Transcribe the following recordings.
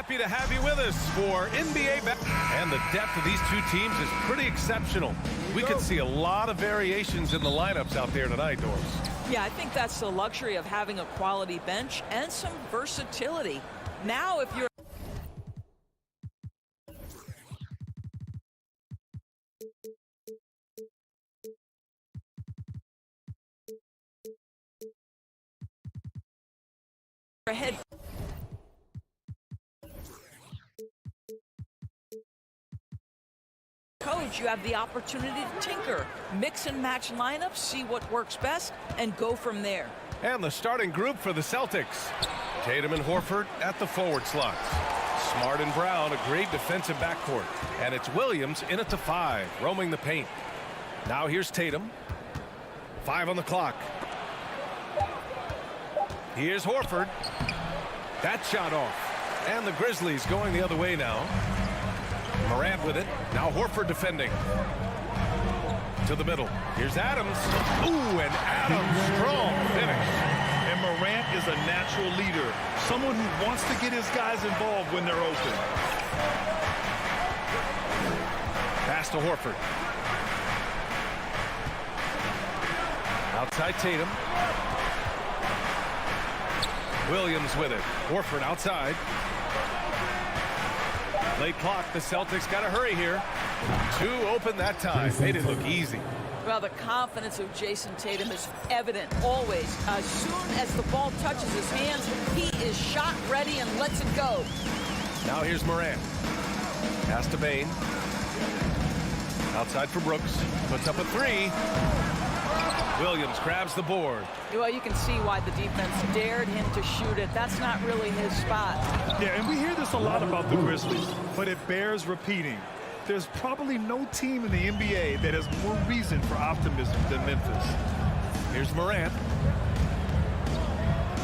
Happy to have you with us for NBA and the depth of these two teams is pretty exceptional. We could see a lot of variations in the lineups out there tonight, Doris. Yeah, I think that's the luxury of having a quality bench and some versatility. Now, if you're ahead, coach, you have the opportunity to tinker, mix and match lineups, see what works best, and go from there. And the starting group for the Celtics. Tatum and Horford at the forward slots. Smart and Brown, a great defensive backcourt. And it's Williams in at the 5, roaming the paint. Now here's Tatum. 5 on the clock. Here's Horford. That shot off. And the Grizzlies going the other way now. Morant with it. Now Horford defending. To the middle. Here's Adams. Ooh, and Adams, strong finish. And Morant is a natural leader. Someone who wants to get his guys involved when they're open. Pass to Horford. Outside Tatum. Williams with it. Horford outside. Late clock. The Celtics got to hurry here. 2 open that time. Made it look easy. Well, the confidence of Jason Tatum is evident always. As soon as the ball touches his hands, he is shot ready and lets it go. Now here's Morant. Pass to Bane. Outside for Brooks. Puts up a 3. Williams grabs the board. Well, you can see why the defense dared him to shoot it. That's not really his spot. Yeah, and we hear this a lot about the Grizzlies, but it bears repeating. There's probably no team in the NBA that has more reason for optimism than Memphis. Here's Morant.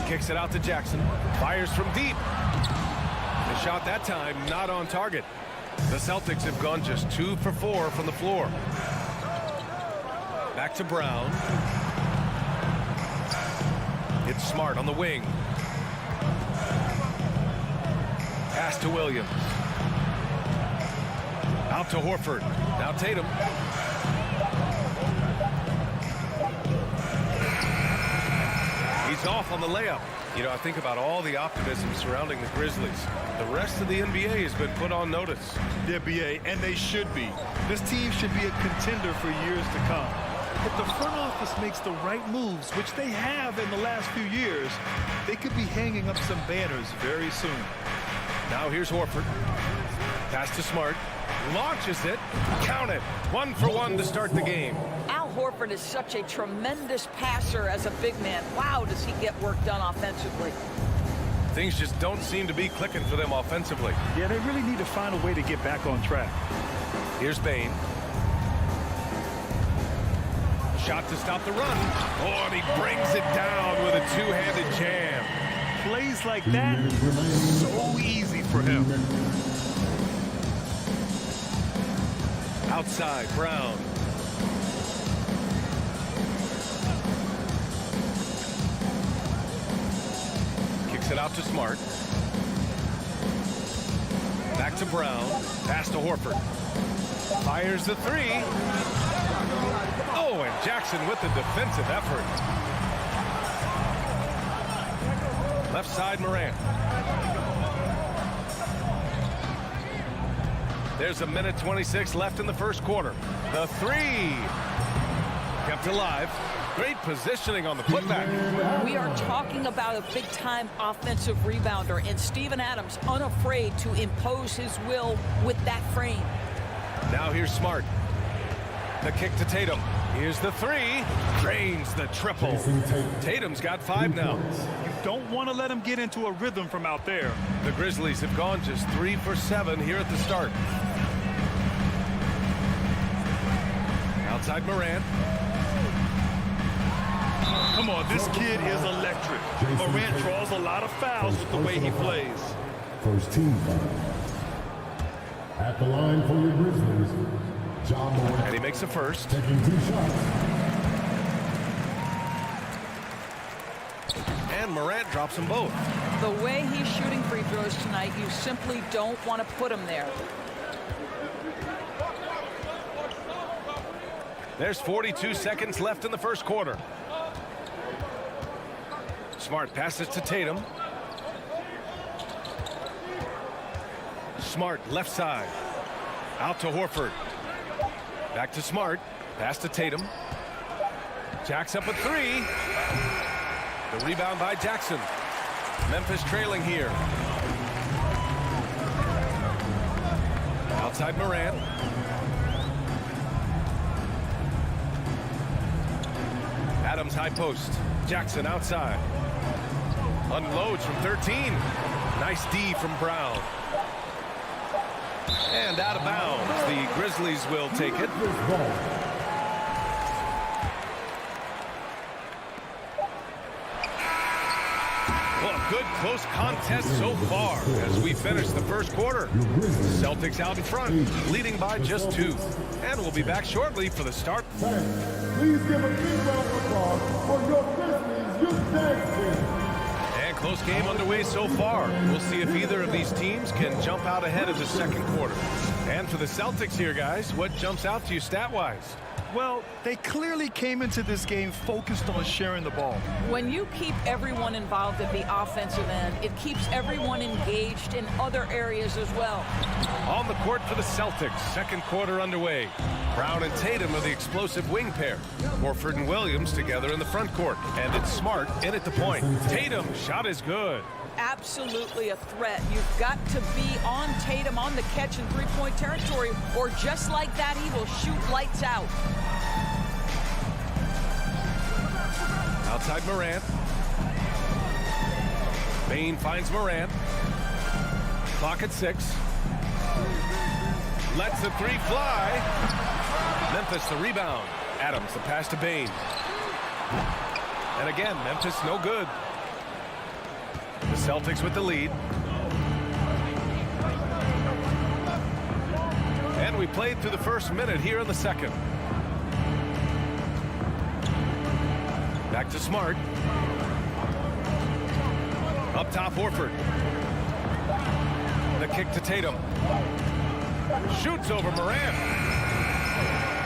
Kicks it out to Jackson. Fires from deep. The shot that time not on target. The Celtics have gone just 2 for 4 from the floor. Back to Brown. It's Smart on the wing. Pass to Williams. Out to Horford. Now Tatum. He's off on the layup. You know, I think about all the optimism surrounding the Grizzlies. The rest of the NBA has been put on notice. The NBA, and they should be. This team should be a contender for years to come. If the front office makes the right moves, which they have in the last few years, they could be hanging up some banners very soon. Now here's Horford. Pass to Smart. Launches it. Count it. 1 for 1 to start the game. Al Horford is such a tremendous passer as a big man. Wow, does he get work done offensively. Things just don't seem to be clicking for them offensively. Yeah, they really need to find a way to get back on track. Here's Bane. Shot to stop the run. Oh, and he brings it down with a 2-handed jam. Plays like that, so easy for him. Outside, Brown. Kicks it out to Smart. Back to Brown. Pass to Horford. Fires the 3. Oh, and Jackson with the defensive effort. Left side, Morant. There's a minute 26 left in the first quarter. The 3. Kept alive. Great positioning on the putback. We are talking about a big-time offensive rebounder, and Steven Adams unafraid to impose his will with that frame. Now here's Smart. The kick to Tatum. Here's the 3. Drains the triple. Tatum's got 5 now. You don't want to let him get into a rhythm from out there. The Grizzlies have gone just 3 for 7 here at the start. Outside Morant. Come on, this kid is electric. Morant draws a lot of fouls with the way he plays. First team foul. At the line for your Grizzlies, John Morant. And he makes a first. Taking 2 shots. And Morant drops them both. The way he's shooting free throws tonight, you simply don't want to put him there. There's 42 seconds left in the first quarter. Smart passes to Tatum. Smart left side. Out to Horford. Back to Smart. Pass to Tatum. Jack's up a three. The rebound by Jackson. Memphis trailing here. Outside Morant. Adams high post. Jackson outside. Unloads from 13. Nice D from Brown. And out of bounds. The Grizzlies will take it. Well, good close contest so far as we finish the first quarter. Celtics out in front, leading by just 2. And we'll be back shortly for the start. Please give a big round of applause for your Grizzlies youth dance team. And close game underway so far. We'll see if either of these teams can jump out ahead of the second quarter. And for the Celtics here, guys, what jumps out to you stat-wise? Well, they clearly came into this game focused on sharing the ball. When you keep everyone involved at the offensive end, it keeps everyone engaged in other areas as well. On the court for the Celtics, second quarter underway. Brown and Tatum are the explosive wing pair. Horford and Williams together in the front court. And it's Smart in at the point. Tatum, shot is good. Absolutely a threat. You've got to be on Tatum on the catch in three-point territory, or just like that, he will shoot lights out. Outside Morant. Bane finds Morant. Clock at 6. Lets the three fly. Memphis the rebound. Adams the pass to Bane. And again, Memphis no good. The Celtics with the lead. And we played through the first minute here in the second. Back to Smart. Up top, Horford. The kick to Tatum. Shoots over Morant.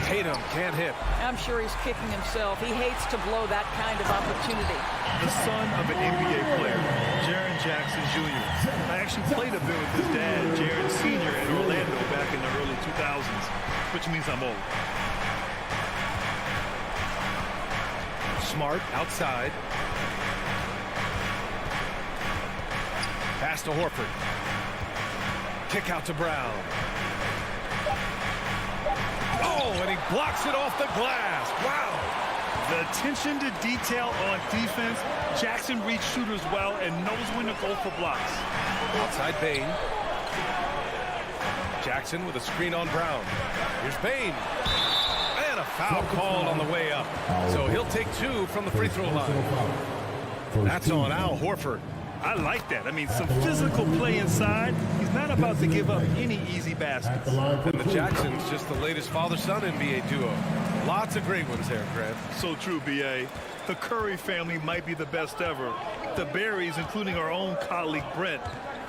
Tatum can't hit. I'm sure he's kicking himself. He hates to blow that kind of opportunity. The son of an NBA player, Jaren Jackson Jr. I actually played a bit with his dad, Jaren Sr. in Orlando back in the early 2000s, which means I'm old. Smart outside. Pass to Horford. Kick out to Brown. Oh, and he blocks it off the glass. Wow. The attention to detail on defense. Jackson reads shooters well and knows when to go for blocks. Outside Bane. Jackson with a screen on Brown. Here's Bane. And a foul called on the way up. So he'll take 2 from the free throw line. That's on Al Horford. I like that. I mean, some physical play inside. He's not about to give up any easy baskets. And the Jacksons, just the latest father-son NBA duo. Lots of great ones there, Fred. So true, B.A. The Curry family might be the best ever. The Berries, including our own colleague Brent.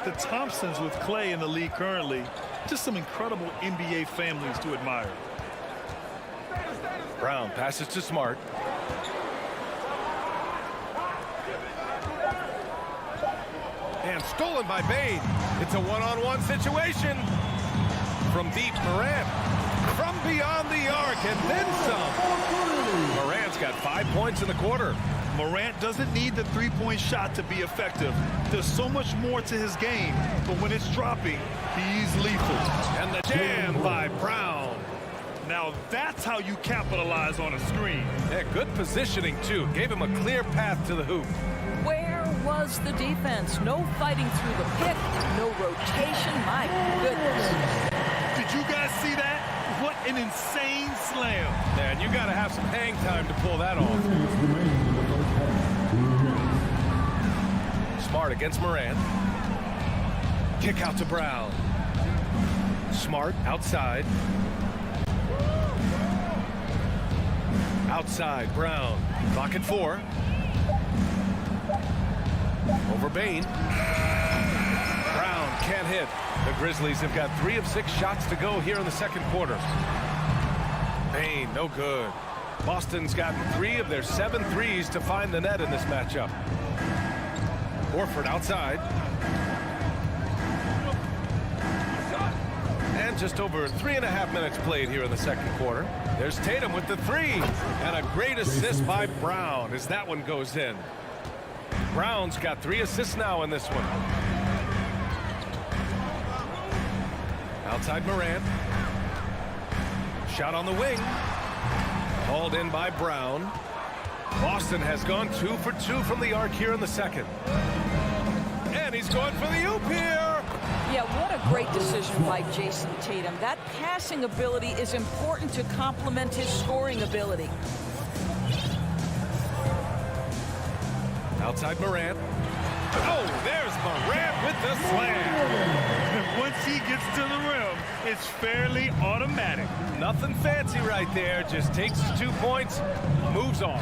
The Thompsons with Clay in the league currently. Just some incredible NBA families to admire. Brown passes to Smart. And stolen by Bane. It's a one-on-one situation. From deep, Morant. From beyond the arc, and then some. Morant's got 5 points in the quarter. Morant doesn't need the three-point shot to be effective. There's so much more to his game, but when it's dropping, he's lethal. And the jam by Brown. Now that's how you capitalize on a screen. Yeah, good positioning, too. Gave him a clear path to the hoop. Where was the defense? No fighting through the pick, no rotation. My goodness. Did you guys see that? What an insane slam. Man, you got to have some hang time to pull that off. Smart against Morant. Kick out to Brown. Smart outside. Outside, Brown. Clock at 4. Over Bain. Brown can't hit. The Grizzlies have got 3 of 6 shots to go here in the second quarter. Bain, no good. Boston's gotten 3 of their 7 threes to find the net in this matchup. Horford outside. And just over 3.5 minutes played here in the second quarter. There's Tatum with the 3. And a great assist by Brown as that one goes in. Brown's got 3 assists now in this one. Outside Morant. Shot on the wing. Hauled in by Brown. Boston has gone 2 for 2 from the arc here in the second. And he's going for the oop here. Yeah, what a great decision by Jason Tatum. That passing ability is important to complement his scoring ability. Outside Morant. Oh, there's Morant with the slam. Once he gets to the rim, it's fairly automatic. Nothing fancy right there. Just takes 2 points, moves on.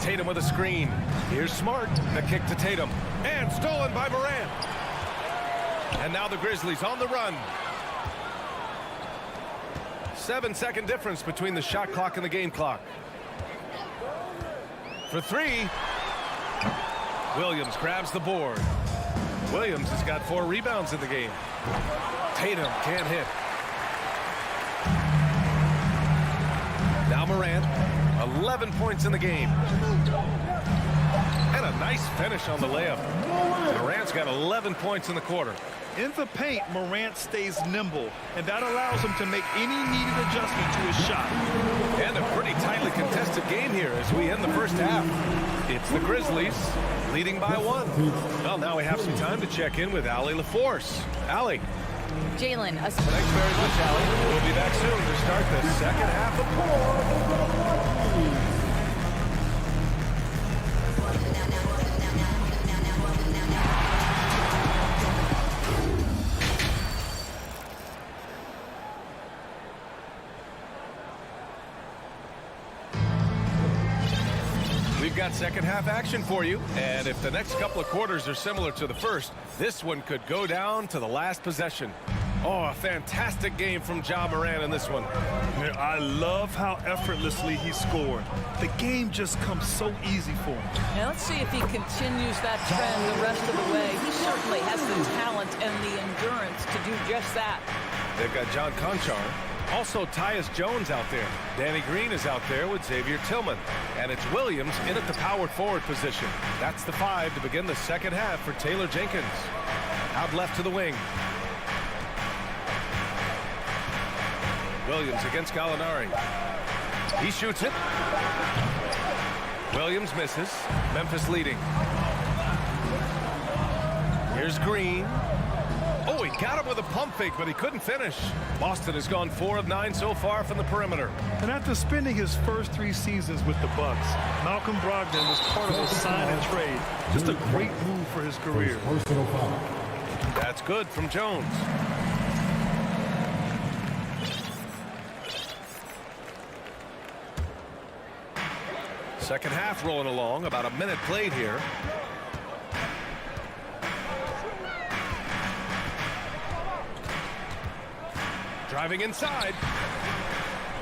Tatum with a screen. Here's Smart. The kick to Tatum. And stolen by Morant. And now the Grizzlies on the run. 7-second difference between the shot clock and the game clock. For 3. Williams grabs the board. Williams has got 4 rebounds in the game. Tatum can't hit. Now Morant, 11 points in the game. And a nice finish on the layup. Morant's got 11 points in the quarter. In the paint, Morant stays nimble, and that allows him to make any needed adjustment to his shot. And a pretty tightly contested game here as we end the first half. It's the Grizzlies leading by 1. Well, now we have some time to check in with Allie LaForce. Allie. Jalen. Thanks very much, Allie. We'll be back soon to start the second half of We've got second half action for you, and if the next couple of quarters are similar to the first, this one could go down to the last possession. Oh, a fantastic game from Ja Morant in this one. I love how effortlessly he scored. The game just comes so easy for him. Now let's see if he continues that trend the rest of the way. He certainly has the talent and the endurance to do just that. They've got John Conchar. Also, Tyus Jones out there. Danny Green is out there with Xavier Tillman. And it's Williams in at the power forward position. That's the 5 to begin the second half for Taylor Jenkins. Out left to the wing. Williams against Gallinari. He shoots it. Williams misses. Memphis leading. Here's Green. Oh, he got him with a pump fake, but he couldn't finish. Boston has gone 4 of 9 so far from the perimeter. And after spending his first 3 seasons with the Bucks, Malcolm Brogdon was part of a sign and trade. Just a great move for his career. That's good from Jones. Second half rolling along, about a minute played here. Driving inside.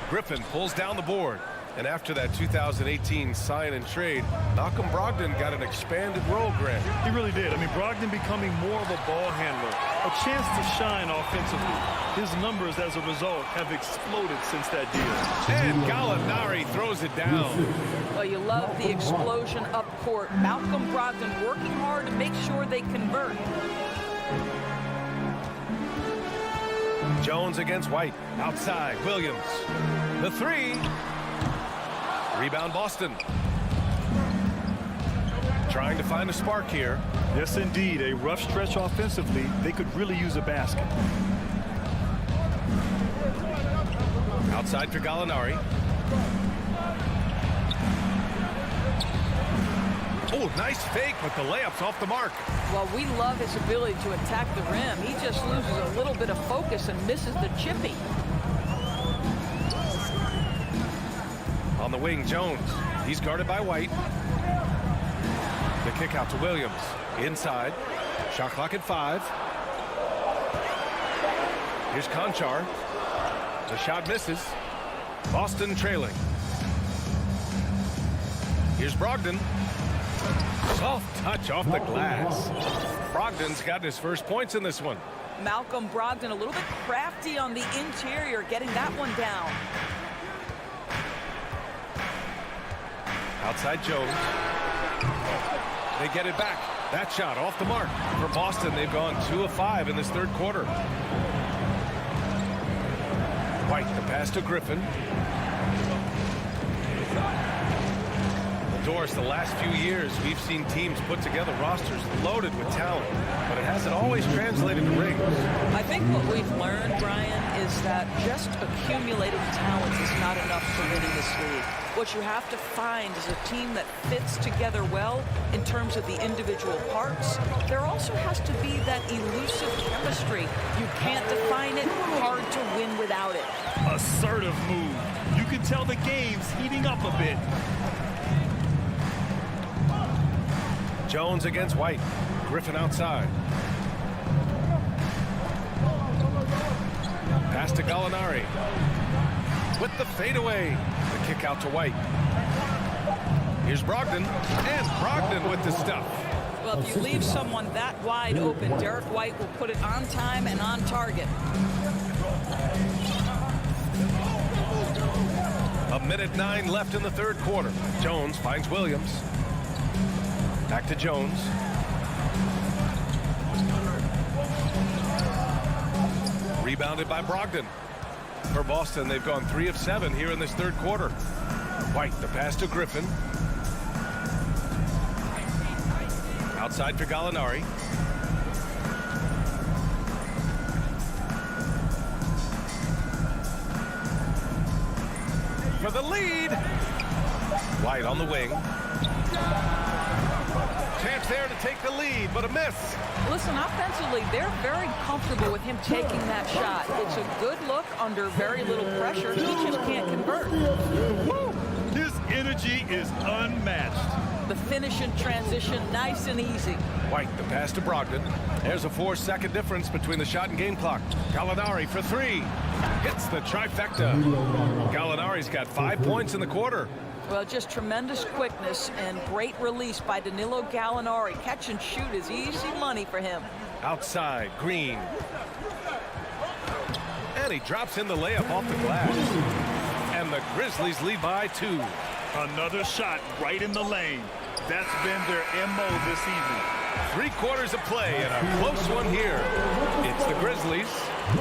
Griffin pulls down the board. And after that 2018 sign and trade, Malcolm Brogdon got an expanded role, Grant. He really did. I mean, Brogdon becoming more of a ball handler, a chance to shine offensively. His numbers as a result have exploded since that deal. And Gallinari throws it down. Well, you love the explosion up court. Malcolm Brogdon working hard to make sure they convert. Jones against White. Outside, Williams. The 3. Rebound Boston. Trying to find a spark here. Yes, indeed. A rough stretch offensively. They could really use a basket. Outside for Gallinari. Oh, nice fake, but the layup's off the mark. Well, we love his ability to attack the rim. He just loses a little bit of focus and misses the chippy. On the wing, Jones. He's guarded by White. The kick out to Williams. Inside. Shot clock at 5. Here's Conchar. The shot misses. Boston trailing. Here's Brogdon. Soft touch off the glass. Brogdon's got his first points in this one. Malcolm Brogdon a little bit crafty on the interior, getting that one down. Outside Jones. They get it back. That shot off the mark. For Boston, they've gone 2 of 5 in this third quarter. White, the pass to Griffin. Doris, the last few years, we've seen teams put together rosters loaded with talent, but it hasn't always translated to rings. I think what we've learned, Brian, is that just accumulating talent is not enough for winning this league. What you have to find is a team that fits together well in terms of the individual parts. There also has to be that elusive chemistry. You can't define it, hard to win without it. Assertive move. You can tell the game's heating up a bit. Jones against White. Griffin outside. Pass to Gallinari. With the fadeaway. The kick out to White. Here's Brogdon. And Brogdon with the stuff. Well, if you leave someone that wide open, Derek White will put it on time and on target. A minute 9 left in the third quarter. Jones finds Williams. Back to Jones. Rebounded by Brogdon. For Boston, they've gone 3 of 7 here in this third quarter. White, the pass to Griffin. Outside for Gallinari. For the lead. White on the wing. Chance there to take the lead, but a miss. Listen, offensively, they're very comfortable with him taking that shot. It's a good look under very little pressure. He just can't convert. Woo! His energy is unmatched. The finish in transition, nice and easy. White, the pass to Brogdon. There's a 4-second difference between the shot and game clock. Gallinari for 3. Hits the trifecta. Gallinari's got 5 points in the quarter. Well, just tremendous quickness and great release by Danilo Gallinari. Catch and shoot is easy money for him. Outside, Green. And he drops in the layup off the glass. And the Grizzlies lead by 2. Another shot right in the lane. That's been their MO this season. 3 quarters of play and a close one here. It's the Grizzlies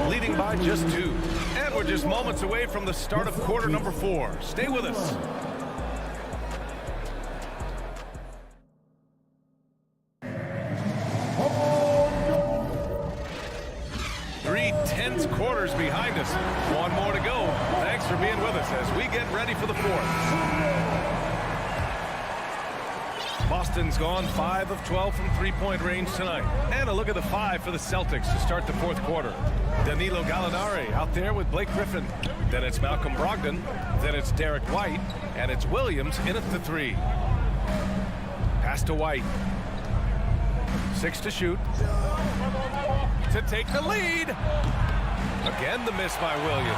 leading by just 2. And we're just moments away from the start of quarter number 4. Stay with us. 3 tense quarters behind us. 1 more to go. Thanks for being with us as we get ready for the 4th. Boston's gone 5 of 12 from three-point range tonight. And a look at the 5 for the Celtics to start the 4th quarter. Danilo Gallinari out there with Blake Griffin. Then it's Malcolm Brogdon. Then it's Derek White. And it's Williams in at the 3. Pass to White. 6 to shoot. To take the lead. Again, the miss by Williams.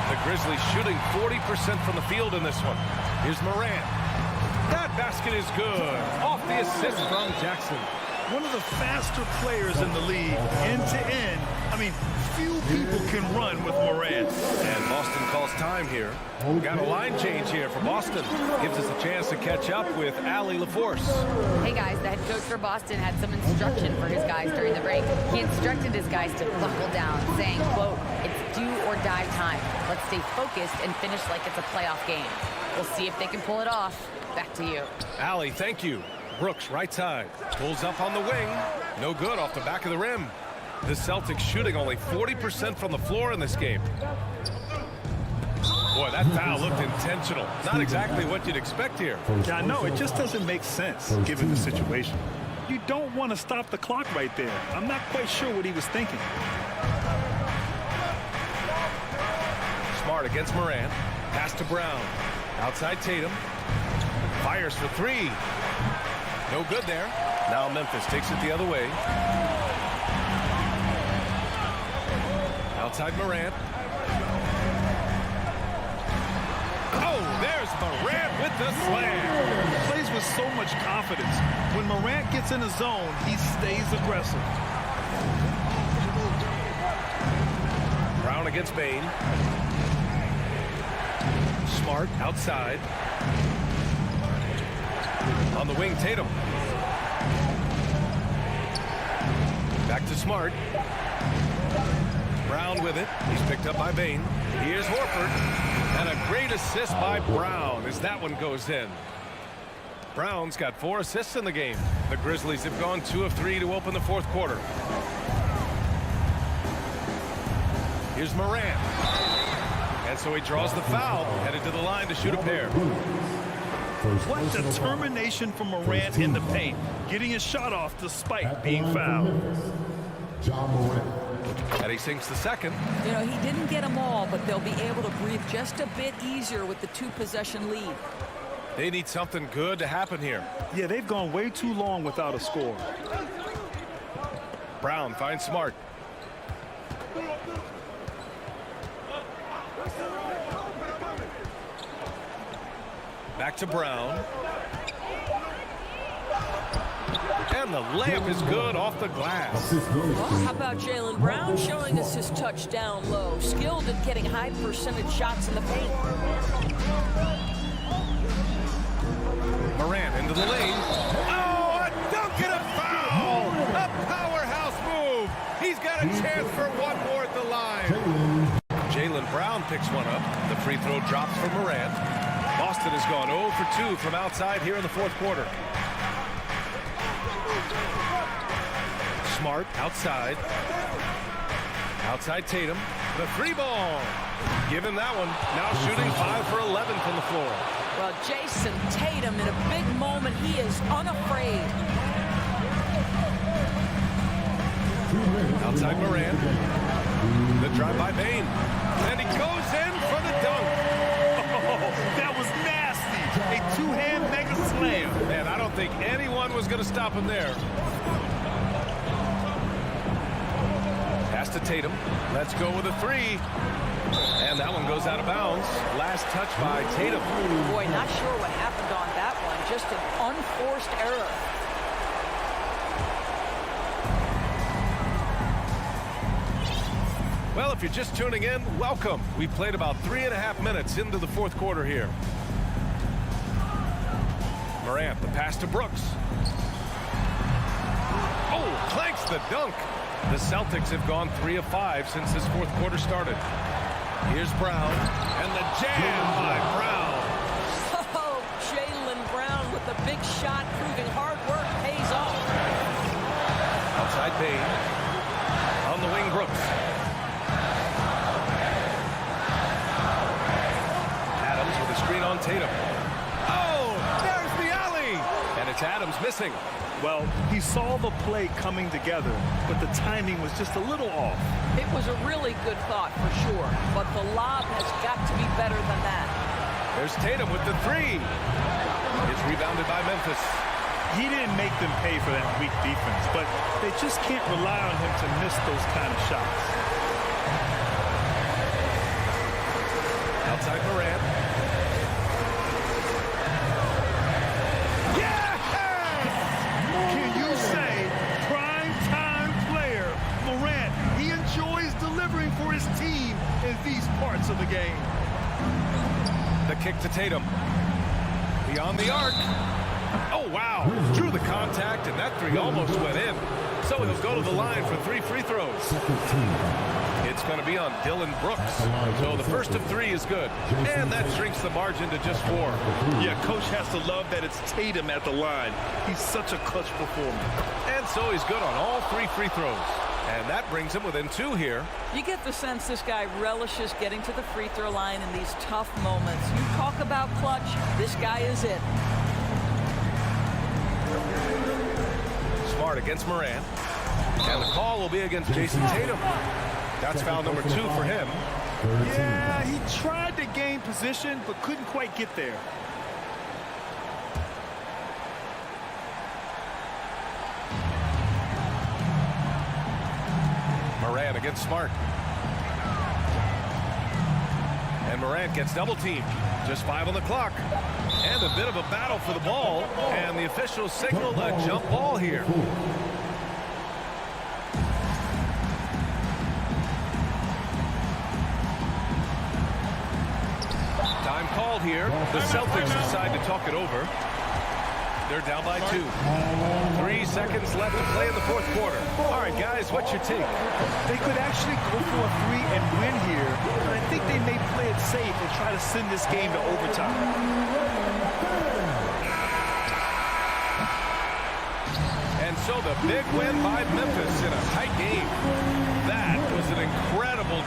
The Grizzlies shooting 40% from the field in this one. Here's Morant. That basket is good. Off the assist from Jackson. One of the faster players in the league, end to end. I mean, few people can run with Morant. And Boston calls time here. Got a line change here for Boston. Gives us a chance to catch up with Allie LaForce. Hey guys, the head coach for Boston had some instruction for his guys during the break. He instructed his guys to buckle down, saying, quote, "It's do or die time. Let's stay focused and finish like it's a playoff game. We'll see if they can pull it off." Back to you. Allie, thank you. Brooks, right side. Pulls up on the wing. No good off the back of the rim. The Celtics shooting only 40% from the floor in this game. Boy, that foul looked intentional. Not exactly what you'd expect here. Yeah, I know. It just doesn't make sense, given the situation. You don't want to stop the clock right there. I'm not quite sure what he was thinking. Smart against Morant. Pass to Brown. Outside Tatum. Fires for 3. No good there. Now Memphis takes it the other way. Outside Morant. Oh, there's Morant with the slam. He plays with so much confidence. When Morant gets in the zone, he stays aggressive. Brown against Bane. Smart outside. On the wing, Tatum. Back to Smart. Brown with it. He's picked up by Bane. Here's Horford. And a great assist by Brown as that one goes in. Brown's got 4 assists in the game. The Grizzlies have gone 2 of 3 to open the fourth quarter. Here's Morant. And so he draws the foul, headed to the line to shoot a pair. What determination from Morant in the paint, getting his shot off despite being fouled. And he sinks the second. You know, he didn't get them all, but they'll be able to breathe just a bit easier with the 2-possession lead. They need something good to happen here. Yeah, they've gone way too long without a score. Brown finds Smart. Back to Brown. And the layup is good off the glass. Well, how about Jaylen Brown showing us his touchdown low? Skilled at getting high percentage shots in the paint. Morant into the lane. Oh, a dunk and a foul! A powerhouse move. He's got a chance for one more at the line. Jaylen Brown picks one up. The free throw drops for Morant. Boston has gone 0 for 2 from outside here in the fourth quarter. Smart outside. Outside Tatum. The 3 ball. Give him that one. Now shooting 5 for 11 from the floor. Well, Jason Tatum in a big moment. He is unafraid. Outside Morant. The drive by Bane. And he goes in for the dunk. Oh, that was nasty. A 2-hand mega slam. Man, I don't think anyone was going to stop him there. Pass to Tatum. Let's go with a 3. And that one goes out of bounds. Last touch by Tatum. Boy, not sure what happened on that one. Just an unforced error. Well, if you're just tuning in, welcome. We played about 3.5 minutes into the fourth quarter here. Morant, the pass to Brooks. Oh, clanks the dunk. The Celtics have gone 3 of 5 since this fourth quarter started. Here's Brown, and the jam by Brown. Oh, Jaylen Brown with a big shot, proving hard work pays off. Outside Bane. On the wing, Brooks. Adams with a screen on Tatum. Oh, there's the alley. And it's Adams missing. Well, he saw the play coming together, but the timing was just a little off. It was a really good thought for sure, but the lob has got to be better than that. There's Tatum with the 3. It's rebounded by Memphis. He didn't make them pay for that weak defense, but they just can't rely on him to miss those kind of shots. Outside Morant. Can you say prime time player Morant? He enjoys delivering for his team in these parts of the game. The kick to Tatum. Beyond the arc. Oh, wow. Drew the contact, and that 3 almost went in. So he'll go to the line for 3 free throws. It's going to be on Dylan Brooks. So the first of 3 is good. And that shrinks the margin to just 4. Yeah, coach has to love that it's Tatum at the line. He's such a clutch performer. And so he's good on all 3 free throws. And that brings him within 2 here. You get the sense this guy relishes getting to the free throw line in these tough moments. You talk about clutch, this guy is it. Smart against Morant. And the call will be against Jason Tatum. That's foul number 2 for him. Yeah, he tried to gain position, but couldn't quite get there. Morant against Smart. And Morant gets double teamed. Just 5 on the clock. And a bit of a battle for the ball. And the officials signaled a jump ball here. Time called here. The Celtics decide to talk it over. They're down by 2. 3 seconds left to play in the fourth quarter. All right, guys, what's your take? They could actually go for a 3 and win here, but I think they may play it safe and try to send this game to overtime. And so the big win by Memphis in a tight game. That was an incredible...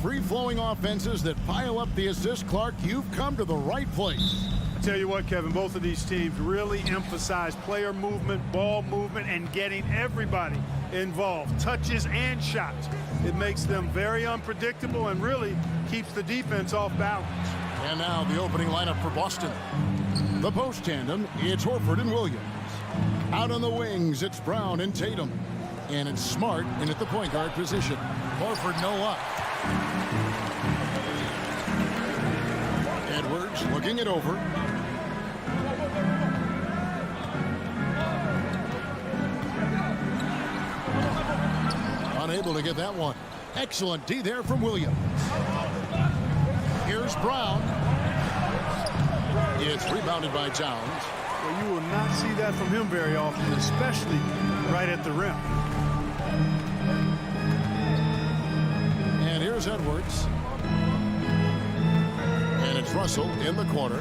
free-flowing offenses that pile up the assist, Clark, you've come to the right place. I tell you what, Kevin, both of these teams really emphasize player movement, ball movement, and getting everybody involved, touches and shots. It makes them very unpredictable and really keeps the defense off balance. And now the opening lineup for Boston. The post tandem, it's Horford and Williams. Out on the wings, it's Brown and Tatum. And it's Smart in at the point guard position. Horford no luck. Edwards looking it over. Unable to get that one. Excellent D there from Williams. Here's Brown. It's rebounded by Towns. Well, you will not see that from him very often, especially right at the rim. And here's Edwards. And it's Russell in the corner.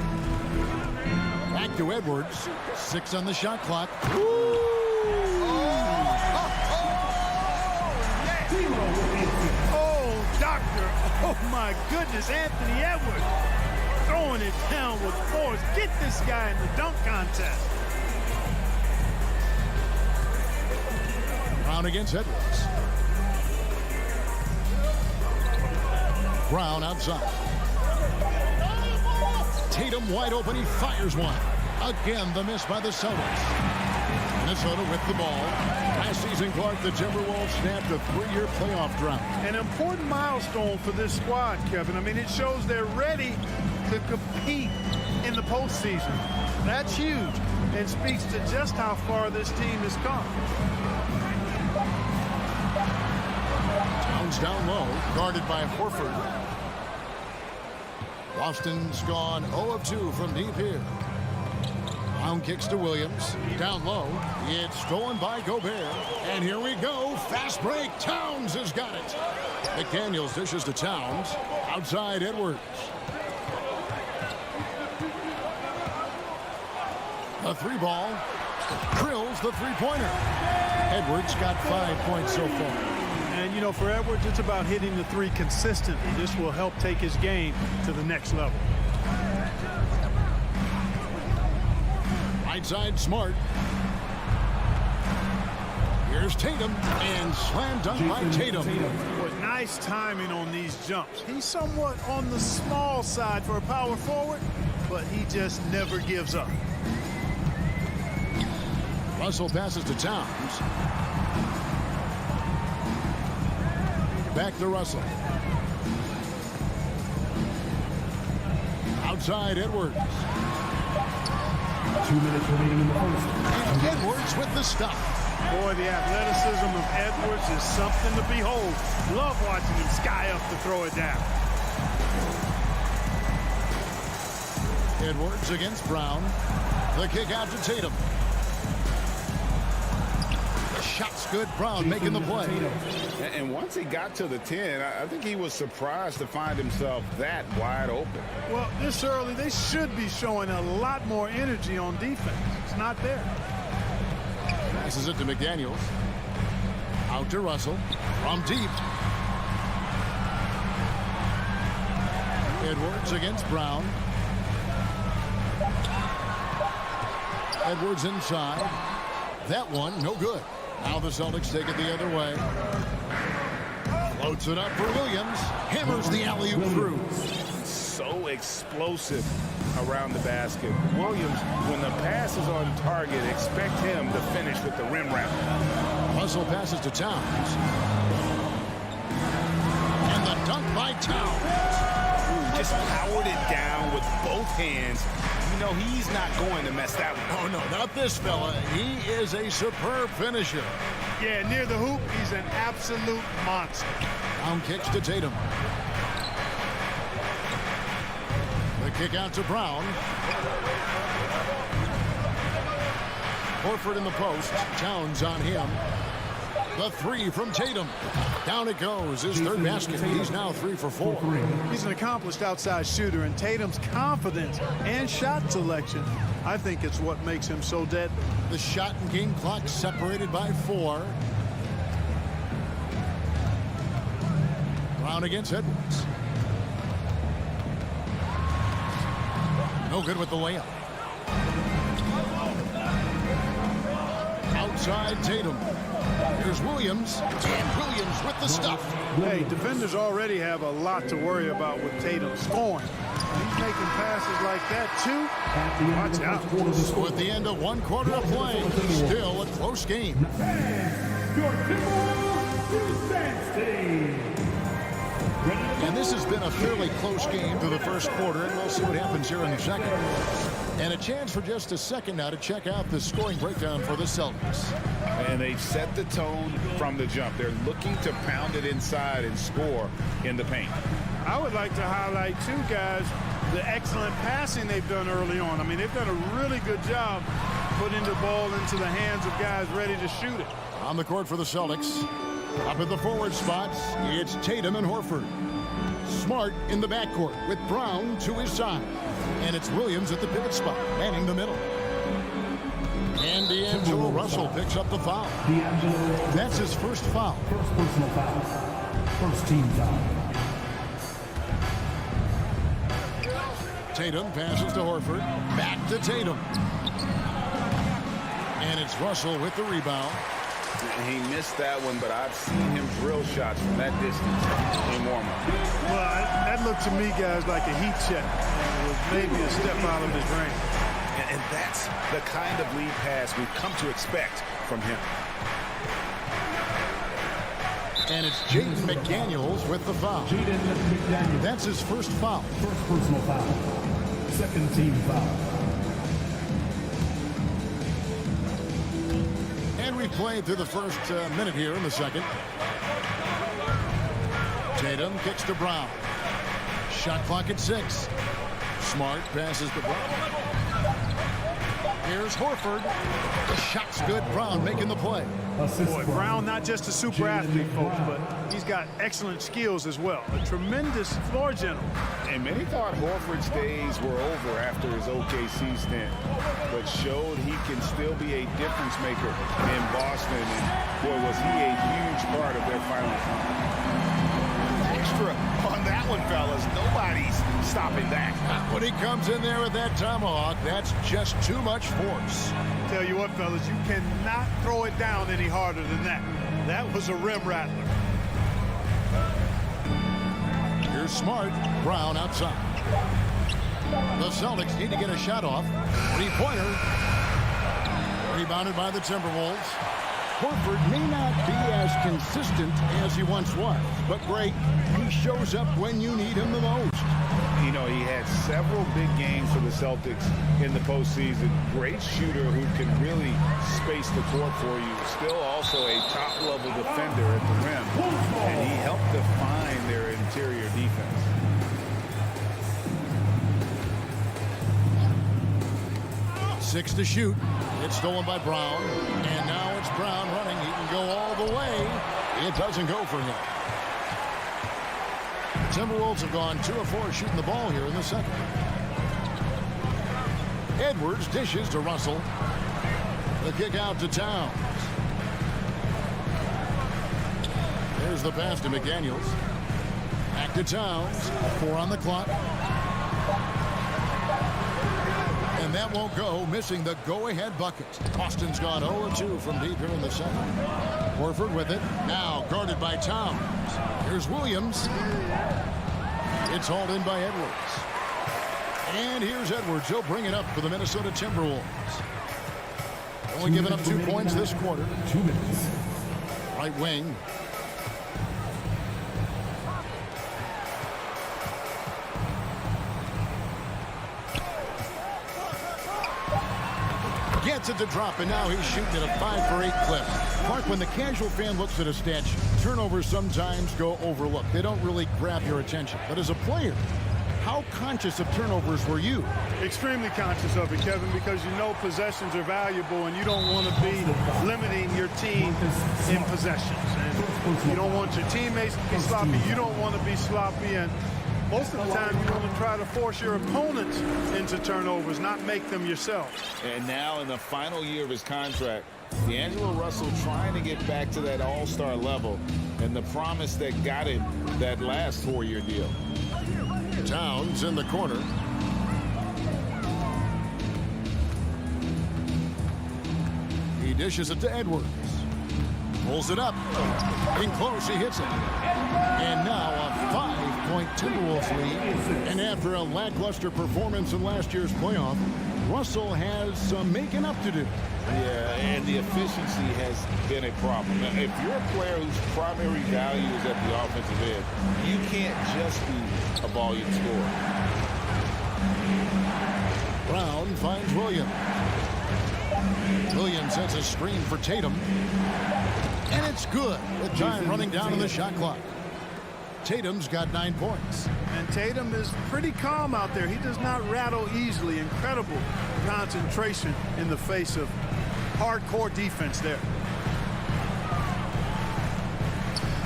Back to Edwards. 6 on the shot clock. Oh, doctor. Oh, my goodness. Anthony Edwards throwing it down with force. Get this guy in the dunk contest. Brown against Edwards. Brown outside. Tatum wide open. He fires one. Again, the miss by the Celtics. Minnesota with the ball. Last season, Clark, the Timberwolves snapped a 3-year playoff drought. An important milestone for this squad, Kevin. I mean, it shows they're ready to compete in the postseason. That's huge and speaks to just how far this team has come. Towns down low, guarded by Horford. Boston's gone 0 of 2 from deep here. Brown kicks to Williams. Down low. It's stolen by Gobert. And here we go. Fast break. Towns has got it. McDaniels dishes to Towns. Outside Edwards. The 3-ball. Drills the 3-pointer. Edwards got 5 points so far. And, you know, for Edwards, it's about hitting the 3 consistently. This will help take his game to the next level. Right side, Smart. Here's Tatum, and slam dunk by Tatum. With nice timing on these jumps. He's somewhat on the small side for a power forward, but he just never gives up. Russell passes to Towns. Back to Russell. Outside Edwards. 2 minutes remaining in the first. Edwards with the stop. Boy, the athleticism of Edwards is something to behold. Love watching him sky up to throw it down. Edwards against Brown. The kick out to Tatum. The shot's good. Brown making the play. And once he got to the 10, I think he was surprised to find himself that wide open. Well, this early, they should be showing a lot more energy on defense. It's not there. Passes it to McDaniels. Out to Russell. From deep. Edwards against Brown. Edwards inside. That one, no good. Now the Celtics take it the other way. Floats it up for Williams. Hammers the alley-oop through. So explosive around the basket. Williams, when the pass is on target, expect him to finish with the rim wrap. Russell passes to Towns. And the dunk by Towns. Just powered it down with both hands. You know he's not going to mess that one up. Oh, no, not this fella. He is a superb finisher. Yeah, near the hoop, he's an absolute monster. Down kicks to Tatum. The kick out to Brown. Horford in the post. Towns on him. The 3 from Tatum. Down it goes. His third basket. He's now 3 for 4. He's an accomplished outside shooter, and Tatum's confidence and shot selection, I think it's what makes him so deadly. The shot and game clock separated by 4. Brown against Edwards. No good with the layup. outside Tatum. Here's Williams, and Williams with the stuff. Hey, defenders already have a lot to worry about with Tatum scoring. He's making passes like that, too. Watch out. So at the end of one quarter of play, still a close game. And this has been a fairly close game through the first quarter, and we'll see what happens here in the second. And a chance for just a second now to check out the scoring breakdown for the Celtics. And they've set the tone from the jump. They're looking to pound it inside and score in the paint. I would like to highlight, too, guys, the excellent passing they've done early on. I mean, they've done a really good job putting the ball into the hands of guys ready to shoot it. On the court for the Celtics, up at the forward spots, it's Tatum and Horford. Smart in the backcourt with Brown to his side. And it's Williams at the pivot spot, manning the middle. And D'Angelo Russell picks up the foul. That's his first foul. First personal foul. First team foul. Tatum passes to Horford. Back to Tatum. And it's Russell with the rebound. He missed that one, but I've seen him drill shots from that distance in warm-up. Well, that looked to me, guys, like a heat check. It was maybe a step out of his range. And that's the kind of lead pass we've come to expect from him. And it's Jaden McDaniels with the foul. Jaden McDaniels. That's his first foul. First personal foul. Second team foul. And we've played through the first minute here in the second. Tatum kicks to Brown. Shot clock at 6. Smart passes to Brown. Here's Horford. The shot's good. Brown making the play. Boy, Brown not just a super athlete, folks, but he's got excellent skills as well. A tremendous floor general. And many thought Horford's days were over after his OKC stint, but showed he can still be a difference maker in Boston. And boy, was he a huge part of their finals. Extra on that one, fellas. Nobody's stopping that. When he comes in there with that tomahawk, that's just too much force. Tell you what, fellas, you cannot throw it down any harder than that. That was a rim rattler. Here's Smart. Brown outside. The Celtics need to get a shot off. Three-pointer. Rebounded by the Timberwolves. Horford may not be as consistent as he once was, but great. He shows up when you need him the most. You know, he had several big games for the Celtics in the postseason. Great shooter who can really space the court for you. Still also a top-level defender at the rim. And he helped define their interior defense. Six to shoot. It's stolen by Brown. And now it's Brown running. He can go all the way. It doesn't go for him. Timberwolves have gone 2 of 4 shooting the ball here in the second. Edwards dishes to Russell. The kick out to Towns. There's the pass to McDaniels. Back to Towns. 4 on the clock. And that won't go, missing the go-ahead bucket. Boston's gone 0-2 from deep here in the second. Horford with it. Now guarded by Towns. Here's Williams. It's hauled in by Edwards. And here's Edwards. He'll bring it up for the Minnesota Timberwolves. Only giving up 2 points this quarter. 2 minutes. Right wing. Gets it to drop, and now he's shooting at a 5-for-8 clip. Mark, when the casual fan looks at a stat sheet, turnovers sometimes go overlooked. They don't really grab your attention. But as a player, how conscious of turnovers were you? Extremely conscious of it, Kevin, because you know possessions are valuable and you don't want to be limiting your team in possessions. And you don't want your teammates to be sloppy. You don't want to be sloppy. And most of the time, you want to try to force your opponents into turnovers, not make them yourself. And now in the final year of his contract, D'Angelo Russell trying to get back to that all-star level and the promise that got him that last 4-year deal. Towns in the corner. He dishes it to Edwards. Pulls it up. In close, he hits it. And now a 5-point Timberwolves lead. And after a lackluster performance in last year's playoff, Russell has some making up to do. Yeah, and the efficiency has been a problem. Now, if you're a player whose primary value is at the offensive end, you can't just be a volume scorer. Brown finds Williams. Williams sets a screen for Tatum. And it's good with time running down on the shot clock. Tatum's got 9 points. And Tatum is pretty calm out there. He does not rattle easily. Incredible concentration in the face of hardcore defense there.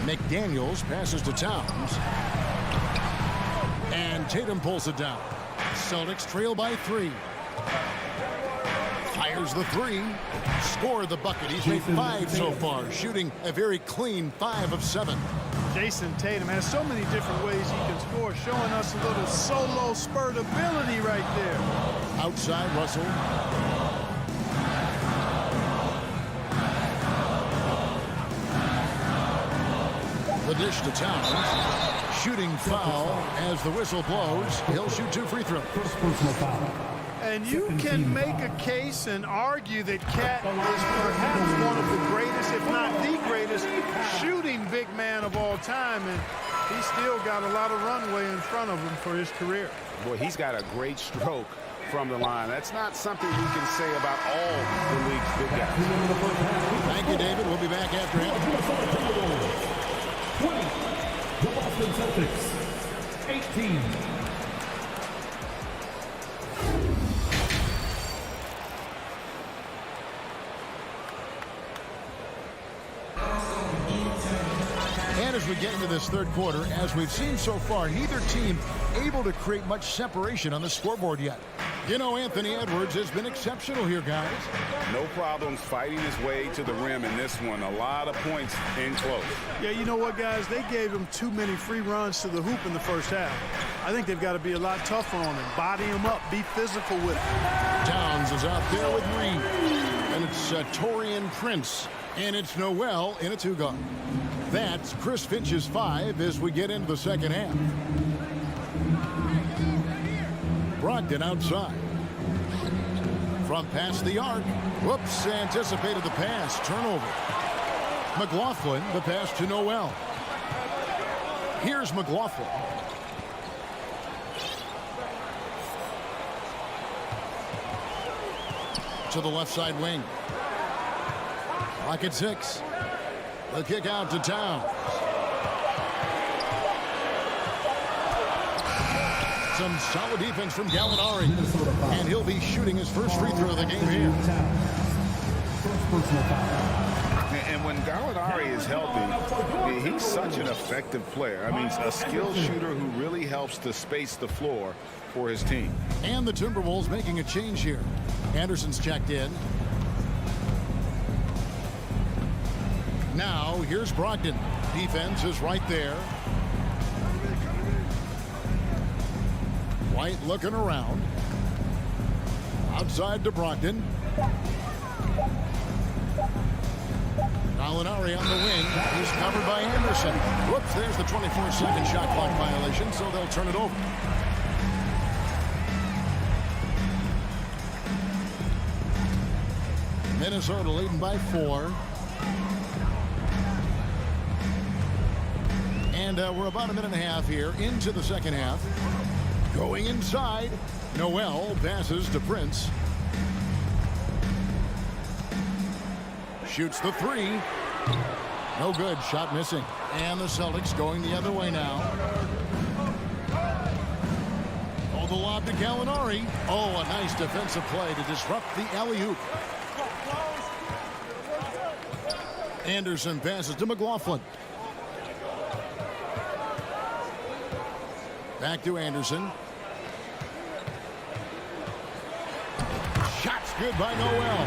McDaniels passes to Towns. And Tatum pulls it down. Celtics trail by 3. Fires the 3. Scored the bucket. He's made 5 so far, shooting a very clean 5 of 7. Jason Tatum has so many different ways he can score, showing us a little solo spurt ability right there. Outside Russell. The dish to Towns. Shooting foul as the whistle blows. He'll shoot 2 free throws. First personal foul. And you can make a case and argue that Cat is perhaps one of the greatest, if not the greatest, shooting big man of all time. And he's still got a lot of runway in front of him for his career. Boy, he's got a great stroke from the line. That's not something we can say about all the league's big guys. Thank you, David. We'll be back after him. 20. The Boston Celtics. 18. And as we get into this third quarter, as we've seen so far, neither team able to create much separation on the scoreboard yet. You know, Anthony Edwards has been exceptional here, guys. No problems fighting his way to the rim in this one. A lot of points in close. Yeah, you know what, guys? They gave him too many free runs to the hoop in the first half. I think they've got to be a lot tougher on him. Body him up. Be physical with him. Towns is out there with Reed. And it's Torian Prince. And it's Noel in a 2-guard. That's Chris Finch's 5 as we get into the second half. Brogdon outside. From past the arc. Whoops, anticipated the pass. Turnover. McLaughlin, the pass to Noel. Here's McLaughlin. To the left side wing. Clock at 6. The kick out to Towns. Some solid defense from Gallinari. And he'll be shooting his first free throw of the game here. First personal foul. And when Gallinari is healthy, he's such an effective player. I mean, a skilled shooter who really helps to space the floor for his team. And the Timberwolves making a change here. Anderson's checked in. Now, here's Brogdon. Defense is right there. White looking around. Outside to Brogdon. Gallinari on the wing. He's covered by Anderson. Whoops, there's the 24-second shot clock violation, so they'll turn it over. Minnesota leading by 4. And we're about a minute and a half here into the second half. Going inside. Noel passes to Prince. Shoots the 3. No good. Shot missing. And the Celtics going the other way now. Oh, the lob to Gallinari. Oh, a nice defensive play to disrupt the alley-oop. Anderson passes to McLaughlin. Back to Anderson. Shots good by Noel.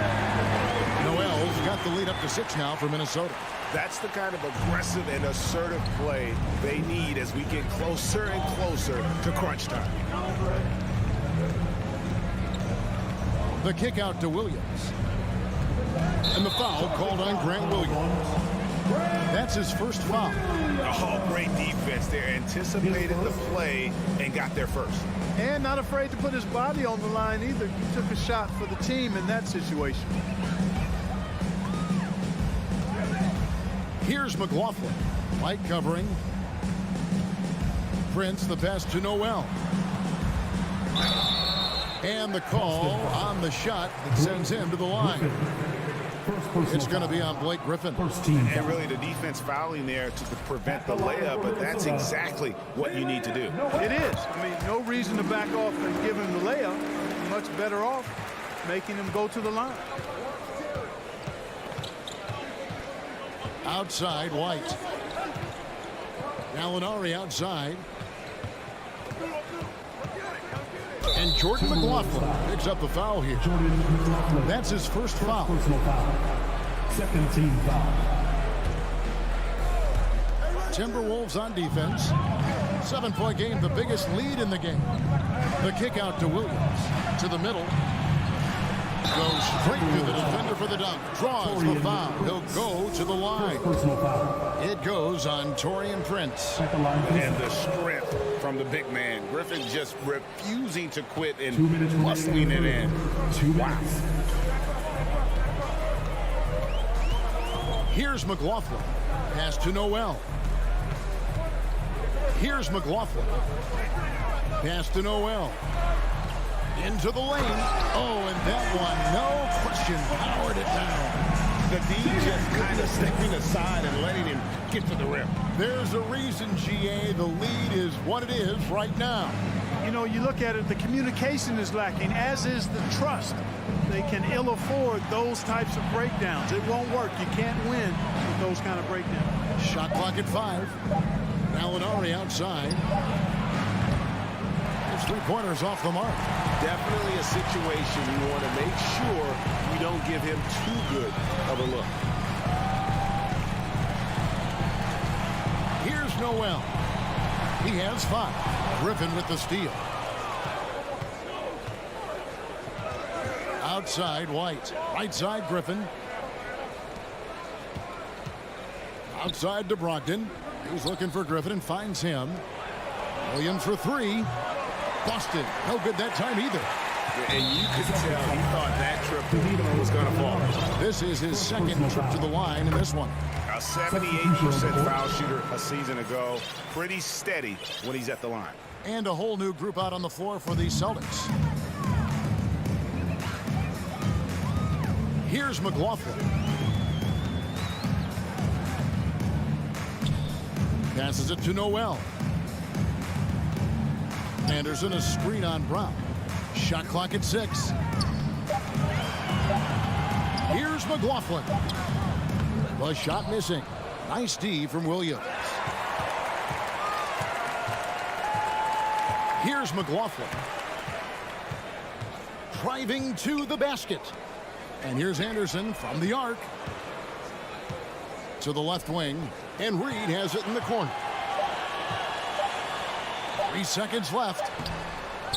Noel's got the lead up to 6 now for Minnesota. That's the kind of aggressive and assertive play they need as we get closer and closer to crunch time. The kick out to Williams. And the foul called on Grant Williams. That's his first foul. Oh, great defense there. Anticipated the play and got there first. And not afraid to put his body on the line either. He took a shot for the team in that situation. Here's McLaughlin. Light covering. Prince, the pass to Noel. And the call on the shot that sends him to the line. It's going to be on Blake Griffin. And really the defense fouling there to prevent the layup, but that's exactly what you need to do. It is. I mean, no reason to back off and give him the layup. Much better off making him go to the line. Outside, White. Gallinari outside. And Jordan McLaughlin picks up the foul here. That's his first foul. Personal foul. Second team foul. Timberwolves on defense. 7-point game, the biggest lead in the game. The kick out to Williams. To the middle. Goes straight to the defender for the dunk. Draws the foul. He'll go to the line. Personal foul. It goes on Taurean Prince. And the strength from the big man. Griffin just refusing to quit and bustling it in. 2 minutes. Wow. Here's McLaughlin. Pass to Noel. Here's McLaughlin. Pass to Noel. Into the lane. Oh, and that one, no question, powered it down. The D just kind of stepping aside and letting him get to the rim. There's a reason, GA, the lead is what it is right now. You know, you look at it, the communication is lacking, as is the trust. They can ill afford those types of breakdowns. It won't work. You can't win with those kind of breakdowns. Shot clock at 5. Gallinari outside. His 3-pointers off the mark. Definitely a situation you want to make sure you don't give him too good of a look. Here's Noel. He has 5. Griffin with the steal. Outside, White. Right side, Griffin. Outside to Brogdon. He's looking for Griffin and finds him. Williams for 3. Busted. No good that time either. And you could tell he thought that trip was going to fall. This is his second trip to the line in this one. A 78% foul shooter a season ago. Pretty steady when he's at the line. And a whole new group out on the floor for the Celtics. Here's McLaughlin. Passes it to Noel. Anderson, a screen on Brown. Shot clock at 6. Here's McLaughlin. The shot missing. Nice D from Williams. Here's McLaughlin. Driving to the basket. And here's Anderson from the arc. To the left wing. And Reed has it in the corner. 3 seconds left.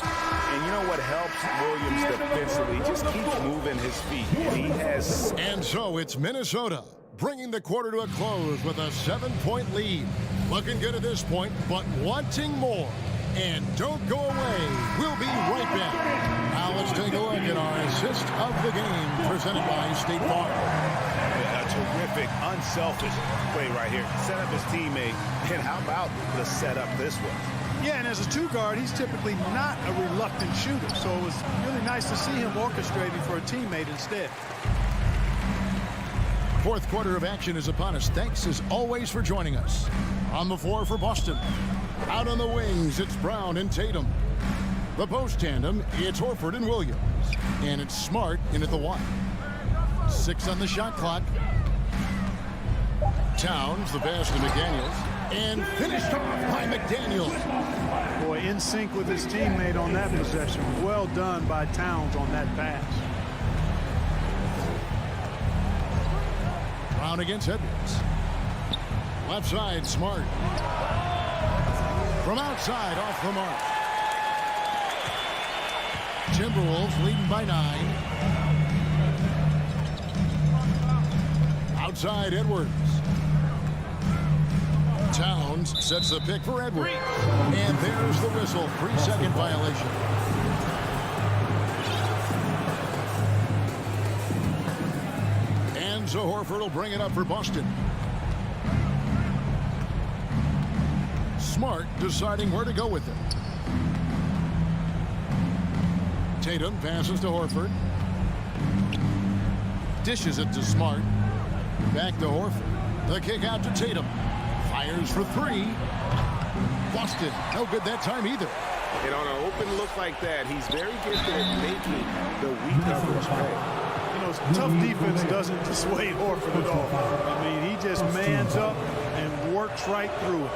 And you know what helps Williams defensively? He just keeps moving his feet. And he has. And so it's Minnesota bringing the quarter to a close with a 7-point lead. Looking good at this point, but wanting more. And don't go away. We'll be right back. Now let's take a look at our assist of the game presented by State Farm. A terrific, unselfish play right here. Set up his teammate. And how about the setup this was? Yeah, and as a 2-guard, he's typically not a reluctant shooter. So it was really nice to see him orchestrating for a teammate instead. Fourth quarter of action is upon us. Thanks as always for joining us. On the floor for Boston. Out on the wings, it's Brown and Tatum. The post tandem, it's Horford and Williams. And it's Smart in at the 1. 6 on the shot clock. Towns, the pass to McDaniels. And finished off by McDaniels. Boy, in sync with his teammate on that possession. Well done by Towns on that pass. Brown against Edwards. Left side, Smart. From outside, off the mark. Timberwolves leading by 9. Outside Edwards. Towns sets the pick for Edwards. And there's the whistle. 3-second violation. And so Horford will bring it up for Boston. Smart deciding where to go with it. Tatum passes to Horford. Dishes it to Smart. Back to Horford. The kick out to Tatum. Fires for three. Boston, no good that time either. And on an open look like that, he's very gifted at making the weak coverage pay. You know, tough defense doesn't dissuade Horford at all. I mean, he just mans up and works right through it.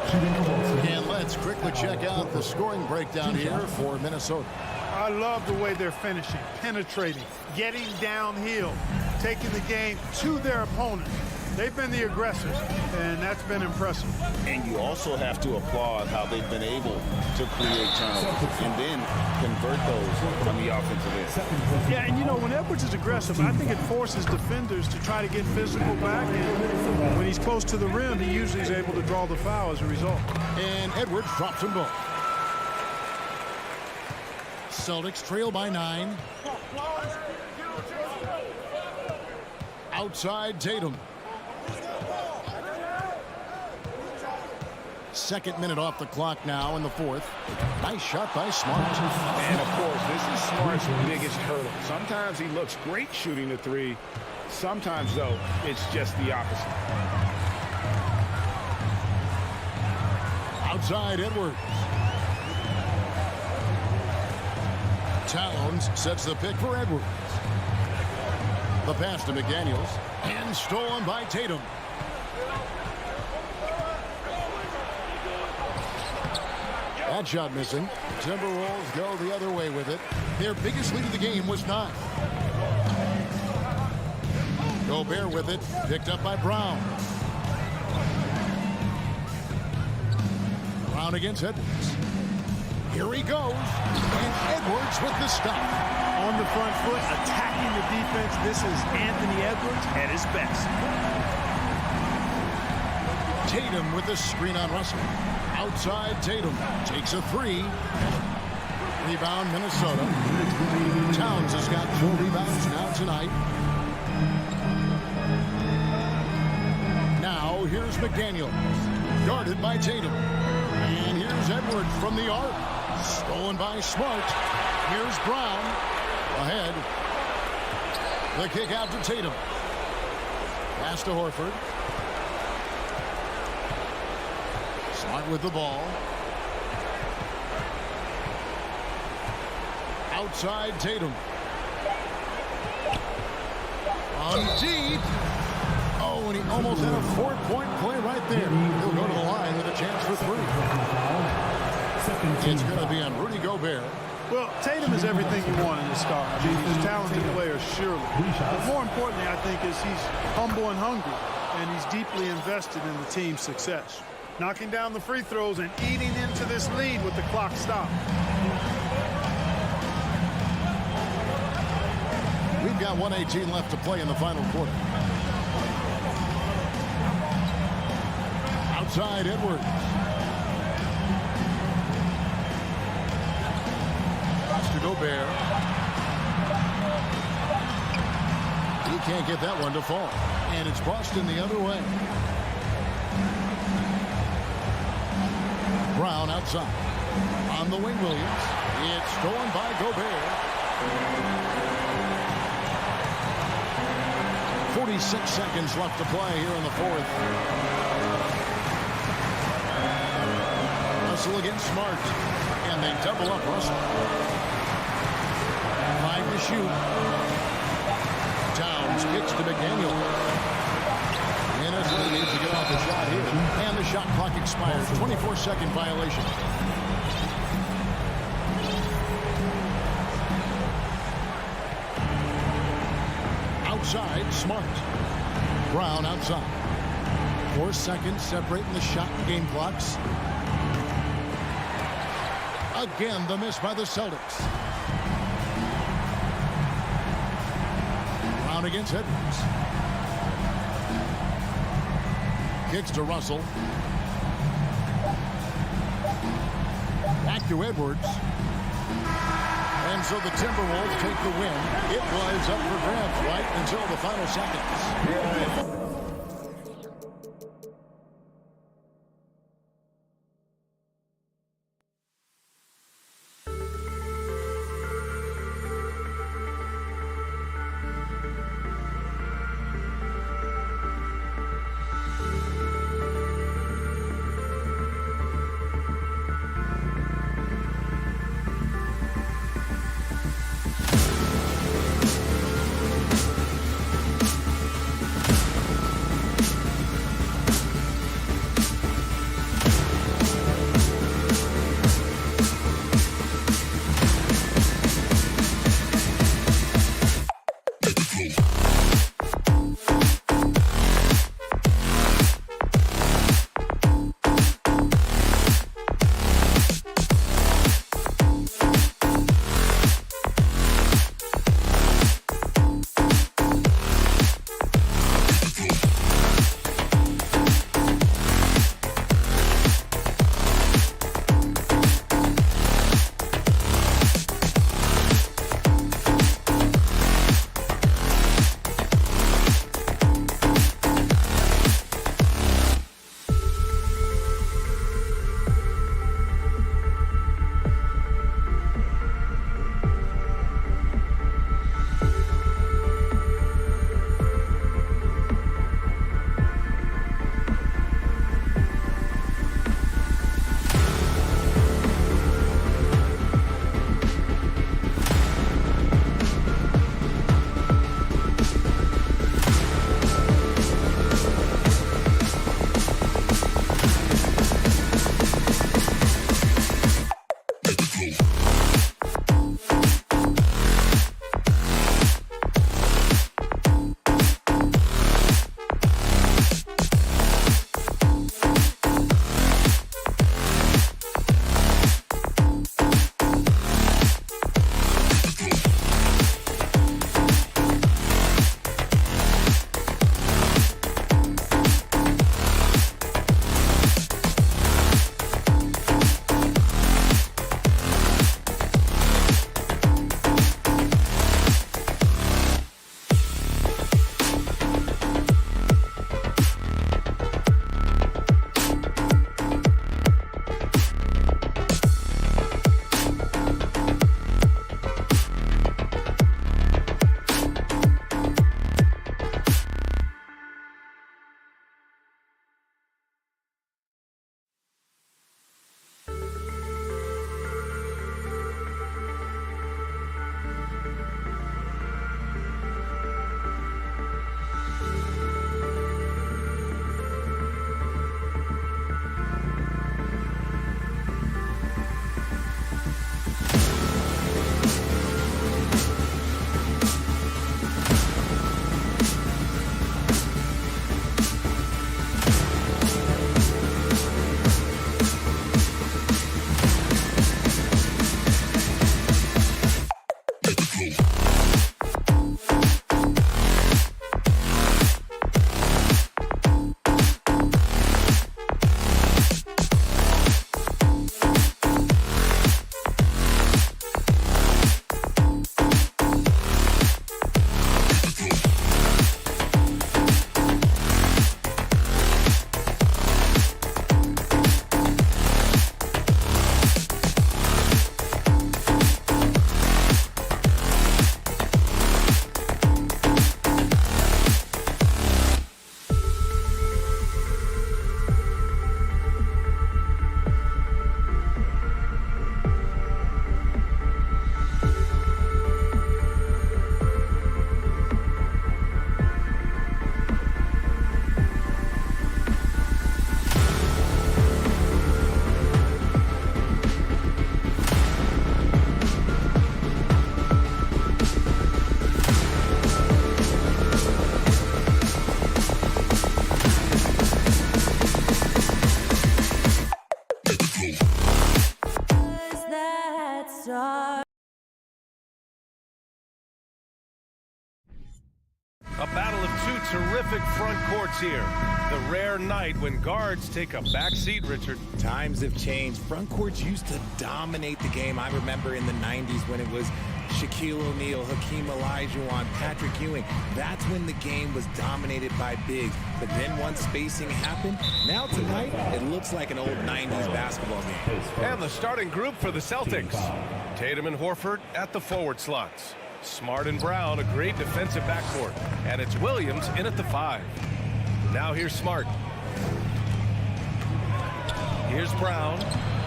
And let's quickly check out the scoring breakdown here for Minnesota. I love the way they're finishing, penetrating, getting downhill, taking the game to their opponent. They've been the aggressors, and that's been impressive. And you also have to applaud how they've been able to create turnovers and then convert those on the offensive end. Yeah, and you know, when Edwards is aggressive, I think it forces defenders to try to get physical back. And when he's close to the rim, he usually is able to draw the foul as a result. And Edwards drops them both. Celtics trail by 9. Outside Tatum. Second minute off the clock now in the fourth. Nice shot by Smart. And of course, this is Smart's biggest hurdle. Sometimes he looks great shooting the three. Sometimes, though, it's just the opposite. Outside Edwards. Towns sets the pick for Edwards. The pass to McDaniels. And stolen by Tatum. That shot missing. Timberwolves go the other way with it. Their biggest lead of the game was 9. Gobert with it. Picked up by Brown. Brown against Edwards. Here he goes. And Edwards with the stop. On the front foot, attacking the defense. This is Anthony Edwards at his best. Tatum with the screen on Russell. Outside Tatum takes a 3. Rebound Minnesota. Towns has got 4 rebounds now tonight. Now here's McDaniels. Guarded by Tatum. And here's Edwards from the arc. Stolen by Smart. Here's Brown. Ahead. The kick out to Tatum. Pass to Horford. Smart with the ball. Outside Tatum. On deep. Oh, and he almost had a 4-point play right there. He'll go to the line with a chance for 3. It's going to be on Rudy Gobert. Well, Tatum is everything you want in a star. I mean, he's a talented player, surely. But more importantly, I think, is he's humble and hungry, and he's deeply invested in the team's success. Knocking down the free throws and eating into this lead with the clock stopped. We've got 1:18 left to play in the final quarter. Outside Edwards. To Gobert. He can't get that one to fall. And it's Boston the other way. Brown outside. On the wing, Williams. It's stolen by Gobert. 46 seconds left to play here in the fourth. Russell against Smart. And they double up Russell. 5 to shoot. Towns kicks to McDaniels. Minnesota needs to get off the shot here. And the shot clock expires. 24-second violation. Outside, Smart. Brown outside. 4 seconds separating the shot and game clocks. Again, the miss by the Celtics. Brown against Edwards. kicks to Russell. Back to Edwards. And so the Timberwolves take the win. It was up for grabs right until the final seconds. Two terrific front courts here. The rare night when guards take a back seat, Richard. Times have changed. Front courts used to dominate the game. I remember in the 90s when it was Shaquille O'Neal, Hakeem Olajuwon, Patrick Ewing. That's when the game was dominated by bigs. But then once spacing happened, now tonight, it looks like an old 90s basketball game. And the starting group for the Celtics. Tatum and Horford at the forward slots. Smart and Brown, a great defensive backcourt. And it's Williams in at the 5. Now here's Smart. Here's Brown.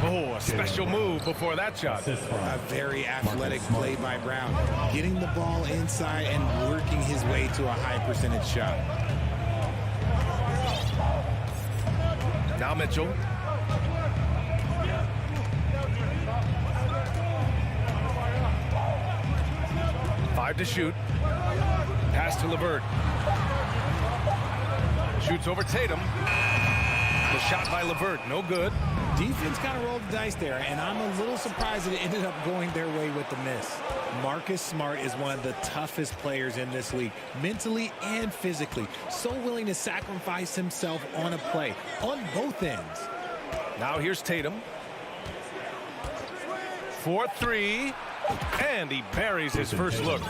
Oh, a special move before that shot. A very athletic play by Brown. Getting the ball inside and working his way to a high percentage shot. Now Mitchell. Five to shoot. Pass to LeVert. Shoots over Tatum. The shot by LeVert, no good. Defense kind of rolled the dice there, and I'm a little surprised that it ended up going their way with the miss. Marcus Smart is one of the toughest players in this league, mentally and physically. So willing to sacrifice himself on a play, on both ends. Now here's Tatum. 4-3, and he buries his first look.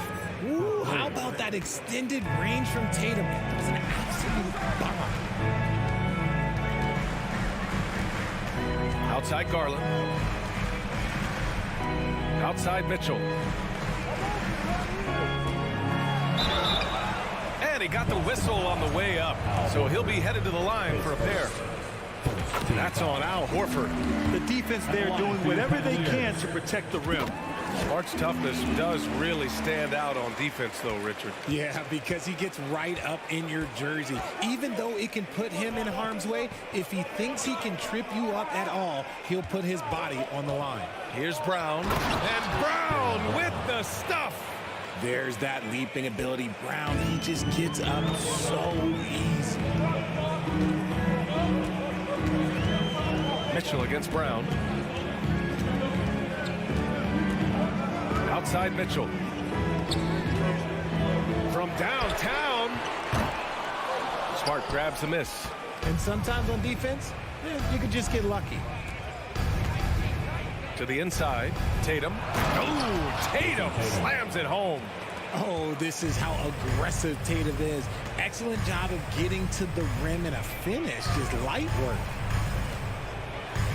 Ooh, how about that extended range from Tatum? That was an absolute bomb. Outside Garland. Outside Mitchell. And he got the whistle on the way up. So he'll be headed to the line for a pair. That's on Al Horford. The defense there doing whatever they can to protect the rim. Smart's toughness does really stand out on defense, though, Richard. Yeah, because he gets right up in your jersey. Even though it can put him in harm's way, if he thinks he can trip you up at all, he'll put his body on the line. Here's Brown. And Brown with the stuff. There's that leaping ability. Brown, he just gets up so easy. Mitchell against Brown. Outside Mitchell. From downtown. Smart grabs the miss. And sometimes on defense, you can just get lucky. To the inside, Tatum. Oh, Tatum slams it home. Oh, this is how aggressive Tatum is. Excellent job of getting to the rim and a finish. Just light work.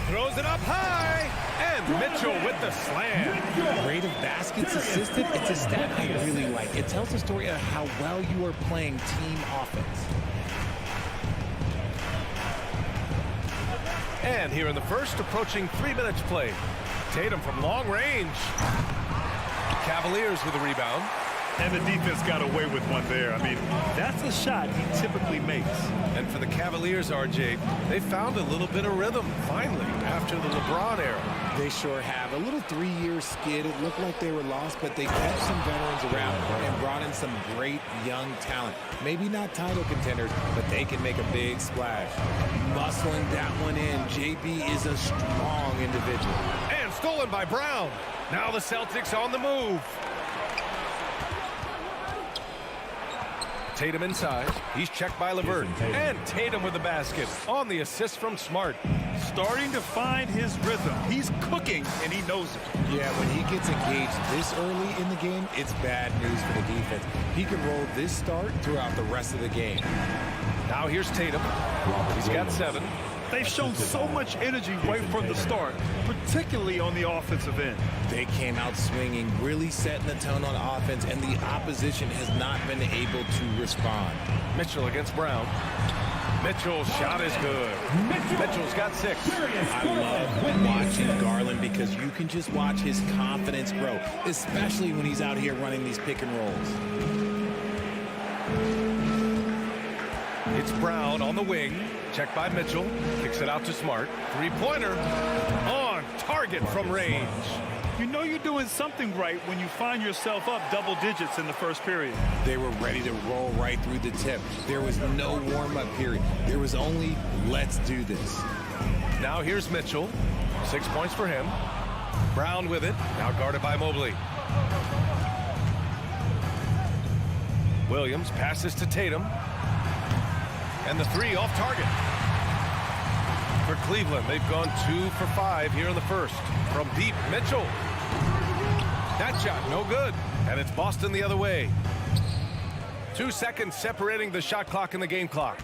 Throws it up high. And Mitchell with the slam. Rate of baskets assisted. It's a stat I really like. It tells the story of how well you are playing team offense. And here in the first, approaching 3 minutes played. Tatum from long range. Cavaliers with a rebound. And the defense got away with one there. I mean, that's a shot he typically makes. And for the Cavaliers, RJ, they found a little bit of rhythm, finally, after the LeBron era. They sure have. A little 3-year skid. It looked like they were lost, but they kept some veterans around and brought in some great young talent. Maybe not title contenders, but they can make a big splash. Muscling that one in. JB is a strong individual. And stolen by Brown. Now the Celtics on the move. Tatum inside. He's checked by LeVert. And Tatum with the basket on the assist from Smart. Starting to find his rhythm. He's cooking, and he knows it. Yeah, when he gets engaged this early in the game, it's bad news for the defense. He can roll this start throughout the rest of the game. Now here's Tatum. He's got 7. They've shown so much energy right from the start, particularly on the offensive end. They came out swinging, really setting the tone on offense, and the opposition has not been able to respond. Mitchell against Brown. Mitchell's shot is good. Mitchell's got 6. I love watching Garland because you can just watch his confidence grow, especially when he's out here running these pick and rolls. It's Brown on the wing. Checked by Mitchell. Kicks it out to Smart. 3-pointer. On target from range. You know you're doing something right when you find yourself up double digits in the first period. They were ready to roll right through the tip. There was no warm-up period. There was only, let's do this. Now here's Mitchell. 6 points for him. Brown with it. Now guarded by Mobley. Williams passes to Tatum. And the three off target. For Cleveland, they've gone 2 for 5 here in the first. From deep, Mitchell. That shot, no good. And it's Boston the other way. 2 seconds separating the shot clock and the game clock.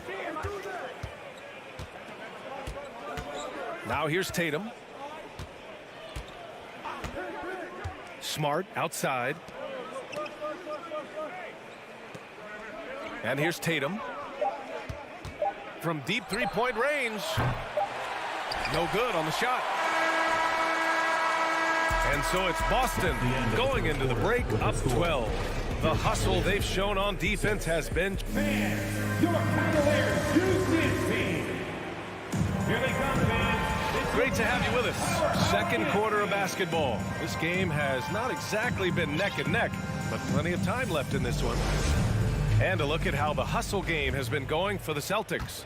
Now here's Tatum. Smart outside. And here's Tatum. From deep three-point range. No good on the shot. And so it's Boston going into the break up 12. The hustle they've shown on defense has been... Fans, your Cavaliers, Houston team. Here they come, fans. Great to have you with us. Second quarter of basketball. This game has not exactly been neck and neck, but plenty of time left in this one. And a look at how the hustle game has been going for the Celtics.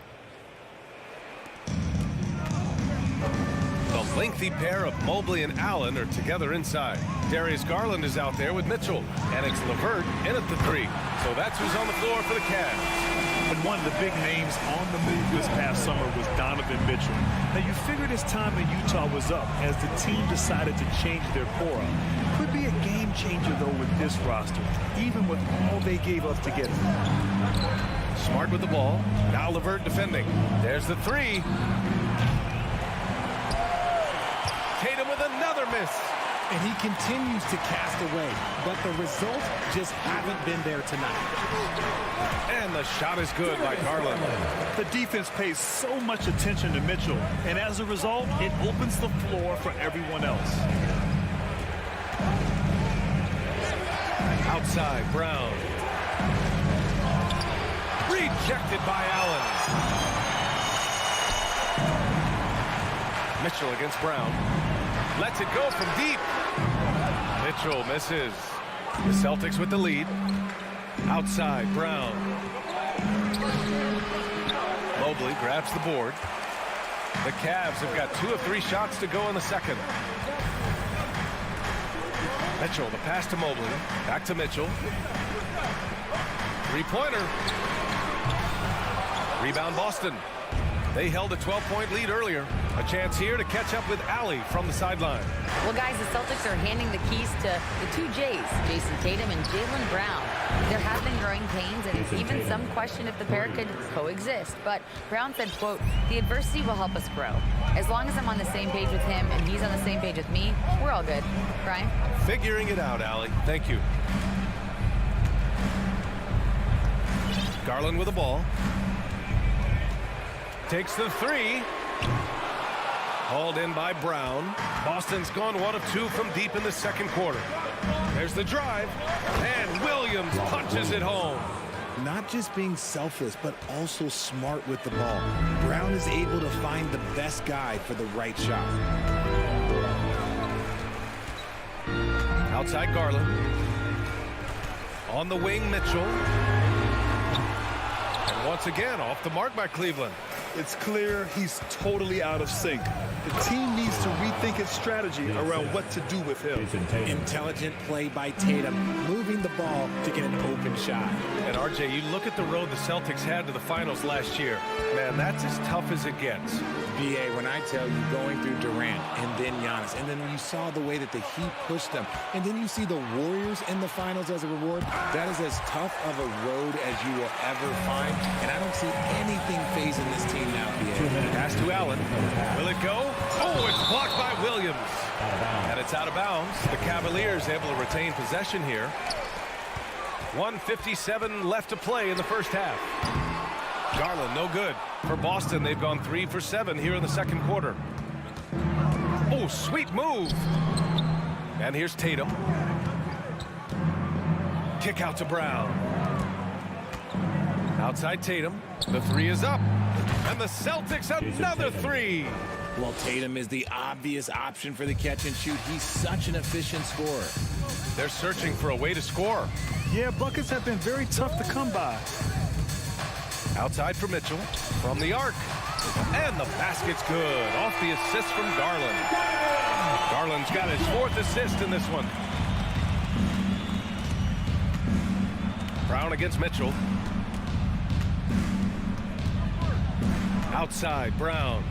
The lengthy pair of Mobley and Allen are together inside. Darius Garland is out there with Mitchell, and it's LeVert in at the 3. So that's who's on the floor for the Cavs. And one of the big names on the move this past summer was Donovan Mitchell. Now, you figured his time in Utah was up as the team decided to change their core. Could be a game changer, though, with this roster, even with all they gave up to get him. Smart with the ball. Now LeVert defending. There's the 3. Tatum with another miss. And he continues to cast away, but the results just haven't been there tonight. And the shot is good by Garland. The defense pays so much attention to Mitchell, and as a result, it opens the floor for everyone else. Outside, Brown. Rejected by Allen. Mitchell against Brown. Lets it go from deep. Mitchell misses. The Celtics with the lead. Outside, Brown. Mobley grabs the board. The Cavs have got 2 of 3 shots to go in the second. Mitchell, the pass to Mobley. Back to Mitchell. Three-pointer. Rebound Boston. They held a 12-point lead earlier. A chance here to catch up with Allie from the sideline. Well, guys, the Celtics are handing the keys to the 2 J's, Jason Tatum and Jaylen Brown. There have been growing pains and even some question if the pair could coexist. But Brown said, quote, "The adversity will help us grow. As long as I'm on the same page with him and he's on the same page with me, we're all good." Brian? Figuring it out, Allie. Thank you. Garland with the ball. Takes the 3. Hauled in by Brown. Boston's gone 1 of 2 from deep in the second quarter. There's the drive. And Williams punches it home. Not just being selfless, but also smart with the ball. Brown is able to find the best guy for the right shot. Outside Garland. On the wing, Mitchell. And once again, off the mark by Cleveland. It's clear he's totally out of sync. The team needs to rethink its strategy around what to do with him. Intelligent play by Tatum, moving the ball to get an open shot. And RJ, you look at the road the Celtics had to the finals last year. Man, that's as tough as it gets. BA, when I tell you going through Durant and then Giannis, and then when you saw the way that the Heat pushed them, and then you see the Warriors in the finals as a reward, that is as tough of a road as you will ever find. And I don't see anything phasing this team now, BA. Pass to Allen. Will it go? Oh, it's blocked by Williams. And it's out of bounds. The Cavaliers able to retain possession here. 1:57 left to play in the first half. Garland, no good. For Boston, they've gone 3 for 7 here in the second quarter. Oh, sweet move. And here's Tatum. Kick out to Brown. Outside Tatum. The 3 is up. And the Celtics another 3. Well, Tatum is the obvious option for the catch and shoot. He's such an efficient scorer. They're searching for a way to score. Yeah, buckets have been very tough to come by. Outside for Mitchell. From the arc. And the basket's good. Off the assist from Garland. Garland's got his 4th assist in this one. Brown against Mitchell. Outside, Brown.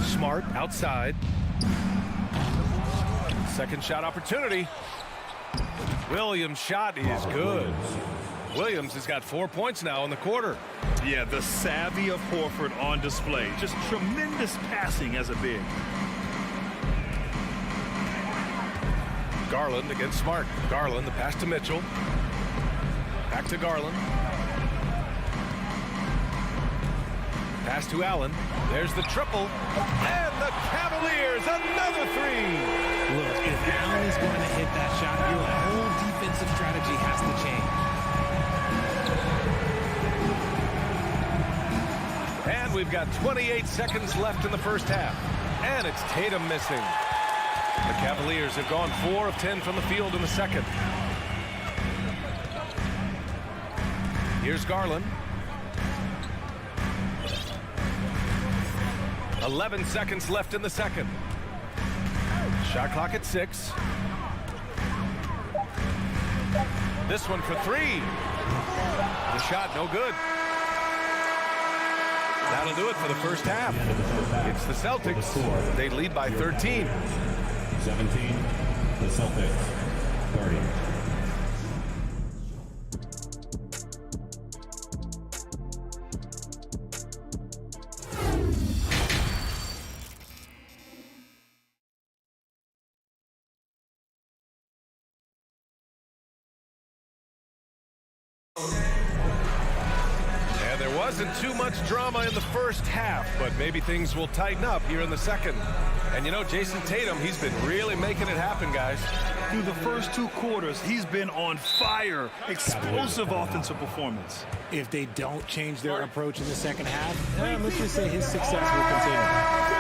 Smart outside. Second shot opportunity. Williams' shot is good. Williams has got 4 points now in the quarter. Yeah, the savvy of Horford on display. Just tremendous passing as a big. Garland against Smart. Garland, the pass to Mitchell. Back to Garland. Pass to Allen. There's the triple. And the Cavaliers, another three. Look, if Allen is going to hit that shot, your whole defensive strategy has to change. And we've got 28 seconds left in the first half. And it's Tatum missing. The Cavaliers have gone 4 of 10 from the field in the second. Here's Garland. 11 seconds left in the second. Shot clock at 6. This one for 3. The shot no good. That'll do it for the first half. It's the Celtics. They lead by 13. 17, the Celtics, 30. And there wasn't too much drama in the first half, but maybe things will tighten up here in the second. And you know, Jason Tatum, he's been really making it happen, guys. Through the first 2 quarters, he's been on fire. Explosive offensive performance. If they don't change their approach in the second half, let's just say his success will continue.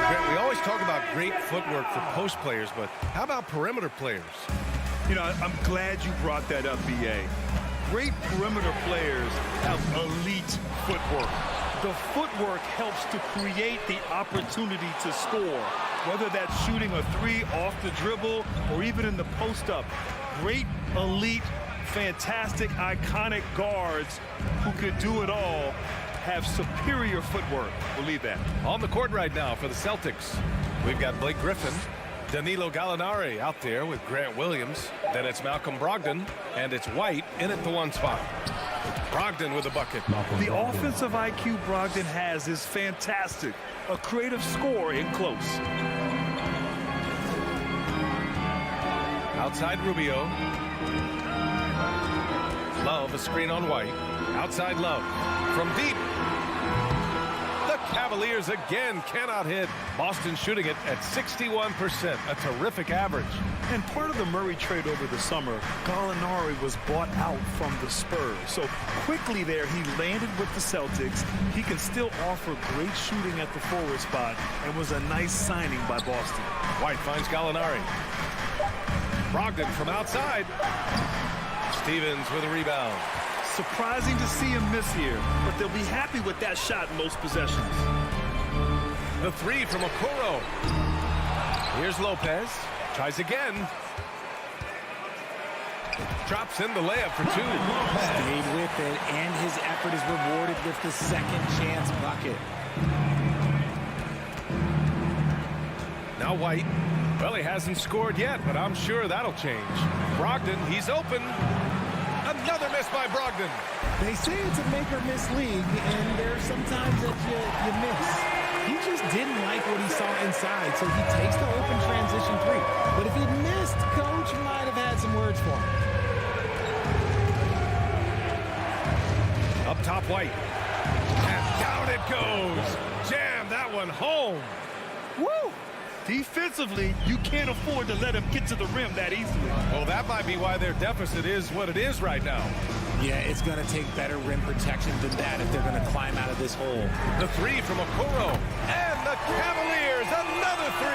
Grant, we always talk about great footwork for post players, but how about perimeter players? You know, I'm glad you brought that up, B.A. Great perimeter players have elite footwork. The footwork helps to create the opportunity to score, whether that's shooting a 3 off the dribble or even in the post-up. Great, elite, fantastic, iconic guards who could do it all have superior footwork. Believe that. On the court right now for the Celtics, we've got Blake Griffin, Danilo Gallinari out there with Grant Williams. Then it's Malcolm Brogdon, and it's White in at the 1 spot. Brogdon with a bucket. The offensive IQ Brogdon has is fantastic. A creative scorer in close. Outside Rubio. Love, a screen on White. Outside Love. From deep. The Cavaliers again cannot hit. Boston shooting it at 61%. A terrific average. And part of the Murray trade over the summer, Gallinari was bought out from the Spurs. So quickly there, he landed with the Celtics. He can still offer great shooting at the forward spot and was a nice signing by Boston. White finds Gallinari. Brogdon from outside. Stevens with a rebound. Surprising to see him miss here, but they'll be happy with that shot in most possessions. The 3 from Okoro. Here's Lopez. Tries again. Drops in the layup for 2. Stayed with it, and his effort is rewarded with the second chance bucket. Now White. Well, he hasn't scored yet, but I'm sure that'll change. Brogdon, he's open. Another miss by Brogdon. They say it's a make-or-miss league, and there are some times that you miss. He just didn't like what he saw inside, so he takes the open transition 3. But if he missed, Coach might have had some words for him. Up top, White. And down it goes. Jam that one home. Woo! Defensively, you can't afford to let him get to the rim that easily. Well, that might be why their deficit is what it is right now. Yeah, it's going to take better rim protection than that if they're going to climb out of this hole. The 3 from Okoro. And the Cavaliers, another 3.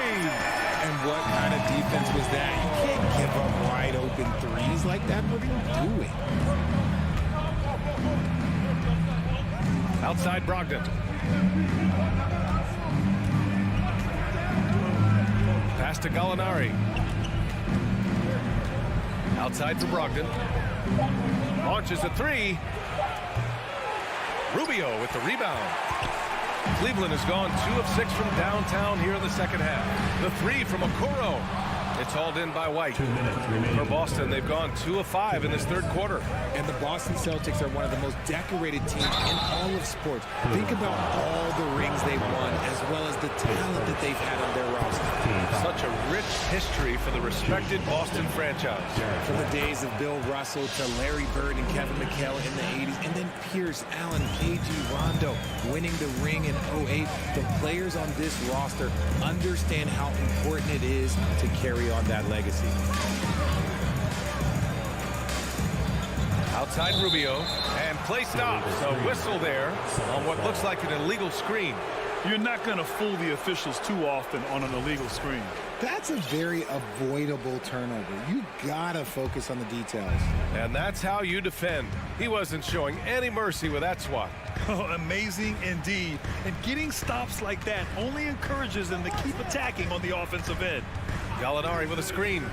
And what kind of defense was that? You can't give up wide open threes like that. What are you doing? Outside Brogdon. Pass to Gallinari. Outside for Brogdon. Launches a three. Rubio with the rebound. Cleveland has gone 2 of 6 from downtown here in the second half. The three from Okoro. It's hauled in by White. For Boston, they've gone 2 of 5 in this third quarter. And the Boston Celtics are one of the most decorated teams in all of sports. Think about all the rings they've won, as well as the talent that they've had on their roster. Such a rich history for the respected Boston franchise. From the days of Bill Russell to Larry Bird and Kevin McHale in the 80s, and then Pierce, Allen, KG, Rondo winning the ring in 08. The players on this roster understand how important it is to carry on that legacy. Outside Rubio, and play stops. A whistle there on what looks like an illegal screen. You're not going to fool the officials too often on an illegal screen. That's a very avoidable turnover. You gotta focus on the details. And that's how you defend. He wasn't showing any mercy with that swat. Oh, amazing indeed. And getting stops like that only encourages them to keep attacking on the offensive end. Gallinari with a screen.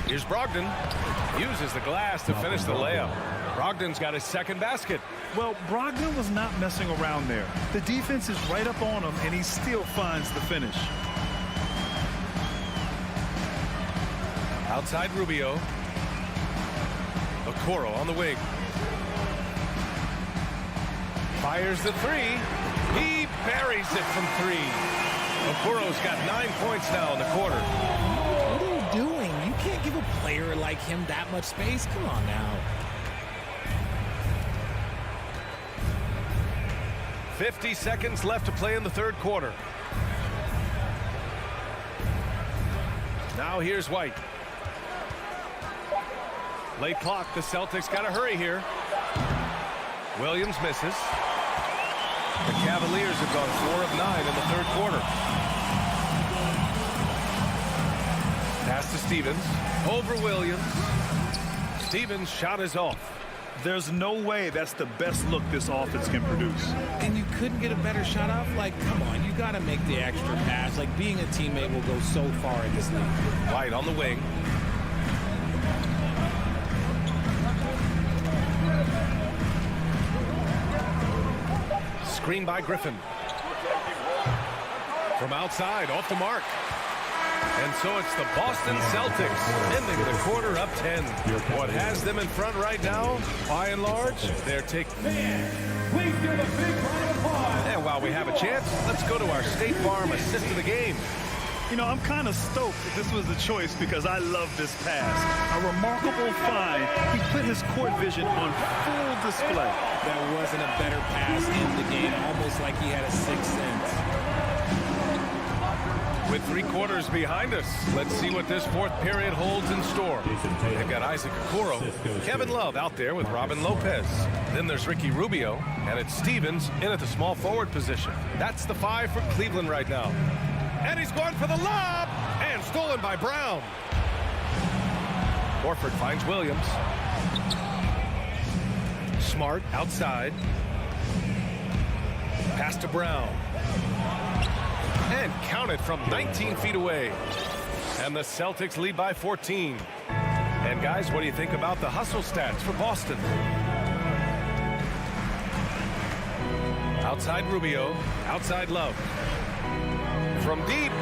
Here's Brogdon. Uses the glass to finish the layup. Brogdon's got his second basket. Well, Brogdon was not messing around there. The defense is right up on him, and he still finds the finish. Outside Rubio. Okoro on the wing. Fires the three. He buries it from 3. Okoro's got 9 points now in the quarter. What are you doing? You can't give a player like him that much space. Come on now. 50 seconds left to play in the third quarter. Now here's White. Late clock. The Celtics got to hurry here. Williams misses. The Cavaliers have gone 4 of 9 in the third quarter. Pass to Stevens. Over Williams. Stevens' shot is off. There's no way that's the best look this offense can produce. And you couldn't get a better shot off? Like, come on, you got to make the extra pass. Like, being a teammate will go so far in this league. White on the wing. Screen by Griffin. From outside, off the mark. And so it's the Boston Celtics ending the quarter up 10. What has them in front right now, by and large, they're taking. Please give a big round of applause. And while we have a chance, let's go to our State Farm assist of the game. You know, I'm kind of stoked that this was the choice because I love this pass. A remarkable find. He put his court vision on full display. There wasn't a better pass in the game, almost like he had a sixth sense. With 3 quarters behind us, let's see what this fourth period holds in store. They've got Isaac Okoro, Kevin Love out there with Robin Lopez. Then there's Ricky Rubio, and it's Stevens in at the small forward position. That's the 5 for Cleveland right now. And he's going for the lob, and stolen by Brown. Horford finds Williams. Smart outside. Pass to Brown. And counted from 19 feet away. And the Celtics lead by 14. And guys, what do you think about the hustle stats for Boston? Outside Rubio, outside Love. From deep.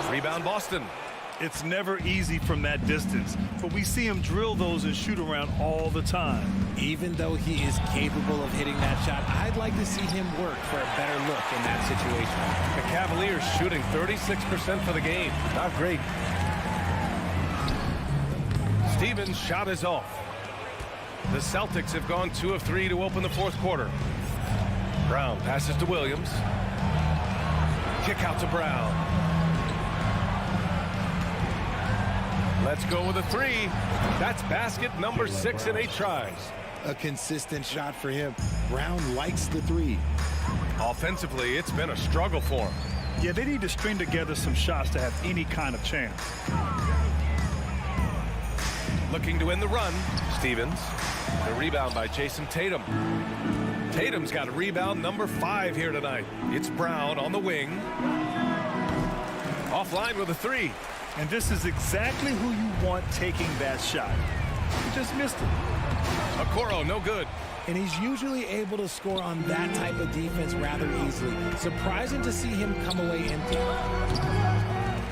Rebound Boston. It's never easy from that distance, but we see him drill those and shoot around all the time. Even though he is capable of hitting that shot, I'd like to see him work for a better look in that situation. The Cavaliers shooting 36% for the game. Not great. Stevens' shot is off. The Celtics have gone 2 of 3 to open the fourth quarter. Brown passes to Williams. Kick out to Brown. Let's go with a 3. That's basket number 6 in 8 tries. A consistent shot for him. Brown likes the 3. Offensively, it's been a struggle for him. Yeah, they need to string together some shots to have any kind of chance. Looking to win the run, Stevens. The rebound by Jason Tatum. Tatum's got a rebound number 5 here tonight. It's Brown on the wing. Offline with a 3. And this is exactly who you want taking that shot. He just missed it. Okoro, no good. And he's usually able to score on that type of defense rather easily. Surprising to see him come away empty.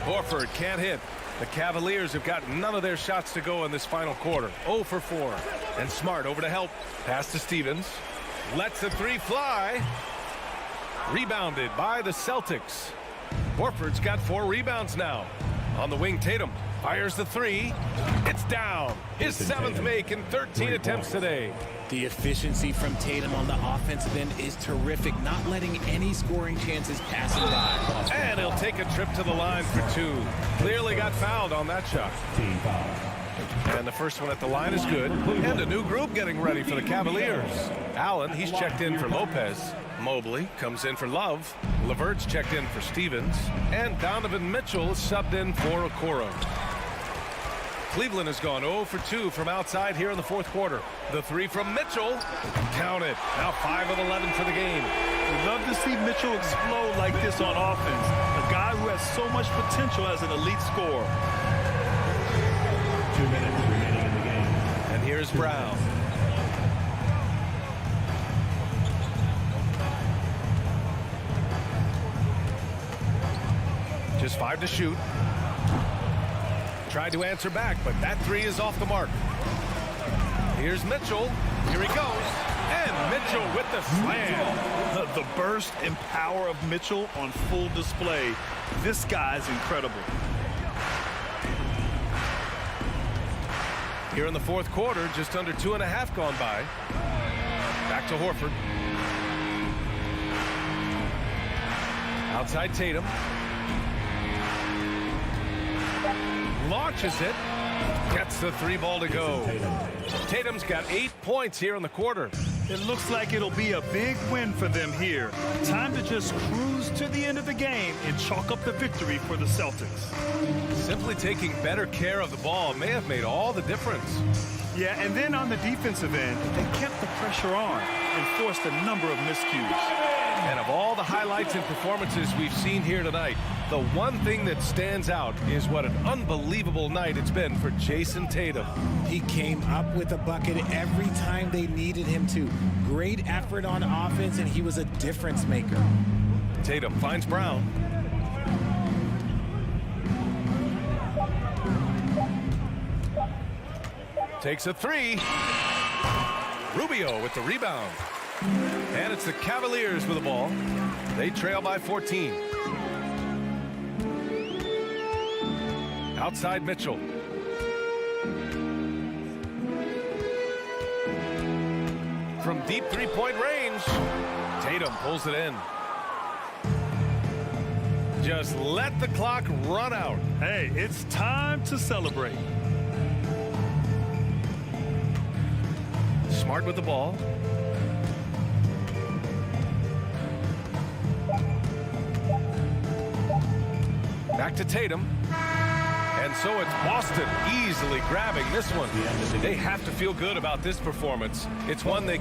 Horford can't hit. The Cavaliers have got none of their shots to go in this final quarter. 0 for 4. And Smart over to help. Pass to Stevens. Lets the three fly. Rebounded by the Celtics. Horford's got 4 rebounds now. On the wing, Tatum fires the three. It's down. His 7th make in 13 attempts today. The efficiency from Tatum on the offensive end is terrific, not letting any scoring chances pass him by. And he'll take a trip to the line for 2. Clearly got fouled on that shot. And the first one at the line is good. And a new group getting ready for the Cavaliers. Allen, he's checked in for Lopez. Mobley comes in for Love. LeVert's checked in for Stevens. And Donovan Mitchell is subbed in for Okoro. Cleveland has gone 0 for 2 from outside here in the 4th quarter. The three from Mitchell. Count it. Now 5 of 11 for the game. We love to see Mitchell explode like this on offense. A guy who has so much potential as an elite scorer. 2 minutes remaining in the game. And here's Brown. Just 5 to shoot. Tried to answer back, but that three is off the mark. Here's Mitchell. Here he goes. And Mitchell with the slam. The burst and power of Mitchell on full display. This guy's incredible. Here in the 4th quarter, just under 2.5 gone by. Back to Horford. Outside Tatum. Launches it. Gets the 3 ball to go. Tatum's got 8 points here in the quarter. It looks like it'll be a big win for them here. Time to just cruise to the end of the game and chalk up the victory for the Celtics. Simply taking better care of the ball may have made all the difference. Yeah, and then on the defensive end, they kept the pressure on and forced a number of miscues. And of all the highlights and performances we've seen here tonight, the one thing that stands out is what an unbelievable night it's been for Jason Tatum. He came up with a bucket every time they needed him to. Great effort on offense, and he was a difference maker. Tatum finds Brown. Takes a 3. Rubio with the rebound. And it's the Cavaliers with the ball. They trail by 14. Outside Mitchell. From deep 3-point range, Tatum pulls it in. Just let the clock run out. Hey, it's time to celebrate. Smart with the ball. Back to Tatum. And so it's Boston easily grabbing this one. They have to feel good about this performance. It's one they...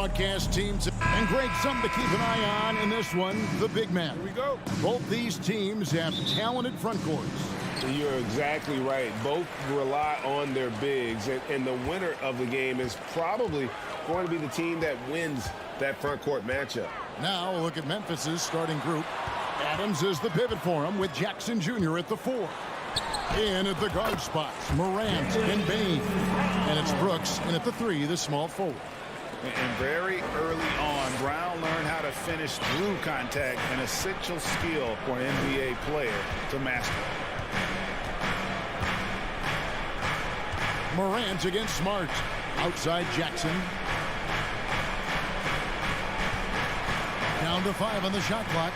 broadcast teams. And Greg, something to keep an eye on in this one, the big man. Here we go. Both these teams have talented front courts. You're exactly right. Both rely on their bigs, and the winner of the game is probably going to be the team that wins that front court matchup. Now we'll look at Memphis's starting group. Adams is the pivot for him with Jackson Jr. at the 4. In at the guard spots, Morant and Bain. And it's Brooks in at the 3, the small forward. And very early on, Brown learned how to finish through contact, an essential skill for an NBA player to master. Morant against Smart. Outside Jackson. Down to 5 on the shot clock.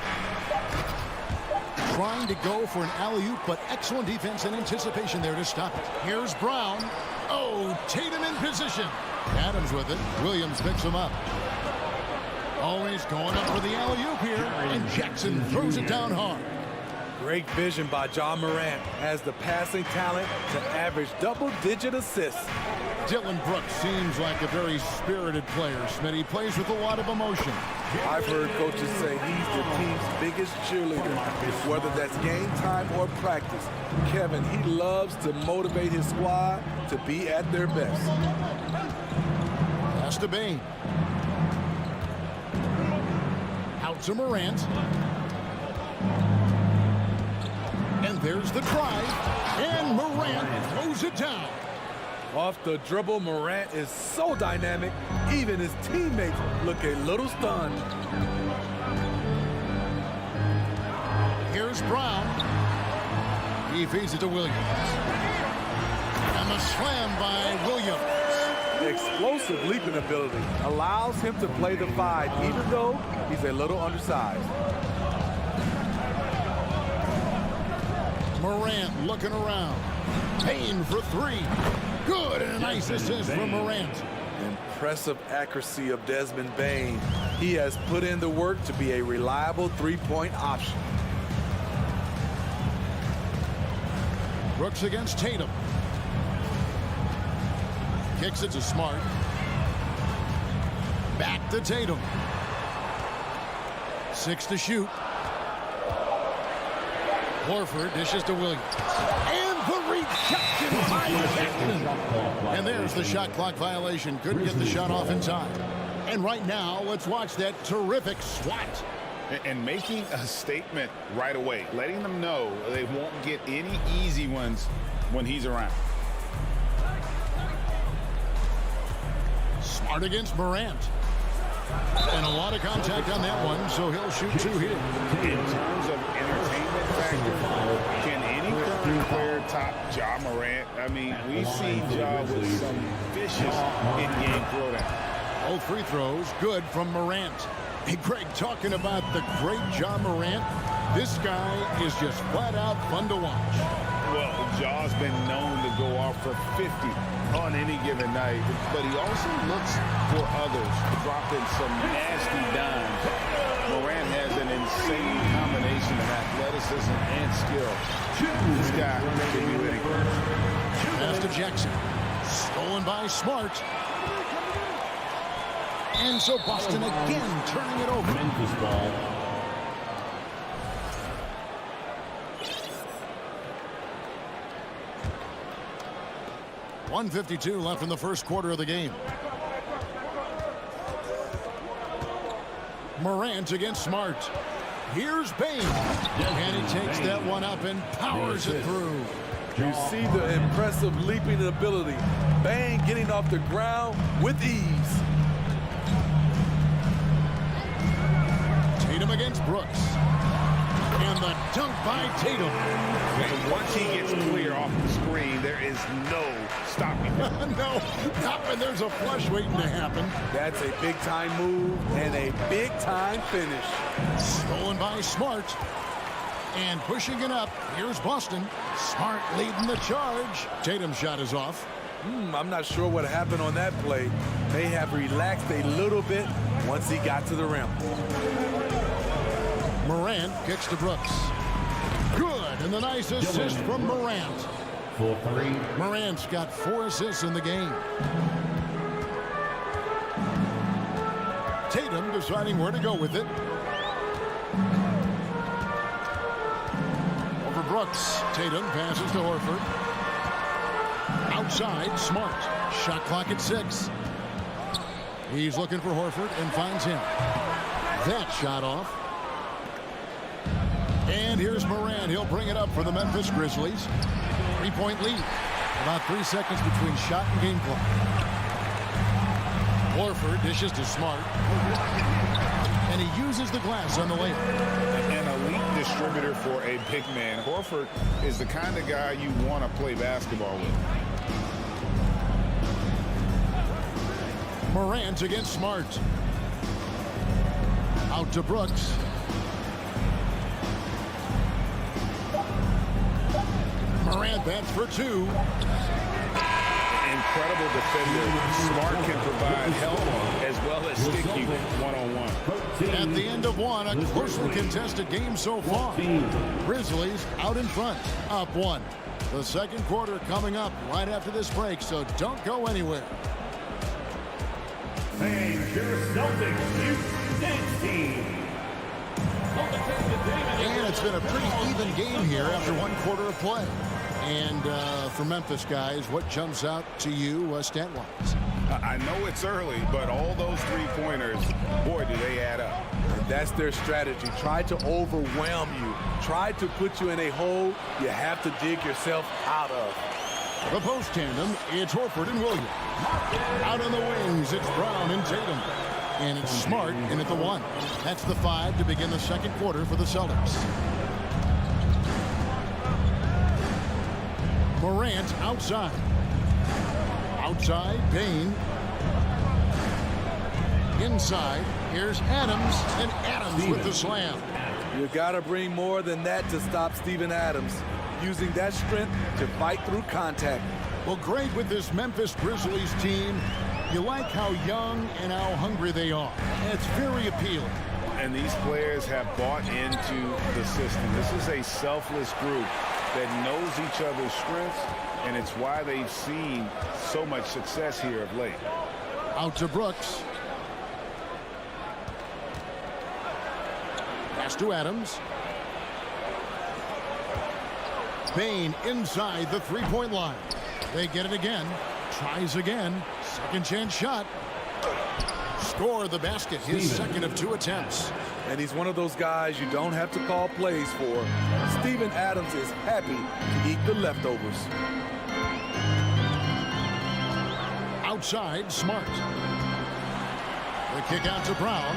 Trying to go for an alley-oop, but excellent defense and anticipation there to stop it. Here's Brown. Oh, Tatum in position. Adams with it. Williams picks him up. Always going up for the alley-oop here. And Jackson throws it down hard. Great vision by John Morant. Has the passing talent to average double-digit assists. Dylan Brooks seems like a very spirited player. Smitty plays with a lot of emotion. I've heard coaches say he's the team's biggest cheerleader, whether that's game time or practice. Kevin, he loves to motivate his squad to be at their best. Pass to Bain. Out to Morant. And there's the drive. And Morant throws it down. Off the dribble, Morant is so dynamic, even his teammates look a little stunned. Here's Brown. He feeds it to Williams. And the slam by Williams. Explosive leaping ability allows him to play the 5, even though he's a little undersized. Morant looking around. Payne for 3. Good, and a nice assist from Morant. Impressive accuracy of Desmond Bain. He has put in the work to be a reliable three-point option. Brooks against Tatum. Kicks it to Smart. Back to Tatum. 6 to shoot. Horford dishes to Williams. And the rejection by Jackson. And there's the shot clock violation. Couldn't get the shot off in time. And right now, let's watch that terrific swat. And making a statement right away, letting them know they won't get any easy ones when he's around. Smart against Morant. And a lot of contact on that one, so he'll shoot 2 here. In terms of entertainment factor, can any current player top Ja Morant? I mean, we've seen Ja with some vicious in-game throwdown. Both free throws good from Morant. Hey, Greg, talking about the great Ja Morant, this guy is just flat out fun to watch. Well, Ja's been known to go off for 50 on any given night, but he also looks for others, dropping some nasty dimes. Morant has an insane combination of athleticism and skill. This guy can be winning. Pass to Jackson. Stolen by Smart. And so Boston again turning it over. Memphis ball. .152 left in the first quarter of the game. Morant against Smart. Here's Bain. And he takes that one up and powers it through. You see the impressive leaping ability. Bain getting off the ground with ease. Tatum against Brooks. And the dunk by Tatum. And once he gets clear off the screen, there is no stopping him. No, not when there's a flush waiting to happen. That's a big-time move and a big-time finish. Stolen by Smart. And pushing it up, here's Boston. Smart leading the charge. Tatum's shot is off. I'm not sure what happened on that play. May have relaxed a little bit once he got to the rim. Morant kicks to Brooks. Good, and the nice assist from Morant. For 3. Morant's got 4 assists in the game. Tatum deciding where to go with it. Over Brooks. Tatum passes to Horford. Outside, Smart. Shot clock at 6. He's looking for Horford and finds him. That shot off. And here's Morant. He'll bring it up for the Memphis Grizzlies. 3-point lead. About 3 seconds between shot and game clock. Horford dishes to Smart. And he uses the glass on the layup. An elite distributor for a big man. Horford is the kind of guy you want to play basketball with. Morant against Smart. Out to Brooks. Morant bats for 2. Incredible defender. Smart can provide help as well as stick you one-on-one. At the end of 1, a closely contested game so far. Grizzlies out in front, up 1. The second quarter coming up right after this break, so don't go anywhere. And your Celtics next team. And it's been a pretty even game here after 1 quarter of play. And for Memphis, guys, what jumps out to you stat-wise? I know it's early, but all those 3-pointers, boy, do they add up. And that's their strategy. Try to overwhelm you. Try to put you in a hole you have to dig yourself out of. The post tandem, it's Horford and Williams. Out on the wings, it's Brown and Tatum. And it's Smart in at the 1. That's the 5 to begin the second quarter for the Celtics. Morant outside. Outside, Payne. Inside, here's Adams, and Adams with the slam. You got to bring more than that to stop Steven Adams. Using that strength to fight through contact. Well, great with this Memphis Grizzlies team. You like how young and how hungry they are. It's very appealing. And these players have bought into the system. This is a selfless group that knows each other's strengths, and it's why they've seen so much success here of late. Out to Brooks. Pass to Adams. Payne inside the 3-point line. They get it again. Tries again. Second chance shot. Score the basket. His second of 2 attempts. And he's one of those guys you don't have to call plays for. Steven Adams is happy to eat the leftovers. Outside, Smart. The kick out to Brown.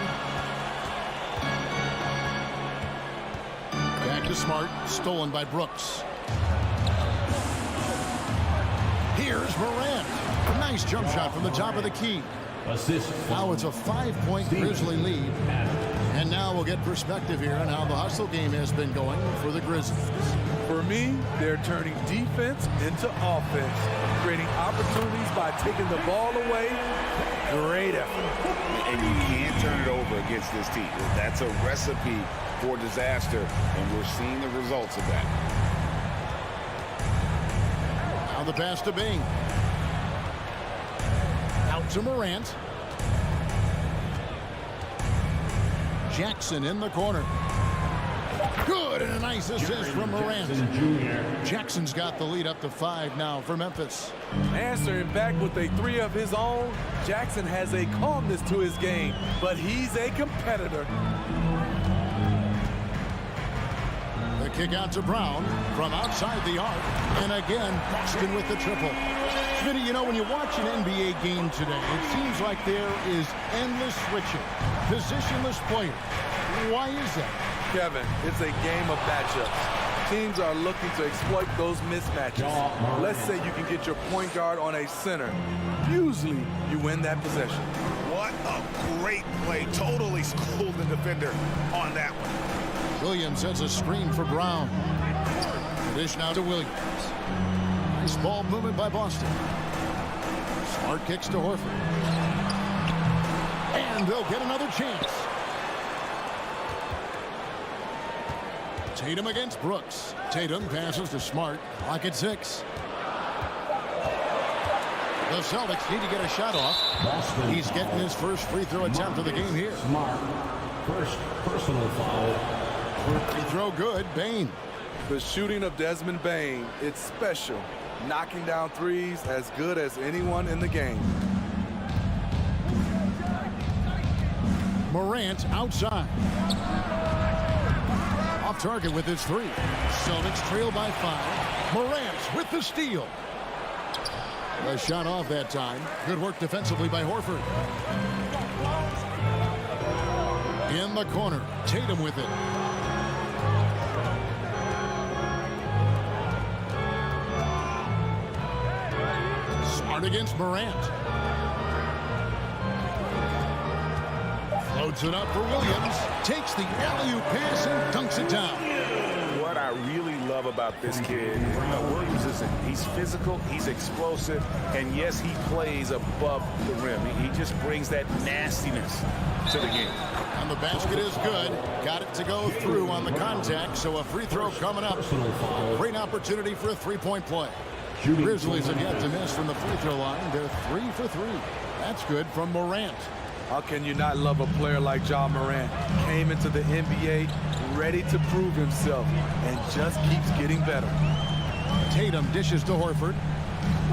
Back to Smart. Stolen by Brooks. Here's Morant. A nice jump shot from the top of the key. Now it's a 5-point Grizzly lead. And now we'll get perspective here on how the hustle game has been going for the Grizzlies. For me, they're turning defense into offense, creating opportunities by taking the ball away. Great effort. And you can't turn it over against this team. That's a recipe for disaster, and we're seeing the results of that. Now the pass to Bing. Out to Morant. Jackson in the corner. Good, and a nice assist from Morant. Jackson's got the lead up to 5 now for Memphis. Answering back with a 3 of his own, Jackson has a calmness to his game, but he's a competitor. The kick out to Brown from outside the arc, and again, Boston with the triple. Smitty, you know, when you watch an NBA game today, it seems like there is endless switching, positionless players. Why is that? Kevin, it's a game of matchups. Teams are looking to exploit those mismatches. Let's say you can get your point guard on a center. Usually, you win that possession. What a great play. Totally schooled the defender on that one. Williams sets a screen for Brown. Dish now to Williams. Nice ball movement by Boston. Smart kicks to Horford. And they'll get another chance. Tatum against Brooks. Tatum passes to Smart. Clock at 6. The Celtics need to get a shot off. He's getting his first free throw attempt of the game here. Smart. First personal foul. Free throw good. Bane. The shooting of Desmond Bane, it's special. Knocking down threes as good as anyone in the game. Morant outside. Off target with his three. Celtics trail by 5. Morant with the steal. A shot off that time. Good work defensively by Horford. In the corner. Tatum with it. Smart against Morant. Floats it up for Williams. Takes the alley-oop pass and dunks it down. What I really love about this kid, Williams he's physical, he's explosive, and yes, he plays above the rim. He just brings that nastiness to the game. And the basket is good. Got it to go through on the contact, so a free throw coming up. Great opportunity for a three-point play. Grizzlies have yet to miss from the free throw line. They're 3 for 3. That's good from Morant. How can you not love a player like Ja Morant? Came into the NBA ready to prove himself and just keeps getting better. Tatum dishes to Horford.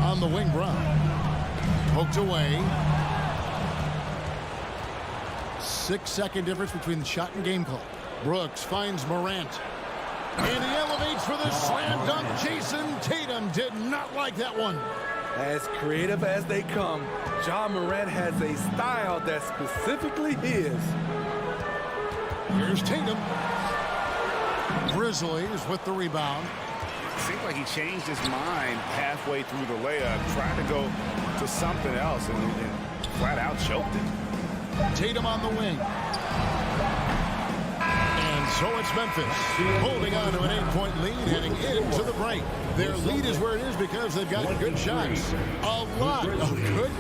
On the wing, Brown. Poked away. 6-second difference between the shot and game call. Brooks finds Morant. And he elevates for the slam dunk. Jason Tatum did not like that one. As creative as they come, Ja Morant has a style that's specifically his. Here's Tatum. Grizzlies with the rebound. Seems like he changed his mind halfway through the layup, tried to go to something else, and flat out choked it. Tatum on the wing. And so it's Memphis holding on to an 8-point lead heading into the break. Their lead is where it is because they've got good shots. A lot of good.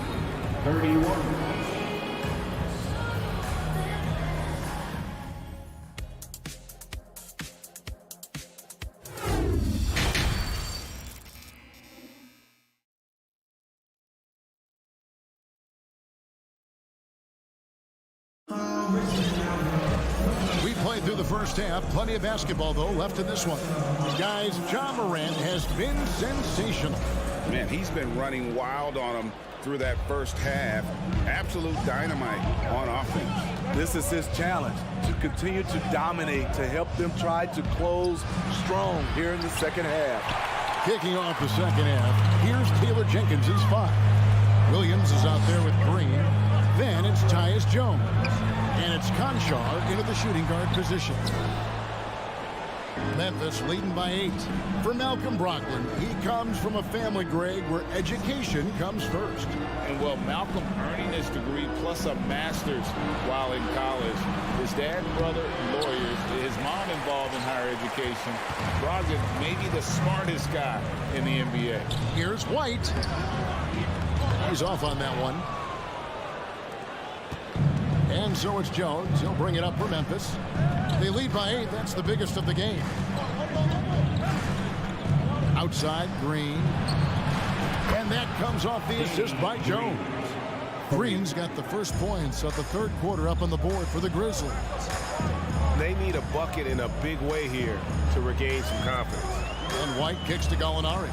31. We played through the first half. Plenty of basketball, though, left in this one. Guys, Ja Morant has been sensational. Man, he's been running wild on him through that first half. Absolute dynamite on offense. This is his challenge, to continue to dominate, to help them try to close strong here in the second half. Kicking off the second half, here's Taylor Jenkins' 5. Williams is out there with Green. Then it's Tyus Jones. And it's Conchar into the shooting guard position. Memphis leading by 8. For Malcolm Brogdon, he comes from a family, Greg, where education comes first. And well, Malcolm earning his degree plus a master's while in college. His dad and brother, lawyers. His mom involved in higher education. Brogdon, maybe the smartest guy in the NBA. Here's White. He's off on that one. And so it's Jones. He'll bring it up for Memphis. They lead by 8. That's the biggest of the game. Outside, Green. And that comes off the assist by Jones. Green's got the first points of the third quarter up on the board for the Grizzlies. They need a bucket in a big way here to regain some confidence. And White kicks to Gallinari.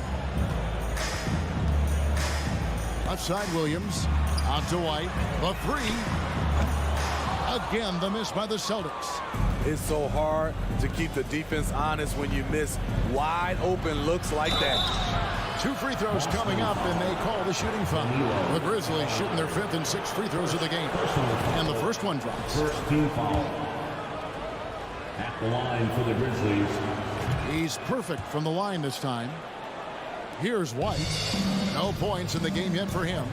Outside, Williams. Out to White. The 3. Again, the miss by the Celtics. It's so hard to keep the defense honest when you miss wide open looks like that. 2 free throws coming up, and they call the shooting foul. The Grizzlies shooting their 5th and 6th free throws of the game. And the first one drops. First team foul. At the line for the Grizzlies. He's perfect from the line this time. Here's White. No points in the game yet for him.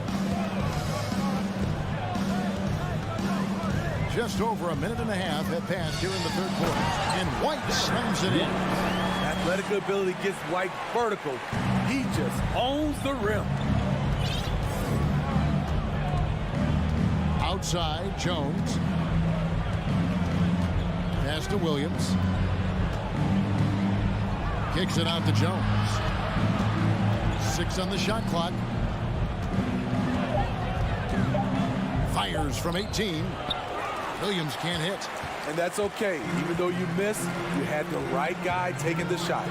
Just over a minute and a half have passed here in the third quarter. And White slams it in. Athletic ability gets White vertical. He just owns the rim. Outside, Jones. Pass to Williams. Kicks it out to Jones. 6 on the shot clock. Fires from 18. Williams can't hit. And that's okay. Even though you missed, you had the right guy taking the shot.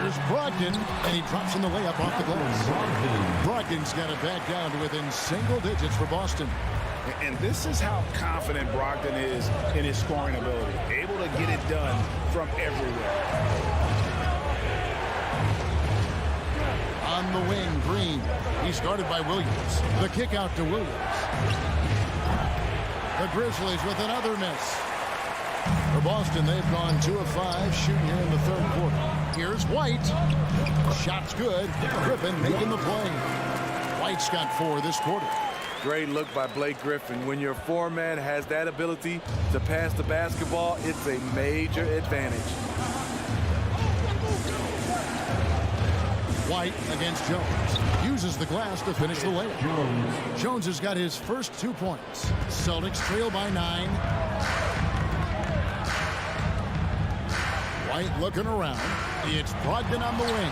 Here's Brogdon, and he drops in the layup off the glass. Brogdon's got it back down to within single digits for Boston. And this is how confident Brogdon is in his scoring ability. Able to get it done from everywhere. On the wing, Green. He's guarded by Williams. The kick out to Williams. The Grizzlies with another miss. For Boston, they've gone 2 of 5 shooting here in the third quarter. Here's White. Shot's good. Griffin making the play. White's got 4 this quarter. Great look by Blake Griffin. When your foreman has that ability to pass the basketball, it's a major advantage. White against Jones. Uses the glass to finish the layup. Jones has got his first 2 points. Celtics trail by 9. White looking around. It's Brogdon on the wing.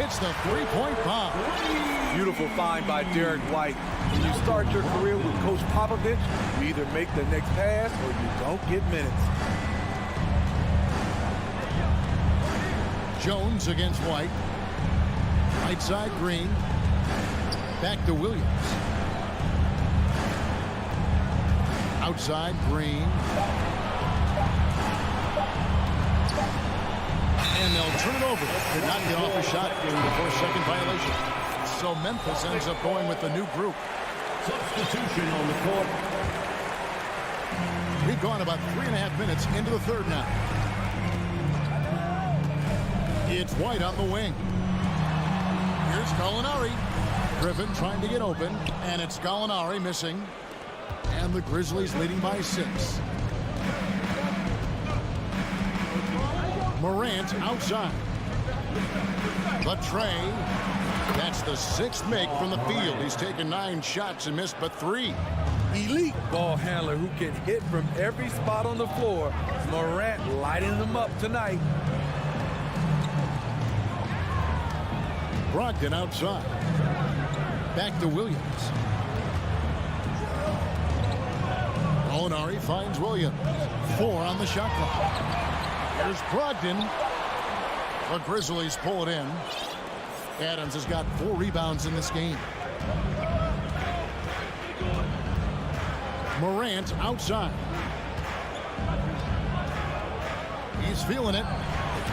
Hits the three-point bomb. Beautiful find by Derek White. When you start your career with Coach Popovich, you either make the next pass or you don't get minutes. Jones against White. Right side, Green. Back to Williams. Outside, Green. And they'll turn it over. Did not get off a shot before a second violation. So Memphis ends up going with the new group. Substitution on the court. We've gone about 3.5 minutes into the third now. It's White on the wing. Here's Gallinari. Griffin trying to get open, and it's Gallinari missing. And the Grizzlies leading by 6. Morant outside. The tray. That's the 6th make from the field. He's taken 9 shots and missed but 3. Elite ball handler who can hit from every spot on the floor. Morant lighting them up tonight. Brogdon outside. Back to Williams. Gallinari finds Williams. 4 on the shot clock. Here's Brogdon. The Grizzlies pull it in. Adams has got 4 rebounds in this game. Morant outside. He's feeling it.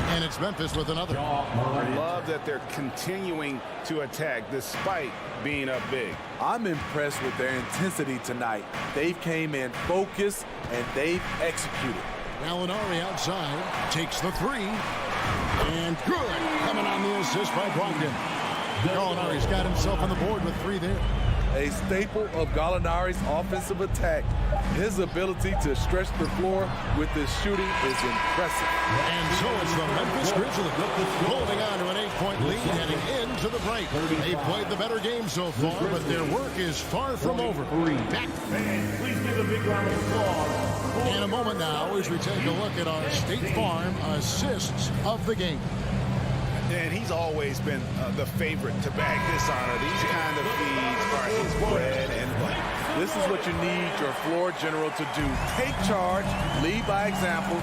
And it's Memphis with another. I love that they're continuing to attack despite being up big. I'm impressed with their intensity tonight. They've came in focused and they've executed. Gallinari outside, takes the 3, and good. Coming on the assist by Brogdon. Gallinari's got himself on the board with 3 there. A staple of Gallinari's offensive attack. His ability to stretch the floor with his shooting is impressive. And so it's the Memphis Grizzlies holding on to an 8-point lead heading into the break. They played the better game so far, but their work is far from over. Back. Please give a big round of applause. In a moment now as we take a look at our State Farm assists of the game. And he's always been the favorite to bag this honor. These kind of feeds are his bread and butter. This is what you need your floor general to do. Take charge, lead by example,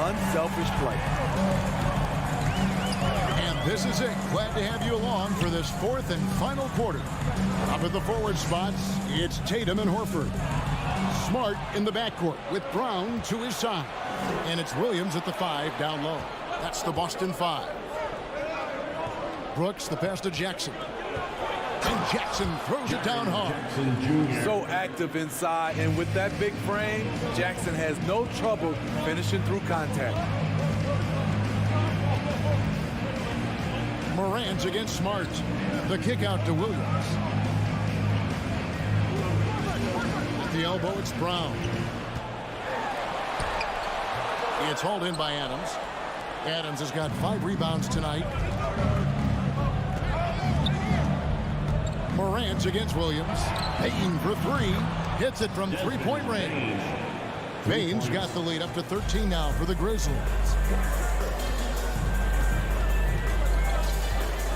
unselfish play. And this is it. Glad to have you along for this 4th and final quarter. Up at the forward spots, it's Tatum and Horford. Smart in the backcourt with Brown to his side. And it's Williams at the 5 down low. That's the Boston 5. Brooks, the pass to Jackson. And Jackson throws it down hard. So active inside, and with that big frame, Jackson has no trouble finishing through contact. Morant against Smart. The kick out to Williams. At the elbow, it's Brown. It's hauled in by Adams. Adams has got 5 rebounds tonight. Morant against Williams. Payton for 3. Hits it from 3-point range. Baines got the lead up to 13 now for the Grizzlies.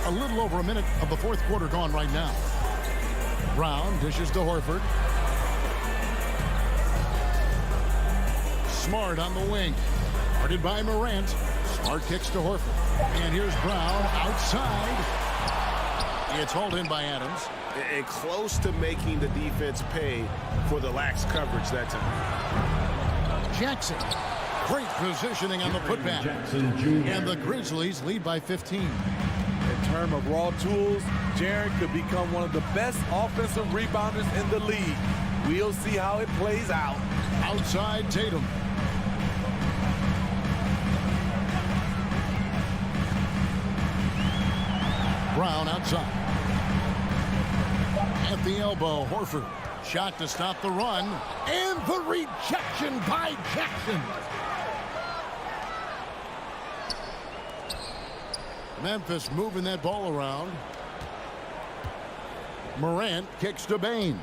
A little over a minute of the 4th quarter gone right now. Brown dishes to Horford. Smart on the wing. Guarded by Morant. Smart kicks to Horford. And here's Brown outside. It's hauled in by Adams. And close to making the defense pay for the lax coverage that time. Jackson. Great positioning on the putback. And the Grizzlies lead by 15. In terms of raw tools, Jaren could become one of the best offensive rebounders in the league. We'll see how it plays out. Outside Tatum. Brown outside. At the elbow, Horford. Shot to stop the run. And the rejection by Jackson. Memphis moving that ball around. Morant kicks to Bane.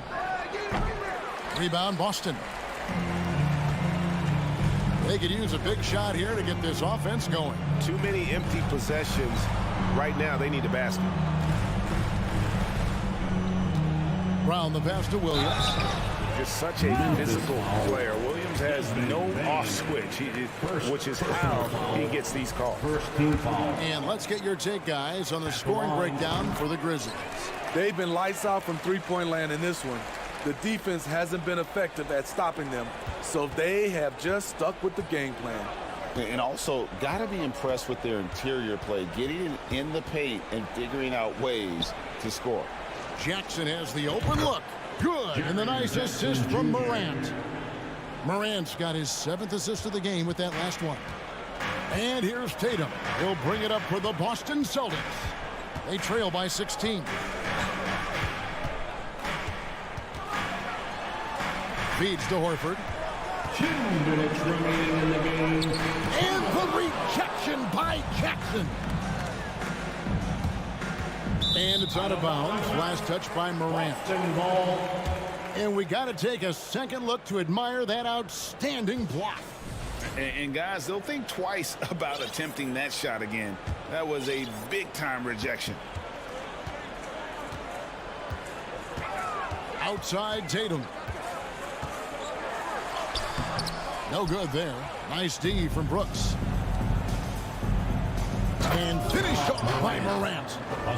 Rebound Boston. They could use a big shot here to get this offense going. Too many empty possessions. Right now, they need a basket. Brown the pass to Williams. Just such a physical player. Williams has no off switch, which is how he gets these calls. And let's get your take, guys, on the scoring breakdown for the Grizzlies. They've been lights out from three-point land in this one. The defense hasn't been effective at stopping them, so they have just stuck with the game plan. And also, got to be impressed with their interior play, getting in the paint and figuring out ways to score. Jackson has the open look. Good. And the nice assist from Morant. Morant's got his 7th assist of the game with that last one. And here's Tatum. He'll bring it up for the Boston Celtics. They trail by 16. Feeds to Horford. 2 minutes remaining in the game. And the rejection by Jackson. And it's out of bounds. Last touch by Morant. And we got to take a second look to admire that outstanding block. And guys, they'll think twice about attempting that shot again. That was a big-time rejection. Outside Tatum. No good there. Nice D from Brooks. And finished off by Morant.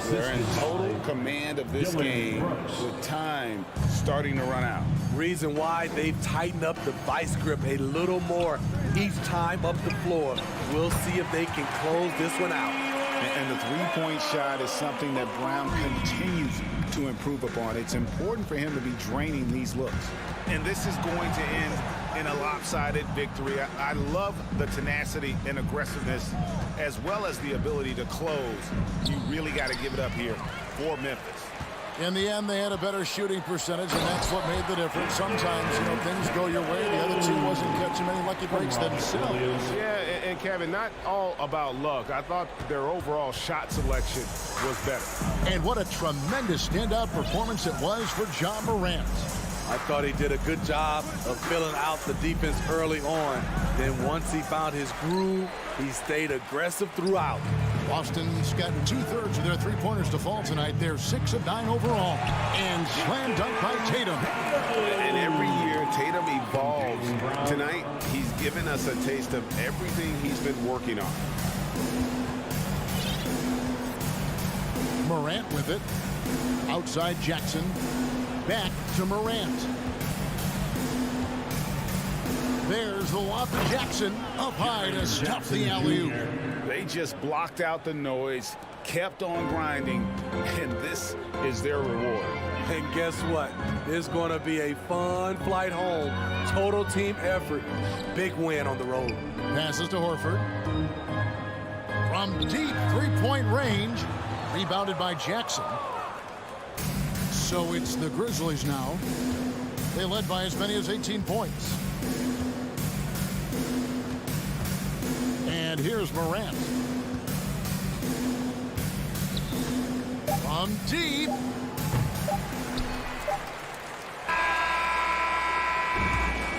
They're in total command of this game with time starting to run out. Reason why they've tightened up the vice grip a little more each time up the floor. We'll see if they can close this one out. And the three-point shot is something that Brown continues to improve upon. It's important for him to be draining these looks. And this is going to end in a lopsided victory. I love the tenacity and aggressiveness as well as the ability to close. You really got to give it up here for Memphis. In the end, they had a better shooting percentage, and that's what made the difference. Sometimes, things go your way. The other team wasn't catching many lucky breaks themselves. Yeah, and Kevin, not all about luck. I thought their overall shot selection was better. And what a tremendous standout performance it was for Ja Morant. I thought he did a good job of filling out the defense early on. Then once he found his groove, he stayed aggressive throughout. Boston's gotten 2/3 of their three-pointers to fall tonight. They're 6 of 9 overall. And slam dunk by Tatum. And every year, Tatum evolves. Tonight, he's given us a taste of everything he's been working on. Morant with it. Outside Jackson. Back to Morant. There's the lob to Jackson. Up high to stop the alley-oop. They just blocked out the noise, kept on grinding, and this is their reward. And guess what? It's going to be a fun flight home. Total team effort. Big win on the road. Passes to Horford. From deep three-point range. Rebounded by Jackson. So it's the Grizzlies now. They led by as many as 18 points. And here's Morant. From deep.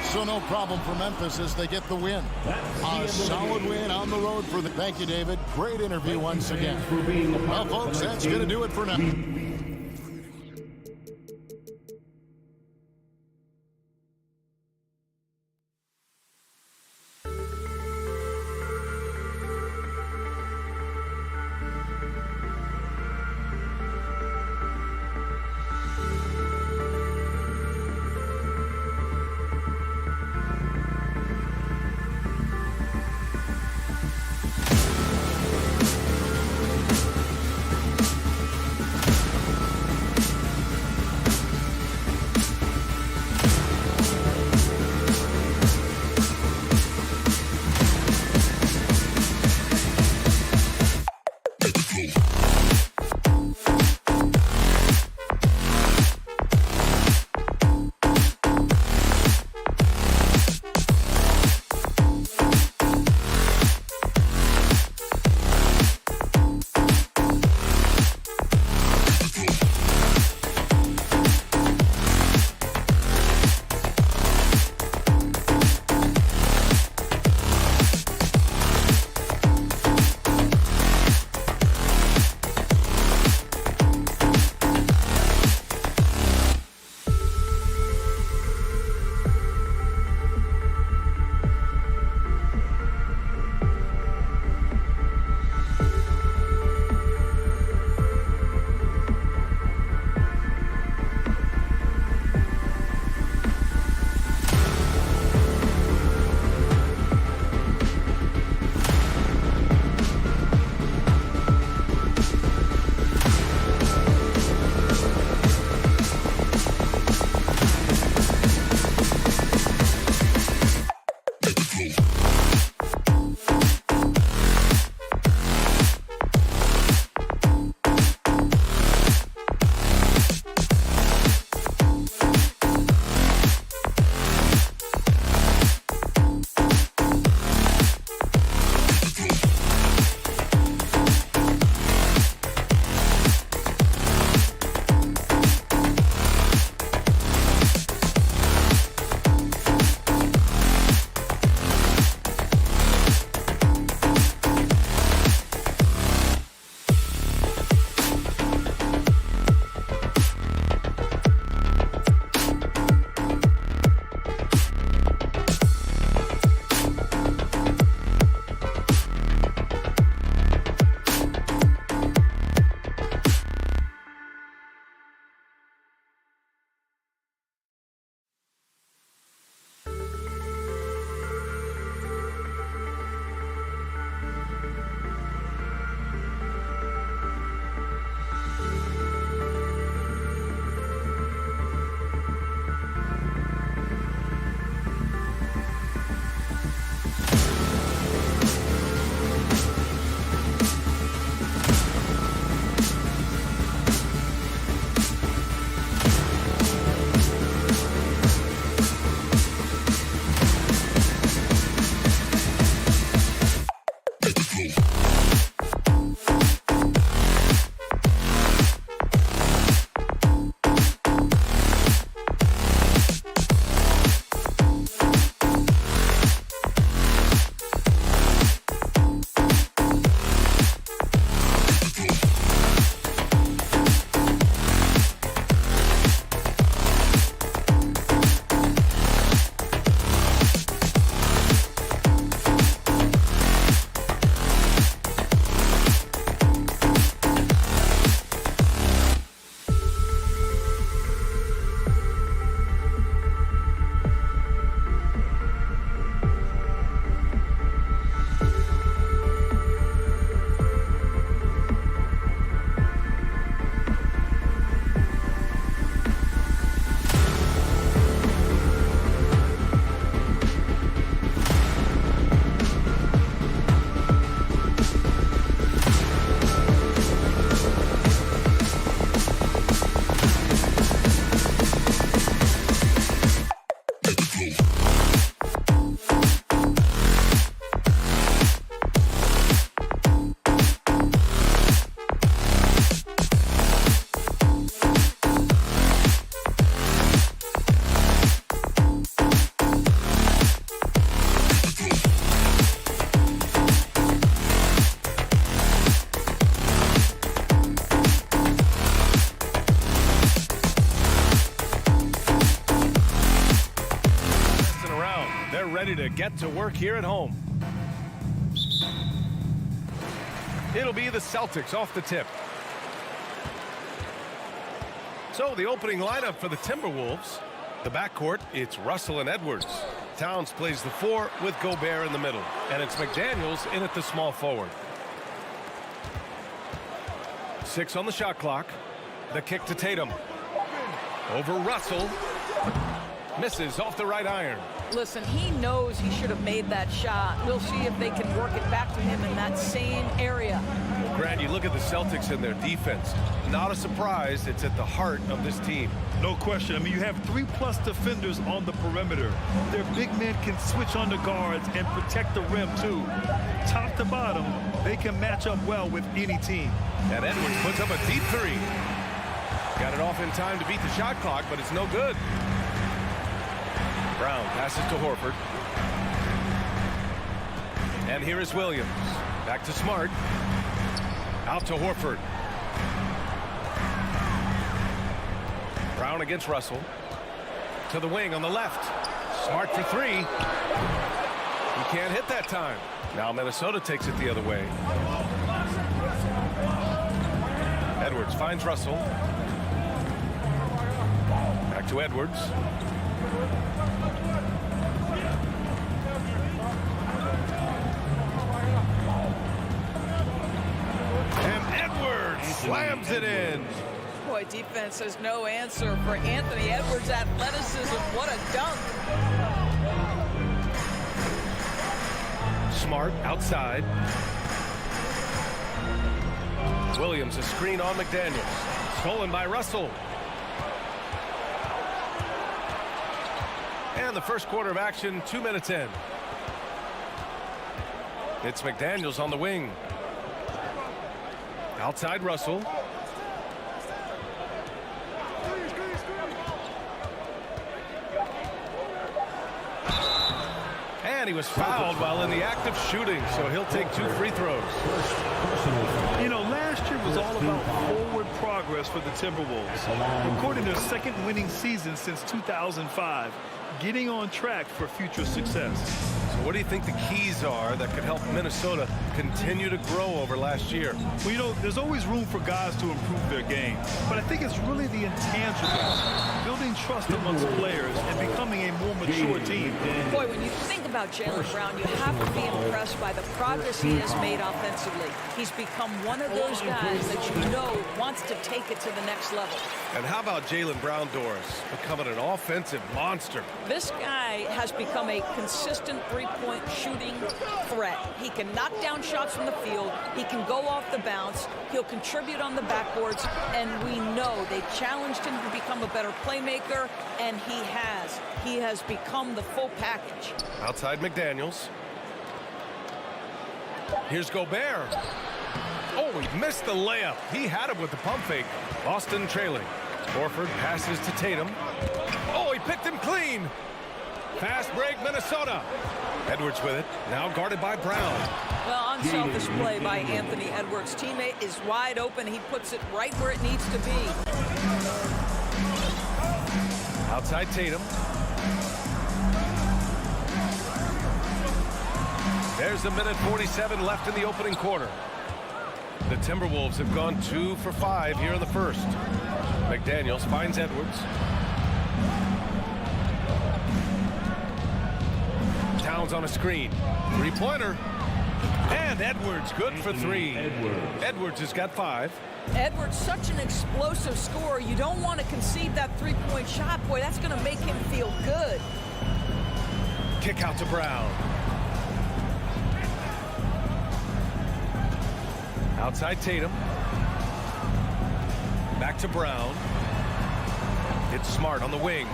So no problem for Memphis as they get the win. A solid win on the road for the... Thank you, David. Great interview once again. Well, folks, that's going to do it for now. ready to get to work here at home. It'll be the Celtics off the tip. So the opening lineup for the Timberwolves. The backcourt, it's Russell and Edwards. Towns plays the 4 with Gobert in the middle. And it's McDaniels in at the small forward. 6 on the shot clock. The kick to Tatum. Over Russell. Misses off the right iron. Listen, he knows he should have made that shot. We'll see if they can work it back to him in that same area. Grant, you look at the Celtics and their defense. Not a surprise, it's at the heart of this team. No question. I mean, you have 3+ defenders on the perimeter. Their big men can switch on the guards and protect the rim, too. Top to bottom, they can match up well with any team. And Edwards puts up a deep 3. Got it off in time to beat the shot clock, but it's no good. Brown passes to Horford. And here is Williams. Back to Smart. Out to Horford. Brown against Russell. To the wing on the left. Smart for 3. He can't hit that time. Now Minnesota takes it the other way. Edwards finds Russell. Back to Edwards. Slams it in. Boy, defense has no answer for Anthony Edwards' athleticism. What a dunk. Smart outside. Williams a screen on McDaniels. Stolen by Russell. And the first quarter of action, 2 minutes in. It's McDaniels on the wing. Outside Russell. And he was fouled while in the act of shooting, so he'll take 2 free throws. You know, last year was all about forward progress for the Timberwolves. Recording their 2nd winning season since 2005. Getting on track for future success. So what do you think the keys are that could help Minnesota continue to grow over last year? Well, you know, there's always room for guys to improve their game. But I think it's really the intangibles. Building trust amongst players and becoming a more mature team. Boy, when you think about Jaylen Brown, you have to be impressed by the progress he has made offensively. He's become one of those guys that you know wants to take it to the next level. And how about Jaylen Brown, Doris, becoming an offensive monster? This guy has become a consistent three-point shooting threat. He can knock down shots from the field. He can go off the bounce. He'll contribute on the backboards. And we know they challenged him to become a better playmaker, and he has. He has become the full package. Outside McDaniels. Here's Gobert. Oh, he missed the layup. He had him with the pump fake. Boston trailing. Horford passes to Tatum. Oh, he picked him clean. Fast break, Minnesota. Edwards with it. Now guarded by Brown. Well, unselfish play by Anthony Edwards. Teammate is wide open. He puts it right where it needs to be. Outside Tatum. There's a minute 47 left in the opening quarter. The Timberwolves have gone 2 for 5 here in the first. McDaniels finds Edwards. Towns on a screen. 3-pointer. And Edwards good for 3. Edwards has got 5. Edwards, such an explosive scorer. You don't want to concede that three-point shot. Boy, that's going to make him feel good. Kick out to Brown. Outside Tatum. Back to Brown. It's Smart on the wing.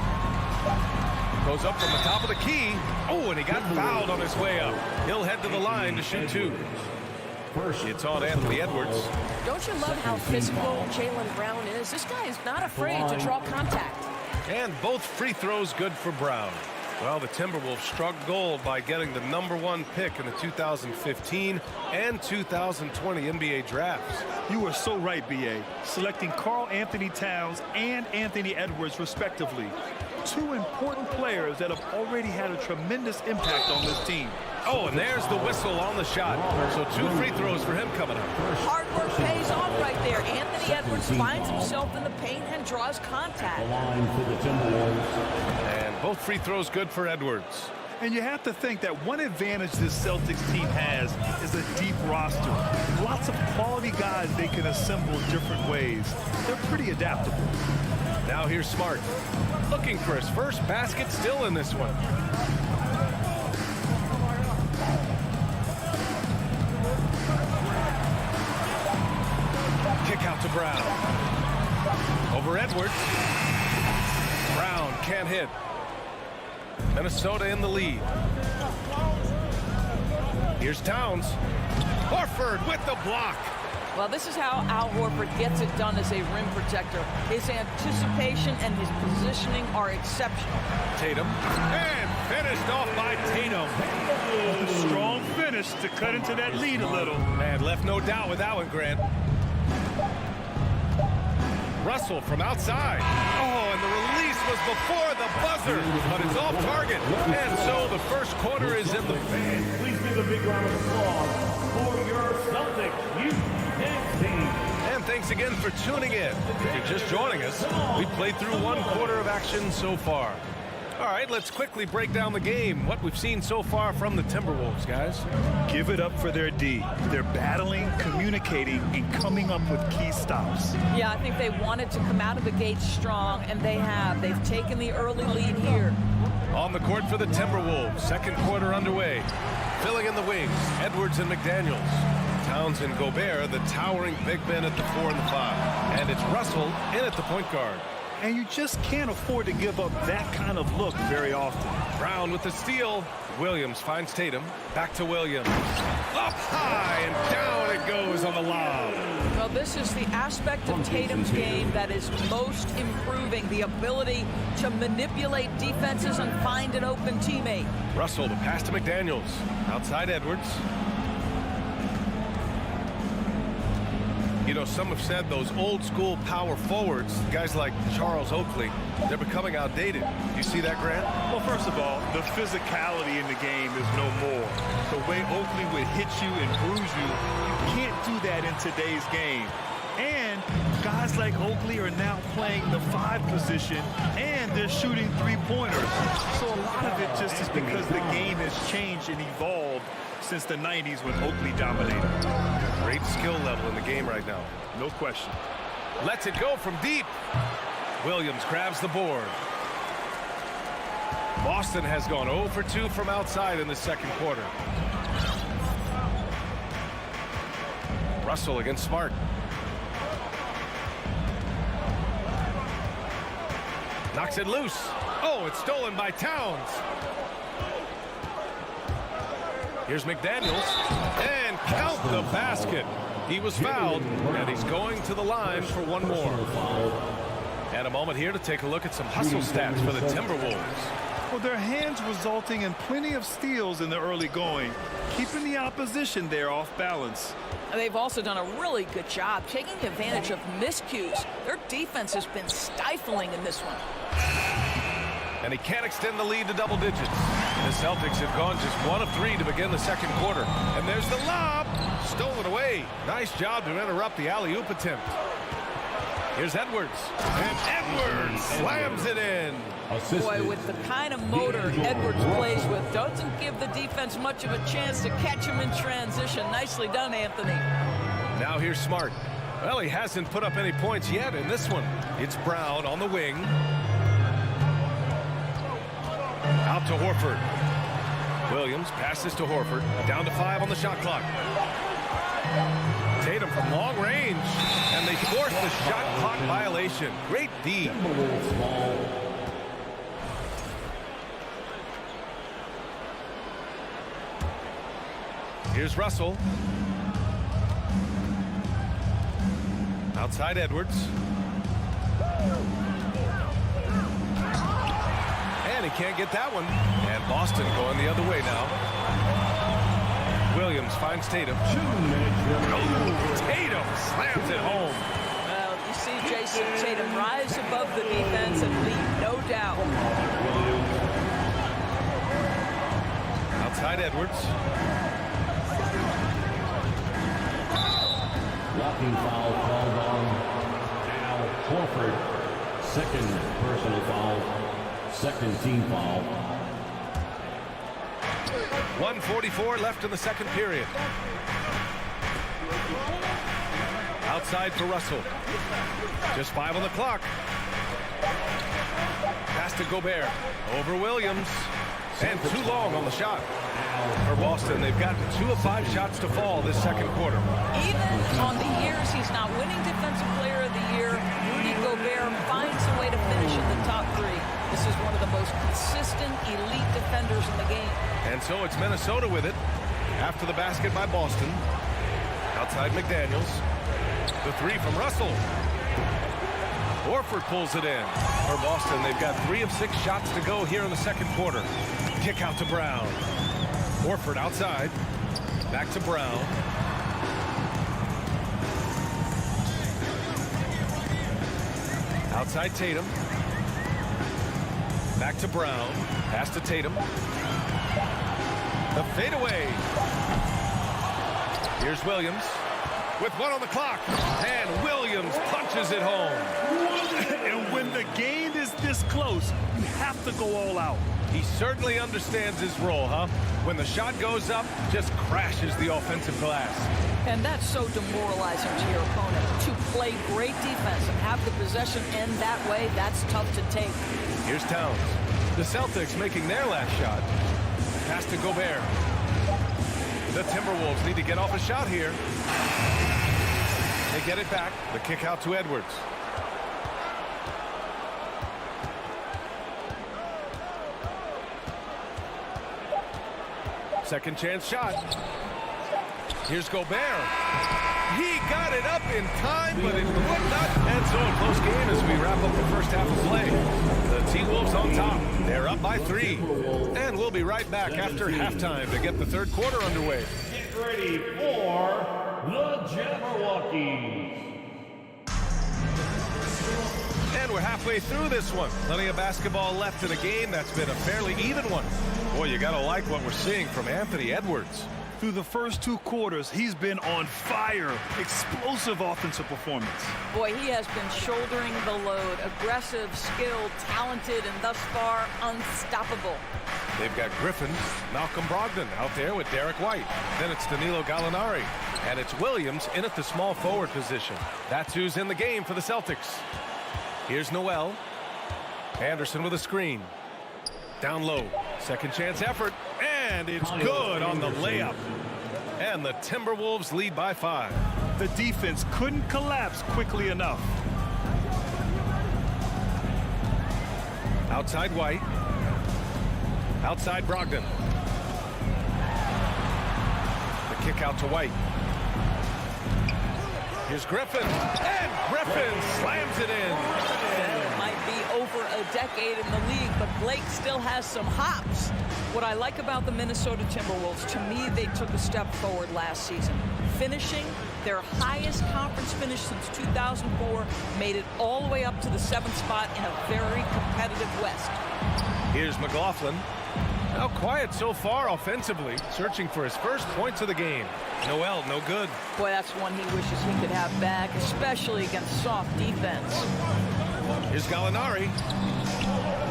Goes up from the top of the key. Oh, and he got fouled on his way up. He'll head to the line to shoot 2. It's on Anthony Edwards. Don't you love how physical Jaylen Brown is? This guy is not afraid to draw contact. And both free throws good for Brown. Well, the Timberwolves struck gold by getting the #1 pick in the 2015 and 2020 NBA drafts. You are so right, B.A. Selecting Karl Anthony Towns and Anthony Edwards, respectively. two important players that have already had a tremendous impact on this team. Oh, and there's the whistle on the shot. So 2 free throws for him coming up. Hard work pays off right there. Anthony Edwards finds himself in the paint and draws contact. And both free throws good for Edwards. And you have to think that one advantage this Celtics team has is a deep roster. Lots of quality guys they can assemble different ways. They're pretty adaptable. Now here's Smart. Looking for his first basket, still in this one. Kick out to Brown. Over Edwards. Brown can't hit. Minnesota in the lead. Here's Towns. Horford with the block. Well, this is how Al Horford gets it done as a rim protector. His anticipation and his positioning are exceptional. Tatum. And finished off by Tatum. Strong finish to cut into that lead a little. And left no doubt with that one, Grant. Russell from outside. Oh, and the release was before the buzzer, but it's off target. And so the first quarter is in the Fans, please give a big round of applause for your Celtics youth team. And thanks again for tuning in. If you're just joining us, we played through 1 quarter of action so far. All right, let's quickly break down the game. What we've seen so far from the Timberwolves, guys. Give it up for their D. They're battling, communicating, and coming up with key stops. Yeah, I think they wanted to come out of the gate strong, and they have. They've taken the early lead here. On the court for the Timberwolves, second quarter underway. Filling in the wings, Edwards and McDaniels. Towns and Gobert, the towering big men at the 4 and the 5. And it's Russell in at the point guard. And you just can't afford to give up that kind of look very often. Brown with the steal. Williams finds Tatum. Back to Williams. Up high and down it goes on the lob. Well, this is the aspect of Tatum's game that is most improving, the ability to manipulate defenses and find an open teammate. Russell, the pass to McDaniels. Outside Edwards. You know, some have said those old school power forwards, guys like Charles Oakley, they're becoming outdated. You see that, Grant? Well, first of all, the physicality in the game is no more. The way Oakley would hit you and bruise you, you can't do that in today's game. And guys like Oakley are now playing the 5 position, and they're shooting 3-pointers. So a lot of it just is because the game has changed and evolved since the 90s when Oakley dominated. Great skill level in the game right now. No question. Lets it go from deep. Williams grabs the board. Boston has gone 0 for 2 from outside in the second quarter. Russell against Smart. Knocks it loose. Oh, it's stolen by Towns. Here's McDaniels, and count the basket. He was fouled, and he's going to the line for one more. And a moment here to take a look at some hustle stats for the Timberwolves. Well, their hands resulting in plenty of steals in the early going, keeping the opposition there off balance. They've also done a really good job taking advantage of miscues. Their defense has been stifling in this one. And he can't extend the lead to double digits. The Celtics have gone just 1 of 3 to begin the second quarter. And there's the lob. Stolen away. Nice job to interrupt the alley-oop attempt. Here's Edwards. And Edwards slams it in. Boy, with the kind of motor Edwards plays with, doesn't give the defense much of a chance to catch him in transition. Nicely done, Anthony. Now here's Smart. Well, he hasn't put up any points yet in this one. It's Brown on the wing. Out to Horford. Williams passes to Horford. Down to 5 on the shot clock. Tatum from long range. And they force the shot clock violation. Great D. Here's Russell. Outside Edwards. And he can't get that one. And Boston going the other way now. Williams finds Tatum. Tatum slams it home. Well, you see Jason Tatum rise above the defense and lead no doubt. Outside Edwards. Walking foul called on Al Horford. Second personal foul. Second team foul. 1:44 left in the second period. Outside for Russell. Just 5 on the clock. Pass to Gobert. Over Williams. And too long on the shot. For Boston, they've gotten 2 of 5 shots to fall this second quarter. Even on the years he's not winning Defensive Player of the Year, Rudy Gobert finds a way to finish in the top 3. This is one of the most consistent, elite defenders in the game. And so it's Minnesota with it. After the basket by Boston. Outside McDaniels. The 3 from Russell. Horford pulls it in. For Boston, they've got 3 of 6 shots to go here in the second quarter. Kick out to Brown. Horford outside. Back to Brown. Outside Tatum. Back to Brown. Pass to Tatum. The fadeaway. Here's Williams. With 1 on the clock. And Williams punches it home. And when the game is this close, you have to go all out. He certainly understands his role, huh? When the shot goes up, just crashes the offensive glass. And that's so demoralizing to your opponent. To play great defense and have the possession end that way, that's tough to take. Here's Towns. The Celtics making their last shot. Pass to Gobert. The Timberwolves need to get off a shot here. They get it back. The kick out to Edwards. Second chance shot. Here's Gobert. He got it up in time, but it would not. And so a close game as we wrap up the first half of play. The T-Wolves on top. They're up by 3. And we'll be right back after halftime to get the third quarter underway. Get ready for the Jabberwockies. And we're halfway through this one. Plenty of basketball left in a game that's been a fairly even one. Boy, you gotta like what we're seeing from Anthony Edwards. Through the first 2 quarters, he's been on fire. Explosive offensive performance. Boy, he has been shouldering the load. Aggressive, skilled, talented, and thus far unstoppable. They've got Griffin, Malcolm Brogdon out there with Derek White. Then it's Danilo Gallinari. And it's Williams in at the small forward position. That's who's in the game for the Celtics. Here's Noel. Anderson with a screen. Down low. Second chance effort. And it's good on the layup. And the Timberwolves lead by 5. The defense couldn't collapse quickly enough. Outside White. Outside Brogdon. The kick out to White. Here's Griffin. And Griffin slams it in. It might be over a decade in the league, but Blake still has some hops. What I like about the Minnesota Timberwolves, to me, they took a step forward last season. Finishing their highest conference finish since 2004, made it all the way up to the 7th spot in a very competitive West. Here's McLaughlin. Now quiet so far offensively, searching for his first points of the game. Noel, no good. Boy, that's one he wishes he could have back, especially against soft defense. Here's Gallinari.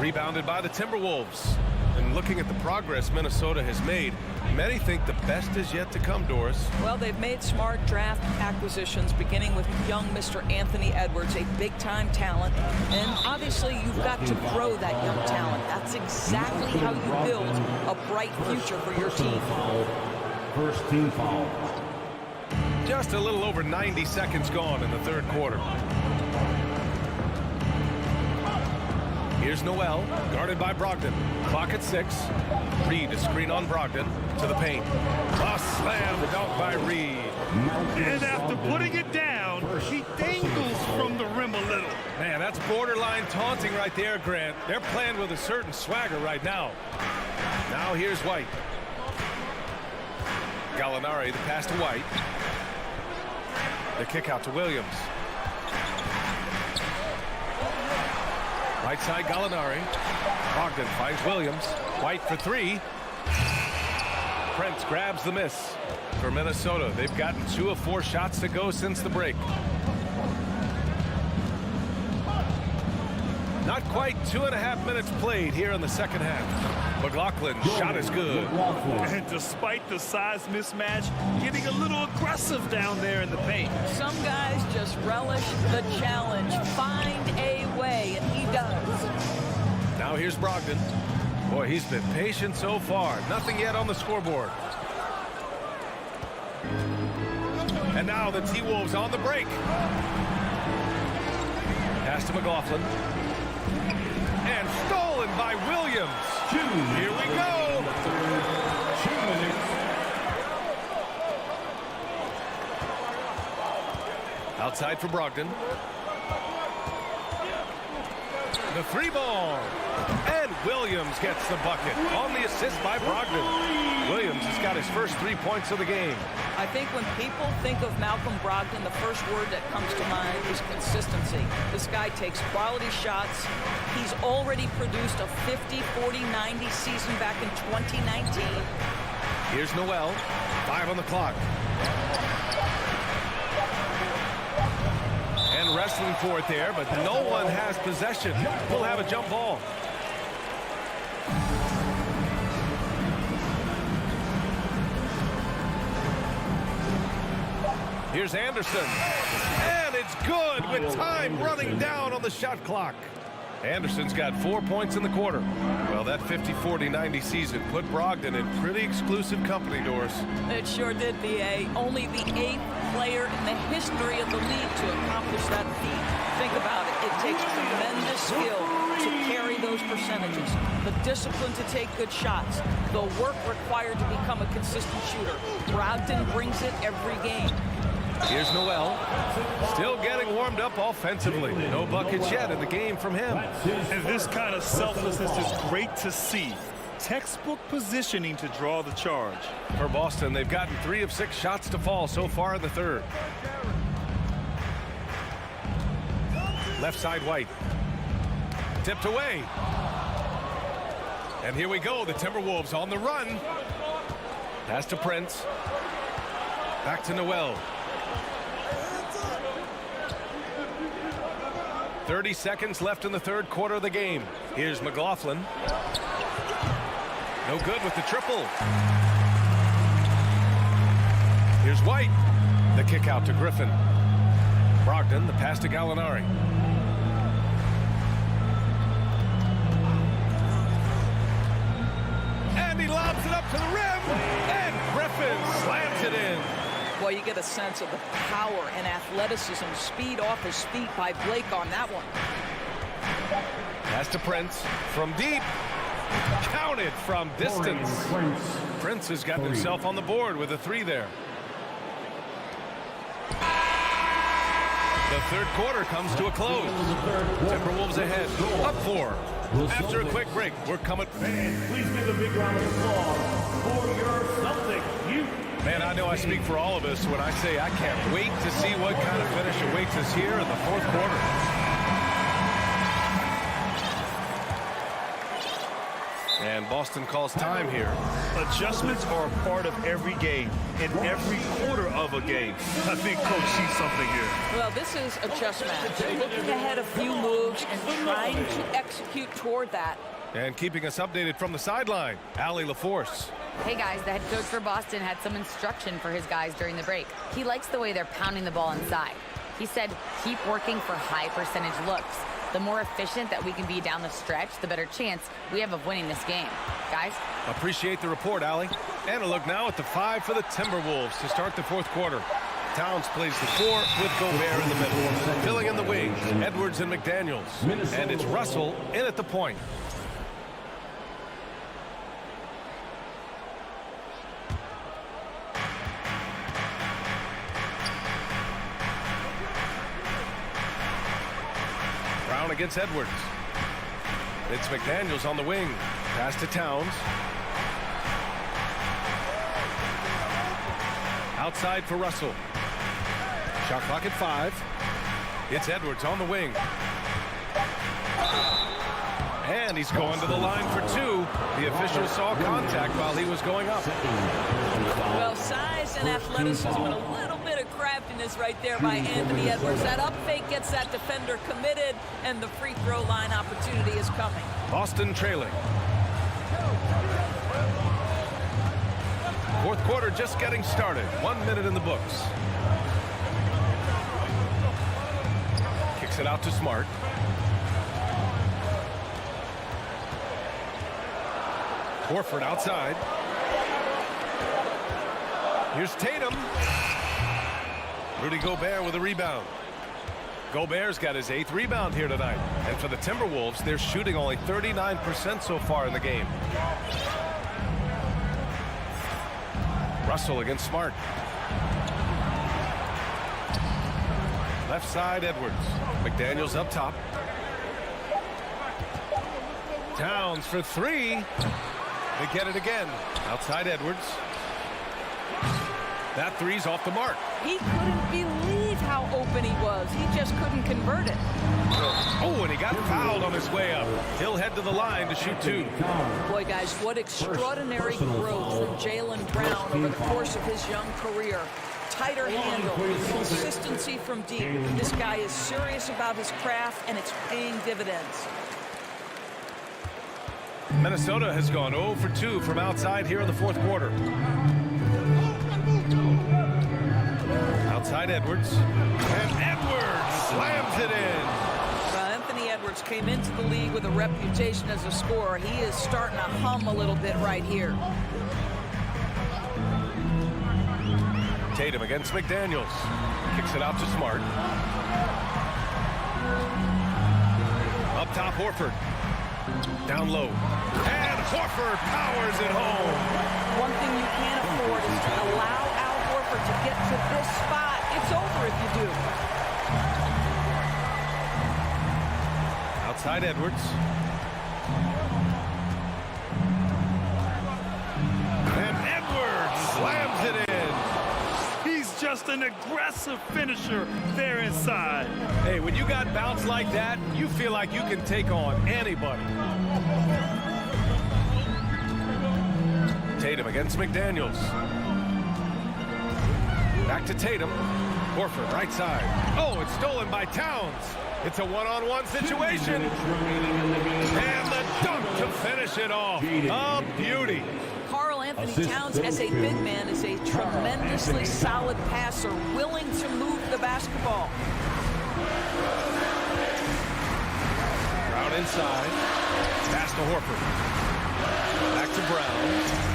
Rebounded by the Timberwolves. And looking at the progress Minnesota has made, many think the best is yet to come, Doris. Well, they've made smart draft acquisitions, beginning with young Mr. Anthony Edwards, a big-time talent. And obviously, you've got to grow that young talent. That's exactly how you build a bright future for your team. First team foul. Just a little over 90 seconds gone in the third quarter. Here's Noel, guarded by Brogdon. Clock at 6. Reed to screen on Brogdon to the paint. A slam dunk by Reed. And after putting it down, he dangles from the rim a little. Man, that's borderline taunting right there, Grant. They're playing with a certain swagger right now. Now here's White. Gallinari, the pass to White. The kick out to Williams. Right side, Gallinari. Brogdon finds Williams. White for 3. Prince grabs the miss for Minnesota. They've gotten 2 of 4 shots to go since the break. Not quite 2.5 minutes played here in the second half. McLaughlin's shot is good. And despite the size mismatch, getting a little aggressive down there in the paint. Some guys just relish the challenge. Find a way, and he does. Now here's Brogdon. Boy, he's been patient so far. Nothing yet on the scoreboard. And now the T-Wolves on the break. Pass to McLaughlin. And stolen by Williams. Here we go. 2 minutes. Outside for Brogdon. The 3 ball. And Williams gets the bucket on the assist by Brogdon. Williams has got his first 3 points of the game. I think when people think of Malcolm Brogdon, the first word that comes to mind is consistency. This guy takes quality shots. He's already produced a 50, 40, 90 season back in 2019. Here's Noel. 5 on the clock. And wrestling for it there, but no one has possession. We'll have a jump ball. Here's Anderson. And it's good with time running down on the shot clock. Anderson's got 4 points in the quarter. Well, that 50, 40, 90 season put Brogdon in pretty exclusive company, Doris. It sure did, B.A. Only the 8th player in the history of the league to accomplish that feat. Think about it. It takes tremendous skill to carry those percentages. The discipline to take good shots. The work required to become a consistent shooter. Brogdon brings it every game. Here's Noel. Still getting warmed up offensively. No buckets yet in the game from him. And this kind of selflessness is great to see. Textbook positioning to draw the charge. For Boston, they've gotten 3 of 6 shots to fall so far in the third. Left side White. Tipped away. And here we go. The Timberwolves on the run. Pass to Prince. Back to Noel. 30 seconds left in the third quarter of the game. Here's McLaughlin. No good with the triple. Here's White. The kick out to Griffin. Brogdon, the pass to Gallinari. And he lobs it up to the rim. And Griffin slams it in. Well, you get a sense of the power and athleticism, speed off his feet by Blake on that one. Pass to Prince from deep. Counted from distance. Prince has gotten himself on the board with a 3 there. The third quarter comes to a close. Timberwolves ahead, up 4. After a quick break, we're coming. Please give a big round of applause for your Celtics. Man, I know I speak for all of us when I say I can't wait to see what kind of finish awaits us here in the fourth quarter. And Boston calls time here. Adjustments are a part of every game, in every quarter of a game. I think Coach sees something here. Well, this is a chess match. Looking ahead a few moves and trying to execute toward that. And keeping us updated from the sideline, Allie LaForce. Hey guys, the head coach for Boston had some instruction for his guys during the break. He likes the way they're pounding the ball inside. He said, keep working for high percentage looks. The more efficient that we can be down the stretch, the better chance we have of winning this game. Guys? Appreciate the report, Allie. And a look now at the 5 for the Timberwolves to start the fourth quarter. Towns plays the 4 with Gobert in the middle. Filling in the wings, Edwards and McDaniels. And it's Russell in at the point. Brown against Edwards. It's McDaniels on the wing. Pass to Towns. Outside for Russell. Shot clock at 5. It's Edwards on the wing. And he's going to the line for two. The official saw contact while he was going up. Well, size and athleticism and a little bit of craftiness right there by Anthony Edwards. That up fake gets that defender committed, and the free throw line opportunity is coming. Boston trailing. Fourth quarter just getting started. 1 minute in the books. Kicks it out to Smart. Horford outside. Here's Tatum. Rudy Gobert with a rebound. Gobert's got his 8th rebound here tonight. And for the Timberwolves, they're shooting only 39% so far in the game. Russell against Smart. Left side, Edwards. McDaniels up top. Towns for three. They get it again. Outside Edwards. That three's off the mark. He couldn't believe how open he was. He just couldn't convert it. Oh, and he got fouled on his way up. He'll head to the line to shoot two. Boy, guys, what extraordinary growth from Jaylen Brown over the course of his young career. Tighter handle, consistency from deep. This guy is serious about his craft, and it's paying dividends. Minnesota has gone 0 for 2 from outside here in the fourth quarter. Outside Edwards. And Edwards slams it in. Well, Anthony Edwards came into the league with a reputation as a scorer. He is starting to hum a little bit right here. Tatum against McDaniels. Kicks it out to Smart. Up top, Horford. Down low. And Horford powers it home. One thing you can't afford is to allow Al Horford to get to this spot. It's over if you do. Outside Edwards. And Edwards slams it in. He's just an aggressive finisher there inside. Hey, when you got bounce like that, you feel like you can take on anybody. Tatum against McDaniels. Back to Tatum. Horford, right side. Oh, it's stolen by Towns. It's a one-on-one situation. And the dunk to finish it off. A beauty. Karl Anthony Towns, as a big man, is a tremendously solid passer, willing to move the basketball. Brown inside. Pass to Horford. Back to Brown.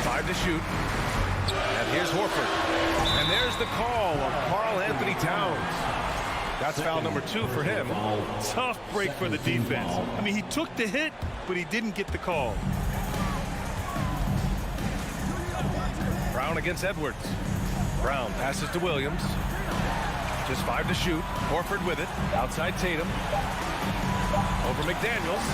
5 to shoot. And here's Horford. And there's the call of Karl Anthony Towns. That's foul number 2 for him. Tough break for the defense. I mean, he took the hit, but he didn't get the call. Brown against Edwards. Brown passes to Williams. Just 5 to shoot. Horford with it. Outside Tatum. Over McDaniels.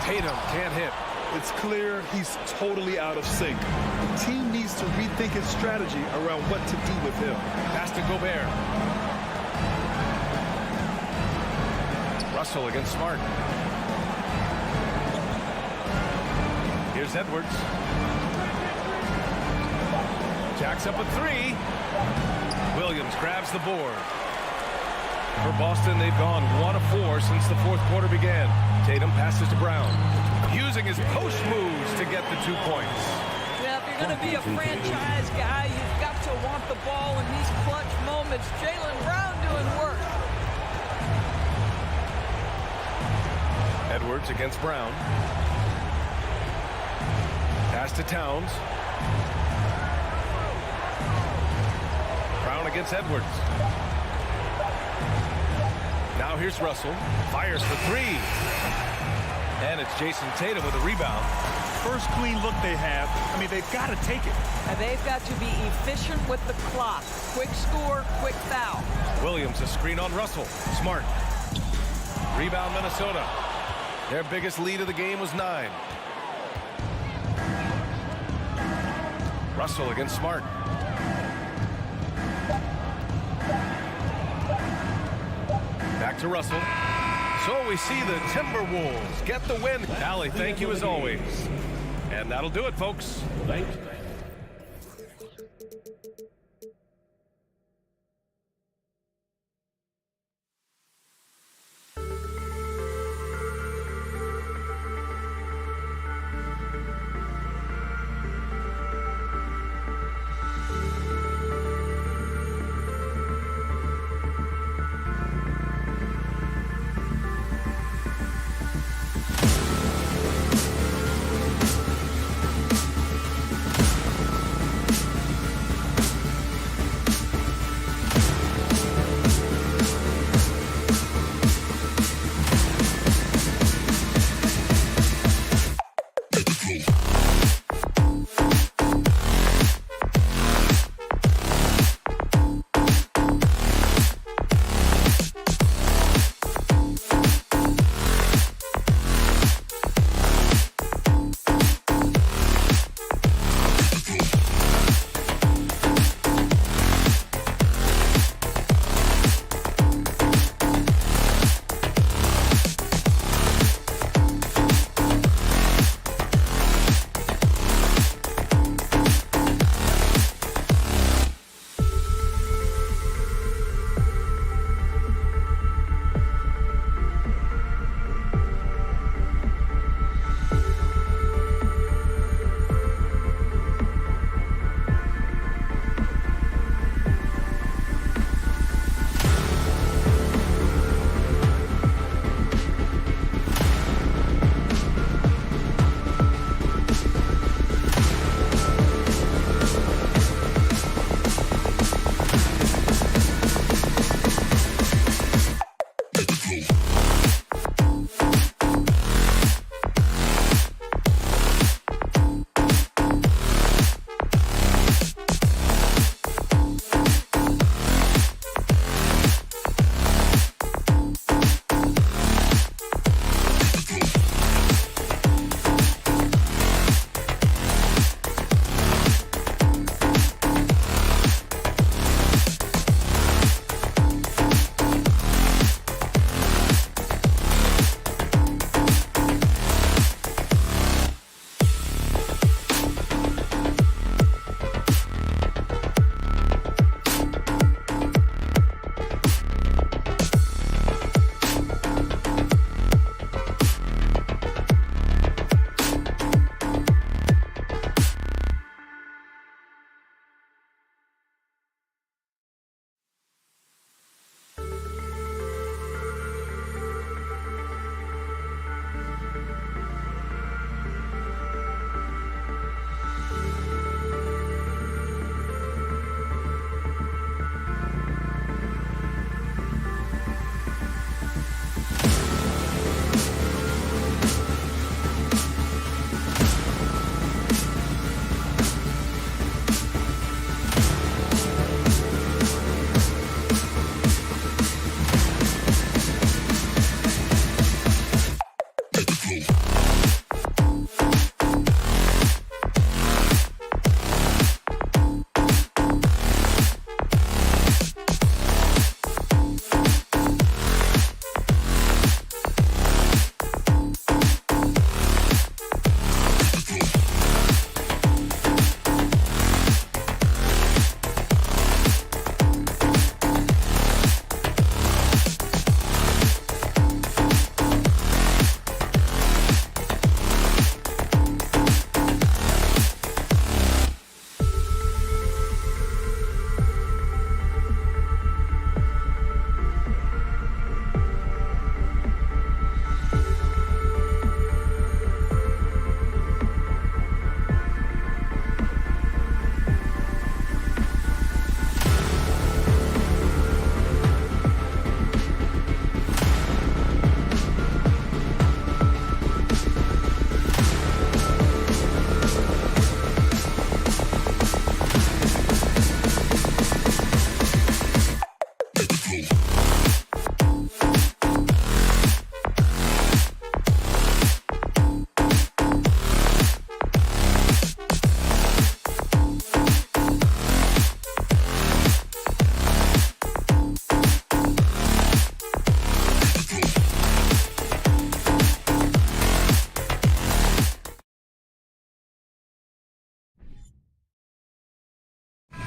Tatum can't hit. It's clear he's totally out of sync. The team needs to rethink its strategy around what to do with him. Pass to Gobert. Russell against Smart. Here's Edwards. Jacks up a 3. Williams grabs the board. For Boston, they've gone 1 of 4 since the fourth quarter began. Tatum passes to Brown. Using his post moves to get the 2 points. Yeah, if you're going to be a franchise guy, you've got to want the ball in these clutch moments. Jaylen Brown doing work. Edwards against Brown. Pass to Towns. Brown against Edwards. Now here's Russell. Fires for 3. And it's Jason Tatum with a rebound. First clean look they have. I mean, they've got to take it. And they've got to be efficient with the clock. Quick score, quick foul. Williams, a screen on Russell. Smart. Rebound Minnesota. Their biggest lead of the game was 9. Russell against Smart. Back to Russell. So we see the Timberwolves get the win. Allie, thank you as always. And that'll do it, folks. Thanks.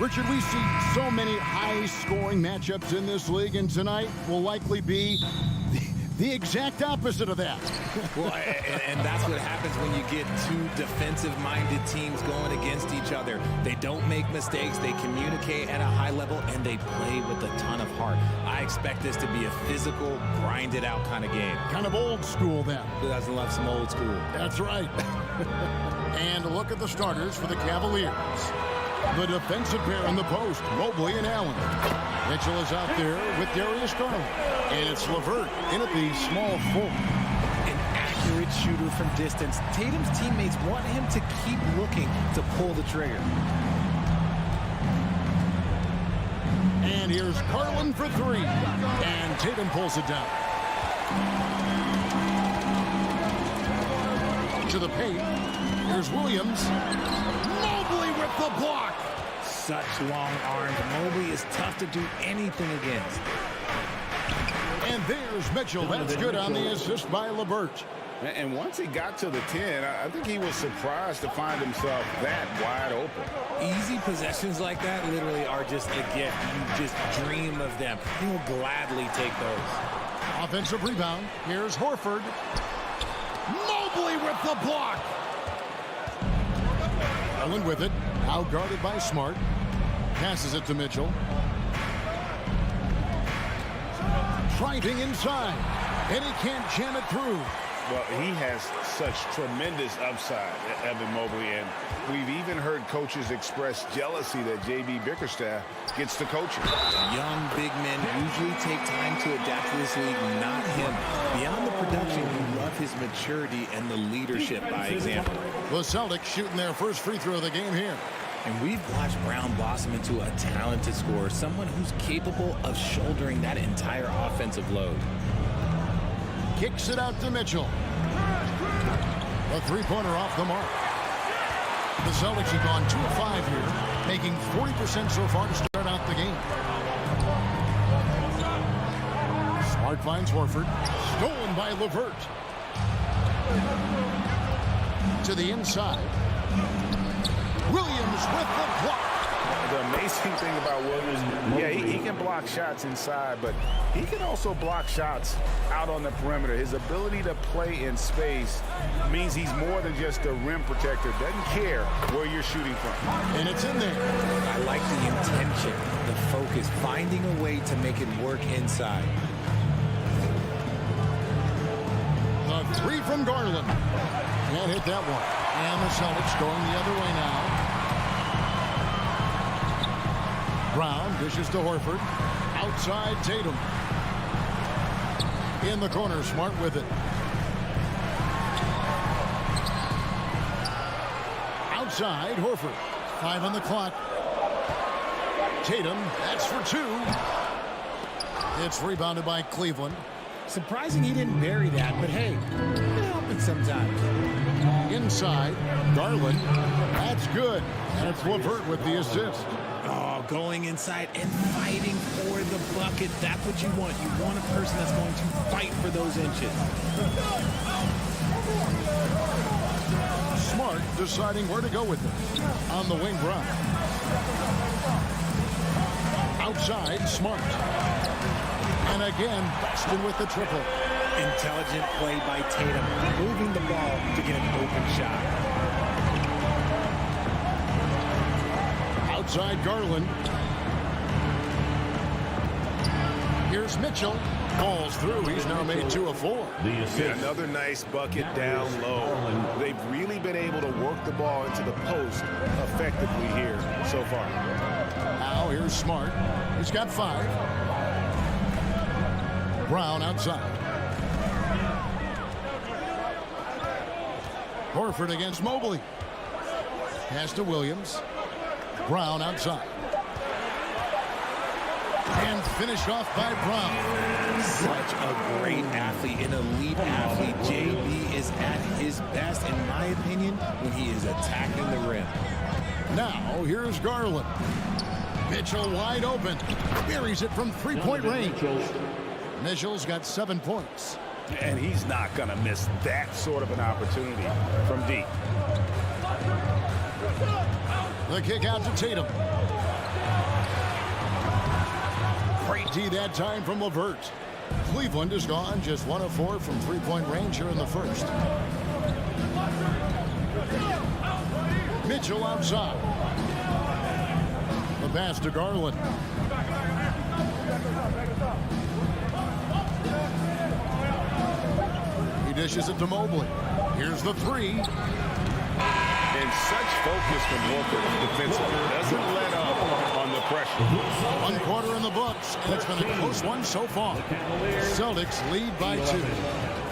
Richard, we see so many high-scoring matchups in this league, and tonight will likely be the exact opposite of that. Well, and that's what happens when you get two defensive-minded teams going against each other. They don't make mistakes, they communicate at a high level, and they play with a ton of heart. I expect this to be a physical, grinded-out kind of game. Kind of old school, then. Who doesn't love some old school? That's right. And look at the starters for the Cavaliers. The defensive pair in the post, Mobley and Allen. Mitchell is out there with Darius Garland. And it's LeVert in at the small forward. An accurate shooter from distance. Tatum's teammates want him to keep looking to pull the trigger. And here's Garland for three. And Tatum pulls it down. To the paint. Here's Williams. Mobley with the block. Such long arms. Mobley is tough to do anything against. And there's Mitchell. That's good on the assist by LeVert. And once he got to the 10, I think he was surprised to find himself that wide open. Easy possessions like that literally are just a gift. You just dream of them. He'll gladly take those. Offensive rebound. Here's Horford. Mobley with the block. Allen with it. Now guarded by Smart. Passes it to Mitchell. Driving inside. And he can't jam it through. Well, he has such tremendous upside, Evan Mobley, and we've even heard coaches express jealousy that J.B. Bickerstaff gets to coaching. Young big men usually take time to adapt to this league, not him. Beyond the production, you love his maturity and the leadership by example. The Celtics shooting their first free throw of the game here. And we've watched Brown blossom into a talented scorer, someone who's capable of shouldering that entire offensive load. Kicks it out to Mitchell. A three-pointer off the mark. The Celtics have gone 2 of 5 here, making 40% so far to start out the game. Smart finds Horford. Stolen by LeVert. To the inside. Williams with the block. The amazing thing about Williams, yeah, he can block shots inside, but he can also block shots out on the perimeter. His ability to play in space means he's more than just a rim protector. Doesn't care where you're shooting from. And it's in there. I like the intention, the focus, finding a way to make it work inside. The three from Garland. Can't hit that one. And the Celtics going the other way now. Brown dishes to Horford. Outside Tatum. In the corner, Smart with it. Outside, Horford. 5 on the clock. Tatum, that's for 2. It's rebounded by Cleveland. Surprising he didn't bury that, but hey, it happens sometimes. Inside, Garland. That's good. And it's LeVert with the assist. Oh, going inside and fighting for the bucket. That's what you want. You want a person that's going to fight for those inches. Smart deciding where to go with it. On the wing, Brown. Outside, Smart. And again, Boston with the triple. Intelligent play by Tatum, moving the ball to get an open shot. Outside Garland. Here's Mitchell. Falls through. He's now made 2 of 4. Another nice bucket down low. They've really been able to work the ball into the post effectively here so far. Now here's Smart. He's got 5. Brown outside. Horford against Mobley. Pass to Williams. Brown outside. And finished off by Brown. Such a great athlete, an elite athlete. JB is at his best, in my opinion, when he is attacking the rim. Now, here's Garland. Mitchell wide open. Buries it from three-point range. Mitchell's got 7 points. And he's not going to miss that sort of an opportunity from deep. The kick out to Tatum. Great D that time from LeVert. Cleveland is gone just 1 of 4 from three-point range here in the first. Mitchell outside. The pass to Garland. He dishes it to Mobley. Here's the three. And such focus from Horford defensively. Doesn't let up on the pressure. 1 quarter in the books, and it's been a close one so far. Celtics lead by 2.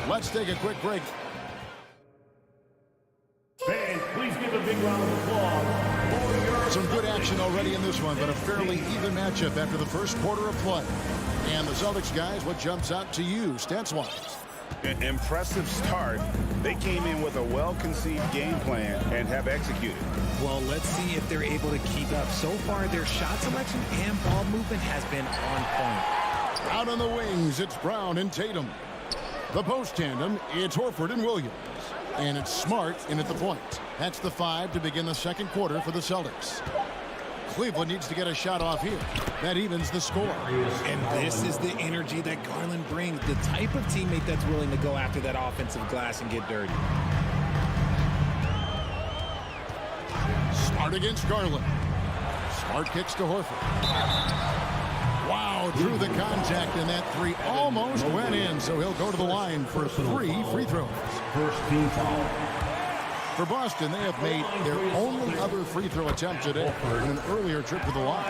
Let's take a quick break. Fans, please give a big round of applause. Some good action already in this one, but a fairly even matchup after the first quarter of play. And the Celtics guys, what jumps out to you, stats-wise? An impressive start. They came in with a well-conceived game plan and have executed. Well, let's see if they're able to keep up. So far, their shot selection and ball movement has been on point. Out on the wings, it's Brown and Tatum. The post tandem, it's Horford and Williams. And it's Smart in at the point. That's the 5 to begin the second quarter for the Celtics. Cleveland needs to get a shot off here. That evens the score. And this is the energy that Garland brings. The type of teammate that's willing to go after that offensive glass and get dirty. Smart against Garland. Smart kicks to Horford. Wow, drew the contact, and that 3 almost went in, so he'll go to the line for 3 free throws. First team foul. For Boston, they have made their only other free throw attempt today in an earlier trip to the line.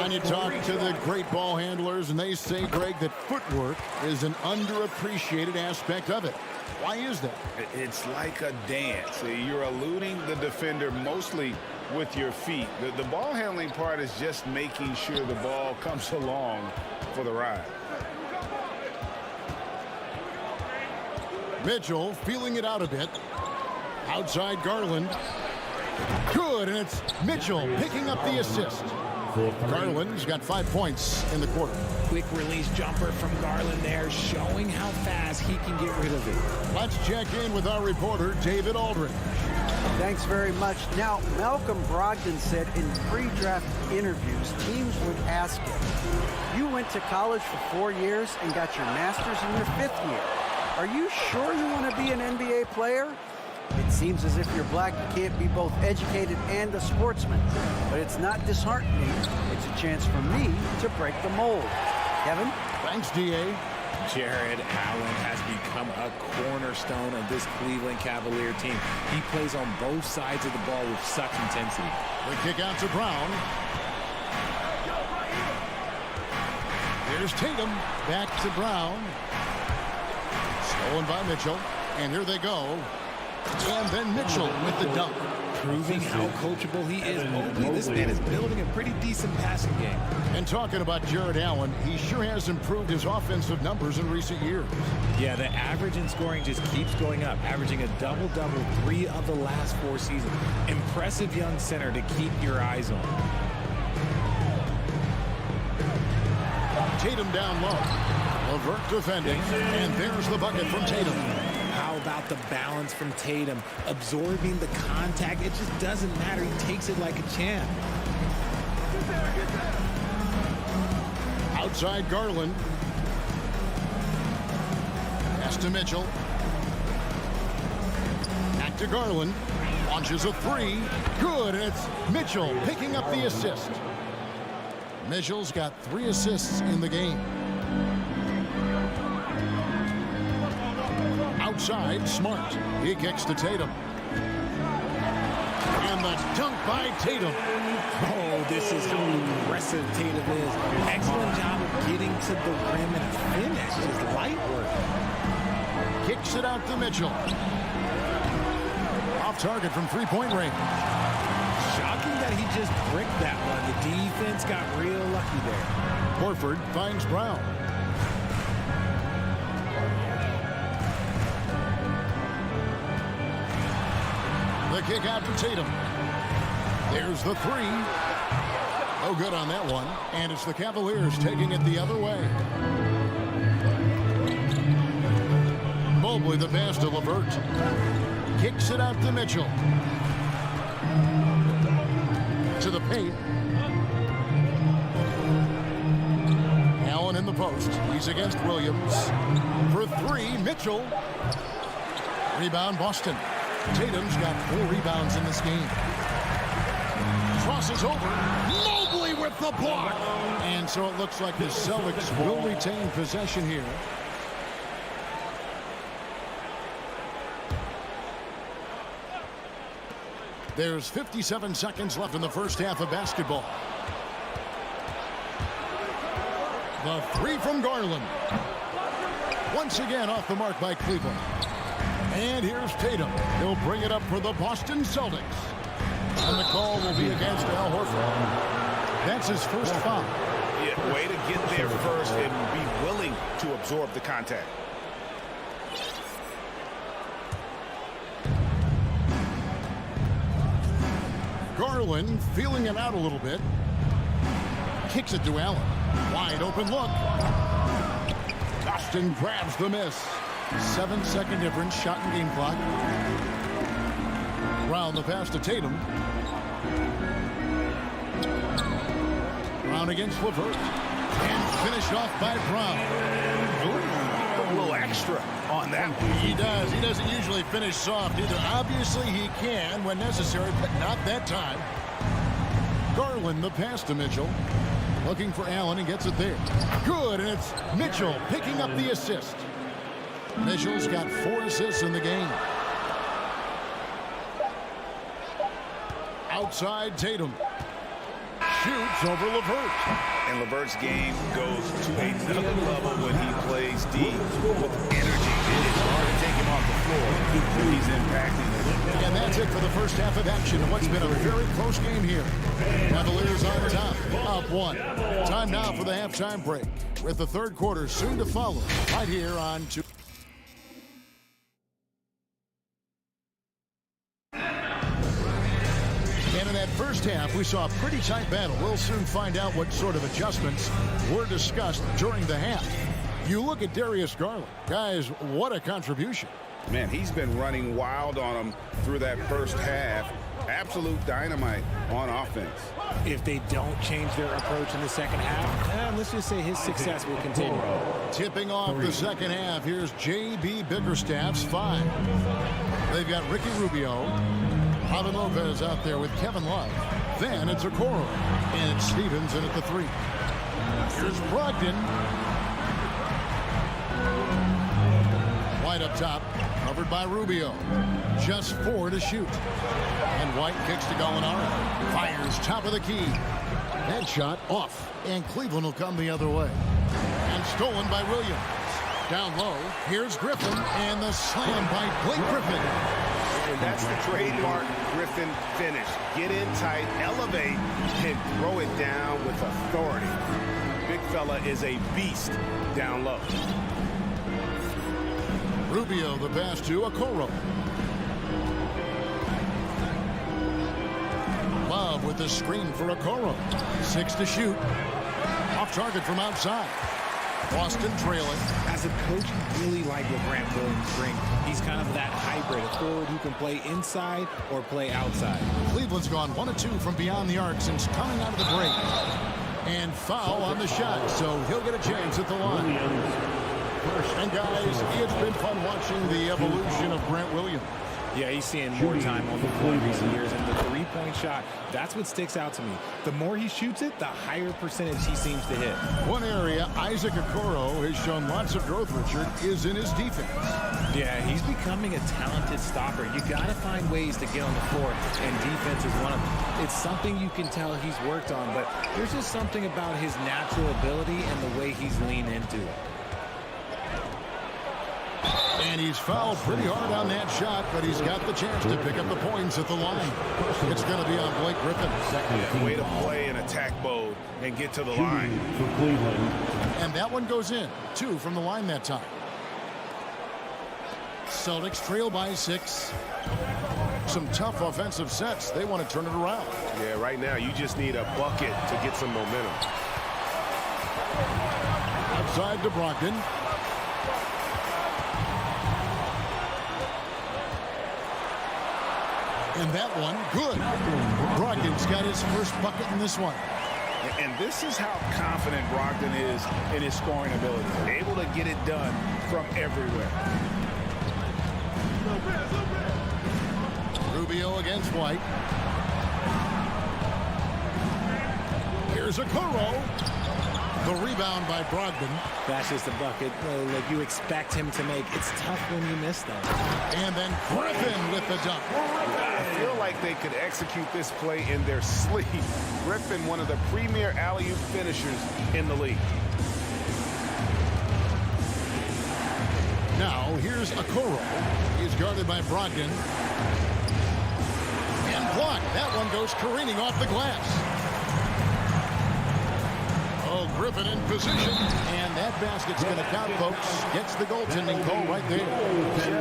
And you talk to the great ball handlers, and they say, Greg, that footwork is an underappreciated aspect of it. Why is that? It's like a dance. You're eluding the defender mostly with your feet. The ball handling part is just making sure the ball comes along for the ride. Mitchell feeling it out a bit. Outside Garland. Good, and it's Mitchell picking up the assist. Garland's got 5 points in the quarter. Quick release jumper from Garland there, showing how fast he can get rid of it. Let's check in with our reporter, David Aldridge. Thanks very much. Now, Malcolm Brogdon said in pre-draft interviews, teams would ask him, you went to college for 4 years and got your master's in your 5th year. Are you sure you want to be an NBA player? It seems as if you're black, you can't be both educated and a sportsman. But it's not disheartening. It's a chance for me to break the mold. Kevin? Thanks, D.A. Jared Allen has become a cornerstone of this Cleveland Cavalier team. He plays on both sides of the ball with such intensity. The kick out to Brown. Here's Tatum. Back to Brown. Stolen by Mitchell. And here they go. And then Mitchell with the dunk. Proving how coachable he is. Mobley, this man is building a pretty decent passing game. And talking about Jared Allen, he sure has improved his offensive numbers in recent years. Yeah, the average in scoring just keeps going up, averaging a double-double 3 of the last 4 seasons. Impressive young center to keep your eyes on. Tatum down low. LeVert defending, and there's the bucket from Tatum. How about the balance from Tatum? Absorbing the contact, it just doesn't matter. He takes it like a champ. Outside Garland. Pass to Mitchell. Back to Garland. Launches a 3. Good, and it's Mitchell picking up the assist. Mitchell's got 3 assists in the game. Outside, Smart. He kicks to Tatum. And the dunk by Tatum. Oh, this is how aggressive Tatum is. Excellent job of getting to the rim and finish. Just light work. Kicks it out to Mitchell. Off target from 3-point range. Shocking that he just bricked that one. The defense got real lucky there. Horford finds Brown. The kick out to Tatum. There's the 3. Oh, good on that one. And it's the Cavaliers taking it the other way. Mobley the pass to LeVert. Kicks it out to Mitchell. To the paint. post. He's against Williams. For three, Mitchell. Rebound, Boston. Tatum's got 4 rebounds in this game. Crosses over. Mobley with the block. And so it looks like the Celtics will retain possession here. There's 57 seconds left in the first half of basketball. The three from Garland. Once again off the mark by Cleveland. And here's Tatum. He'll bring it up for the Boston Celtics. And the call will be against Al Horford. That's his first foul. Yeah, way to get there first and be willing to absorb the contact. Garland feeling it out a little bit. Kicks it to Allen. Wide open look. Boston grabs the miss. 7-second difference, shot and game clock. Brown the pass to Tatum. Brown against LeVert. And finished off by Brown. Ooh, a little extra on that one. He does. He doesn't usually finish soft either. Obviously he can when necessary, but not that time. Garland the pass to Mitchell. Looking for Allen and gets it there. Good, and it's Mitchell picking up the assist. Mitchell's got 4 assists in the game. Outside Tatum. Shoots over LeVert. And LeVert's game goes to another level when he plays D with energy. It's hard to take him off the floor when he's impacting it. And that's it for the first half of action in what's been a very close game here. Cavaliers on top, up 1. Time now for the halftime break, with the third quarter soon to follow, right here on 2. And in that first half, we saw a pretty tight battle. We'll soon find out what sort of adjustments were discussed during the half. You look at Darius Garland. Guys, what a contribution. Man, he's been running wild on them through that first half. Absolute dynamite on offense. If they don't change their approach in the second half, let's just say his success will continue. Tipping off the second half, here's J.B. Bickerstaff's 5. They've got Ricky Rubio. Javi Lopez out there with Kevin Love. Then it's Okoro. And it's Stevens in at the 3. Here's Brogdon. White up top. Covered by Rubio. Just 4 to shoot. And White kicks to Gallinari. Fires top of the key. That shot off. And Cleveland will come the other way. And stolen by Williams. Down low. Here's Griffin. And the slam by Blake Griffin. And that's the trademark Griffin finish. Get in tight, elevate, and throw it down with authority. Big fella is a beast down low. Rubio the pass to Okoro. Love with the screen for Okoro. 6 to shoot. Off target from outside. Boston trailing. As a coach, I really like what Grant Williams brings. He's kind of that hybrid, a forward who can play inside or play outside. Cleveland's gone 1 of 2 from beyond the arc since coming out of the break. And foul on the shot, so he'll get a chance at the line. And guys, it's been fun watching the evolution of Grant Williams. Yeah, he's seeing more time on the floor in recent years, and the 3-point shot, that's what sticks out to me. The more he shoots it, the higher percentage he seems to hit. One area Isaac Okoro has shown lots of growth, Richard, is in his defense. Yeah, he's becoming a talented stopper. You got to find ways to get on the floor, and defense is one of them. It's something you can tell he's worked on, but there's just something about his natural ability and the way he's leaned into it. And he's fouled pretty hard on that shot, but he's got the chance to pick up the points at the line. It's going to be on Blake Griffin. Way to play in attack mode and get to the line. For Cleveland. And that one goes in. 2 from the line that time. Celtics trail by 6. Some tough offensive sets. They want to turn it around. Yeah, right now you just need a bucket to get some momentum. Outside to Brogdon. And that one, good. Brogdon's got his first bucket in this one. And this is how confident Brogdon is in his scoring ability. Able to get it done from everywhere. Rubio against White. Here's Okoro. The rebound by Brogdon. That's just a bucket like you expect him to make. It's tough when you miss that. And then Griffin with the dunk. I feel like they could execute this play in their sleep. Griffin, one of the premier alley-oop finishers in the league. Now here's Okoro. He's guarded by Brogdon. And blocked. That one goes careening off the glass. Oh, Griffin in position. And that basket's going to count, folks. Gets the goaltending call right there.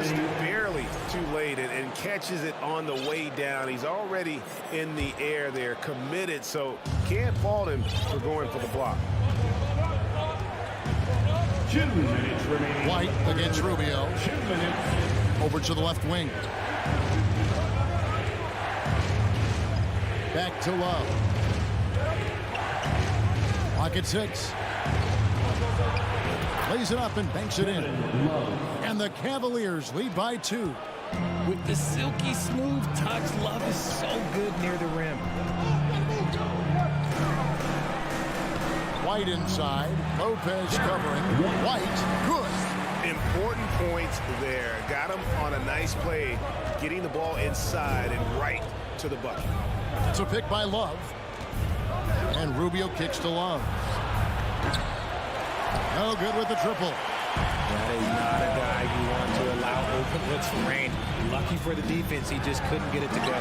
Just barely too late and catches it on the way down. He's already in the air there, committed, so can't fault him for going for the block. 2 minutes remaining. White against Rubio. 2 minutes. Over to the left wing. Back to Love. Clock at 6. Plays it up and banks it in. And the Cavaliers lead by 2. With the silky smooth touch, Love is so good near the rim. White inside. Lopez covering. White, good. Important points there. Got him on a nice play, getting the ball inside and right to the bucket. It's a pick by Love. And Rubio kicks to Love. No good with the triple. That is not a guy you want to allow open looks for rain. Lucky for the defense, he just couldn't get it to go.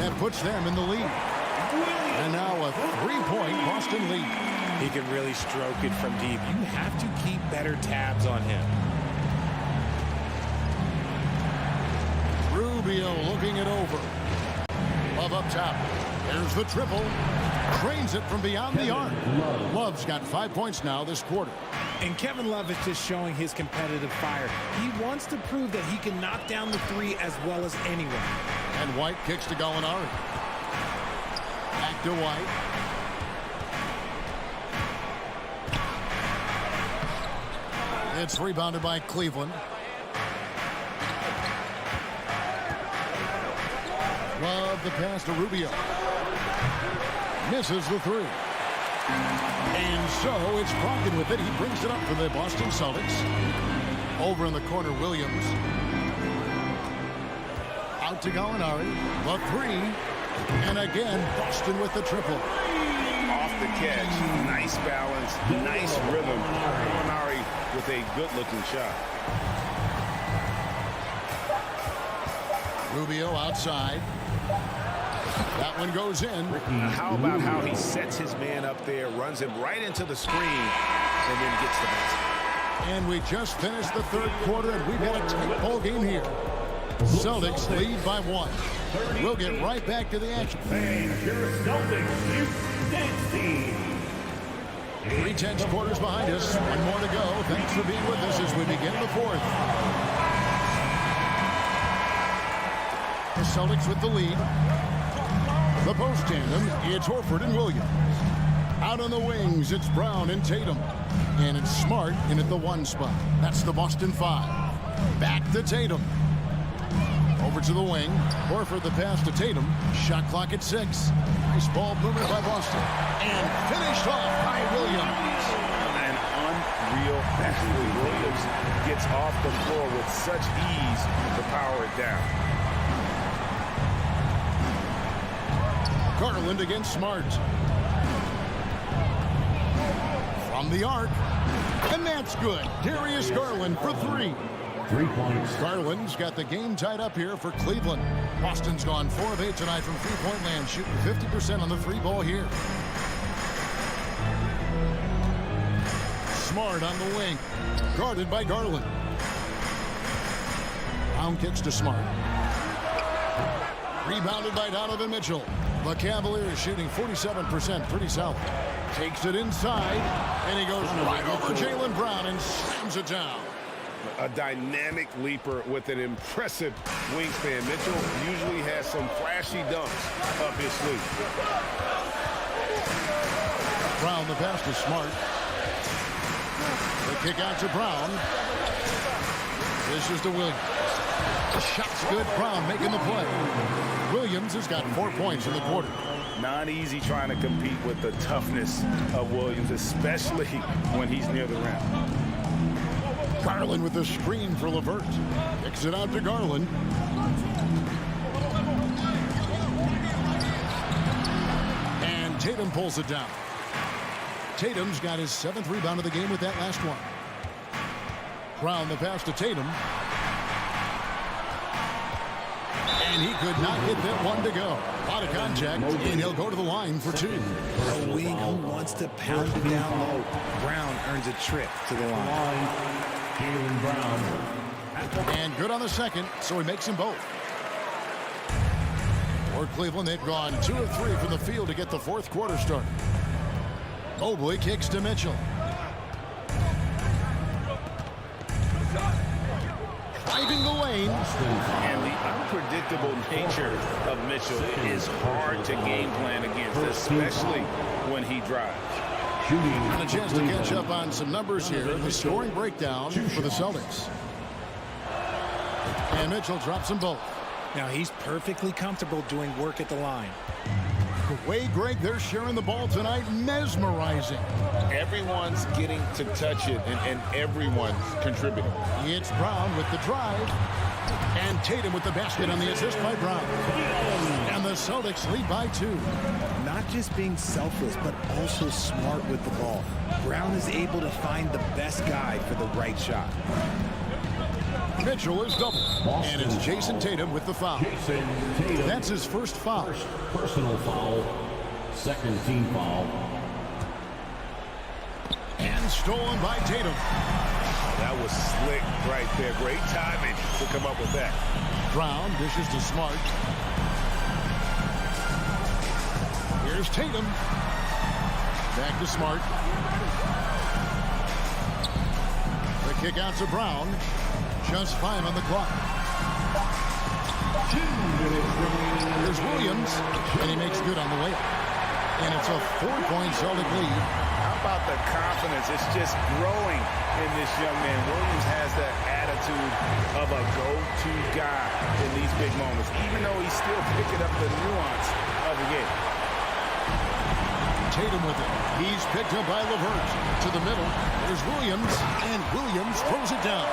That puts them in the lead. And now a 3-point Boston lead. He can really stroke it from deep. You have to keep better tabs on him. Rubio looking it over. Love up top. There's the triple. Trains it from beyond the arc. Love's got 5 points now this quarter. And Kevin Love is just showing his competitive fire. He wants to prove that he can knock down the 3 as well as anyone. And White kicks to Gallinari. Back to White. It's rebounded by Cleveland. Love the pass to Rubio. Misses the 3. And so it's Brogdon with it. He brings it up for the Boston Celtics. Over in the corner, Williams. Out to Gallinari. The 3. And again, Boston with the triple. Off the catch. Nice balance. Nice rhythm. Gallinari with a good-looking shot. Rubio outside. That one goes in. How about how he sets his man up there, runs him right into the screen, and then gets the basket. And we just finished the third quarter, and we've got a tight ball game here. Celtics lead by 1. We'll get right back to the action. 3/10 quarters behind us. 1 more to go. Thanks for being with us as we begin the 4th. The Celtics with the lead. The post tandem, it's Horford and Williams. Out on the wings, it's Brown and Tatum. And it's Smart in at the 1 spot. That's the Boston 5. Back to Tatum. Over to the wing. Horford the pass to Tatum. Shot clock at 6. Nice ball movement by Boston. And finished off by Williams. An unreal basket. Williams gets off the floor with such ease to power it down. Garland against Smart. From the arc. And that's good. Darius Garland for 3. 3 points. Garland's got the game tied up here for Cleveland. Boston's gone 4 of 8 tonight from three-point land, shooting 50% on the 3 ball here. Smart on the wing. Guarded by Garland. Brown kicks to Smart. Rebounded by Donovan Mitchell. The Cavaliers shooting 47%, pretty solid. Takes it inside, and he goes right over Jaylen Brown and slams it down. A dynamic leaper with an impressive wingspan. Mitchell usually has some flashy dunks up his sleeve. Brown, the pass to Smart. The kick out to Brown. This is to Williams. The shot's good. Brown making the play. Williams has got 4 points in the quarter. Not easy trying to compete with the toughness of Williams, especially when he's near the rim. Garland with the screen for LeVert. Kicks it out to Garland. And Tatum pulls it down. Tatum's got his 7th rebound of the game with that last one. Brown, the pass to Tatum. And he could not get that one to go. Out of contact, and he'll go to the line for 2. A wing who wants to pound it down low. Brown earns a trip to the line. Jaylen Brown. And good on the second, so he makes them both. For Cleveland, they've gone 2 of 3 from the field to get the 4th quarter started. Mobley kicks to Mitchell. Driving the lane. And the unpredictable nature of Mitchell is hard to game plan against, especially when he drives. And a chance to catch up on some numbers here. The scoring breakdown for the Celtics. And Mitchell drops them both. Now he's perfectly comfortable doing work at the line. The way, Greg, they're sharing the ball tonight, mesmerizing. Everyone's getting to touch it, and everyone's contributing. It's Brown with the drive. And Tatum with the basket on the assist by Brown. And the Celtics lead by 2. Not just being selfless, but also smart with the ball. Brown is able to find the best guy for the right shot. Mitchell is double. And it's Jason Tatum with the foul. That's his first foul. First personal foul. Second team foul. And stolen by Tatum. That was slick right there. Great timing to come up with that. Brown dishes to Smart. Here's Tatum. Back to Smart. The kick out to Brown. Just 5 on the clock. 2 minutes remaining. Here's Williams, and he makes good on the layup. And it's a 4-point Celtic lead. How about the confidence? It's just growing in this young man. Williams has that attitude of a go-to guy in these big moments, even though he's still picking up the nuance of the game. Tatum with it. He's picked up by LeVert. To the middle. There's Williams, and Williams throws it down.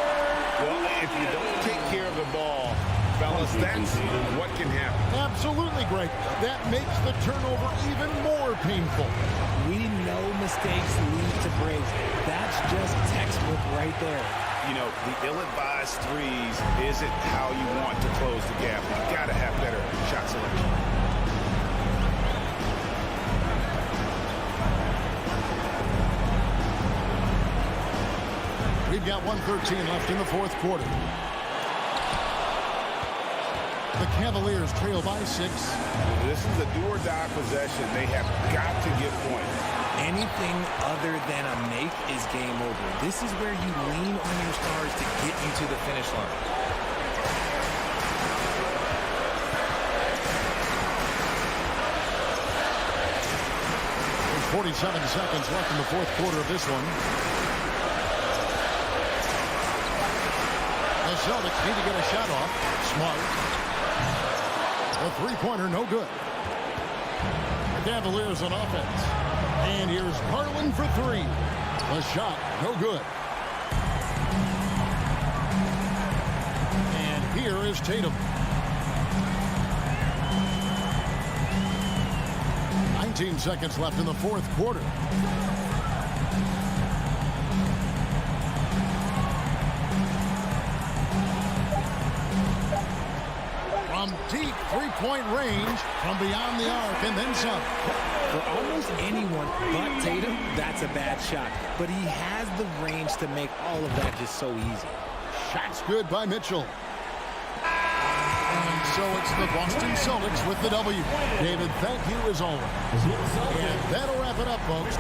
Well, if you don't take care of the ball, fellas, that's what can happen. Absolutely, Greg. That makes the turnover even more painful. We know mistakes lead to breaks. That's just textbook right there. You know, the ill-advised threes isn't how you want to close the gap. You've got to have better shot selection. We've got 1:13 left in the 4th quarter. The Cavaliers trail by 6. This is a do-or-die possession. They have got to get points. Anything other than a make is game over. This is where you lean on your stars to get you to the finish line. There's 47 seconds left in the 4th quarter of this one. The Celtics need to get a shot off. Smart. A 3-pointer, no good. The Cavaliers on offense. And here's Garland for 3. The shot, no good. And here is Tatum. 19 seconds left in the 4th quarter. From deep 3-point range, from beyond the arc, and then some. For almost anyone but Tatum, that's a bad shot. But he has the range to make all of that just so easy. Shot's good by Mitchell. And so it's the Boston Celtics with the W. David, thank you as always. And that'll wrap it up, folks.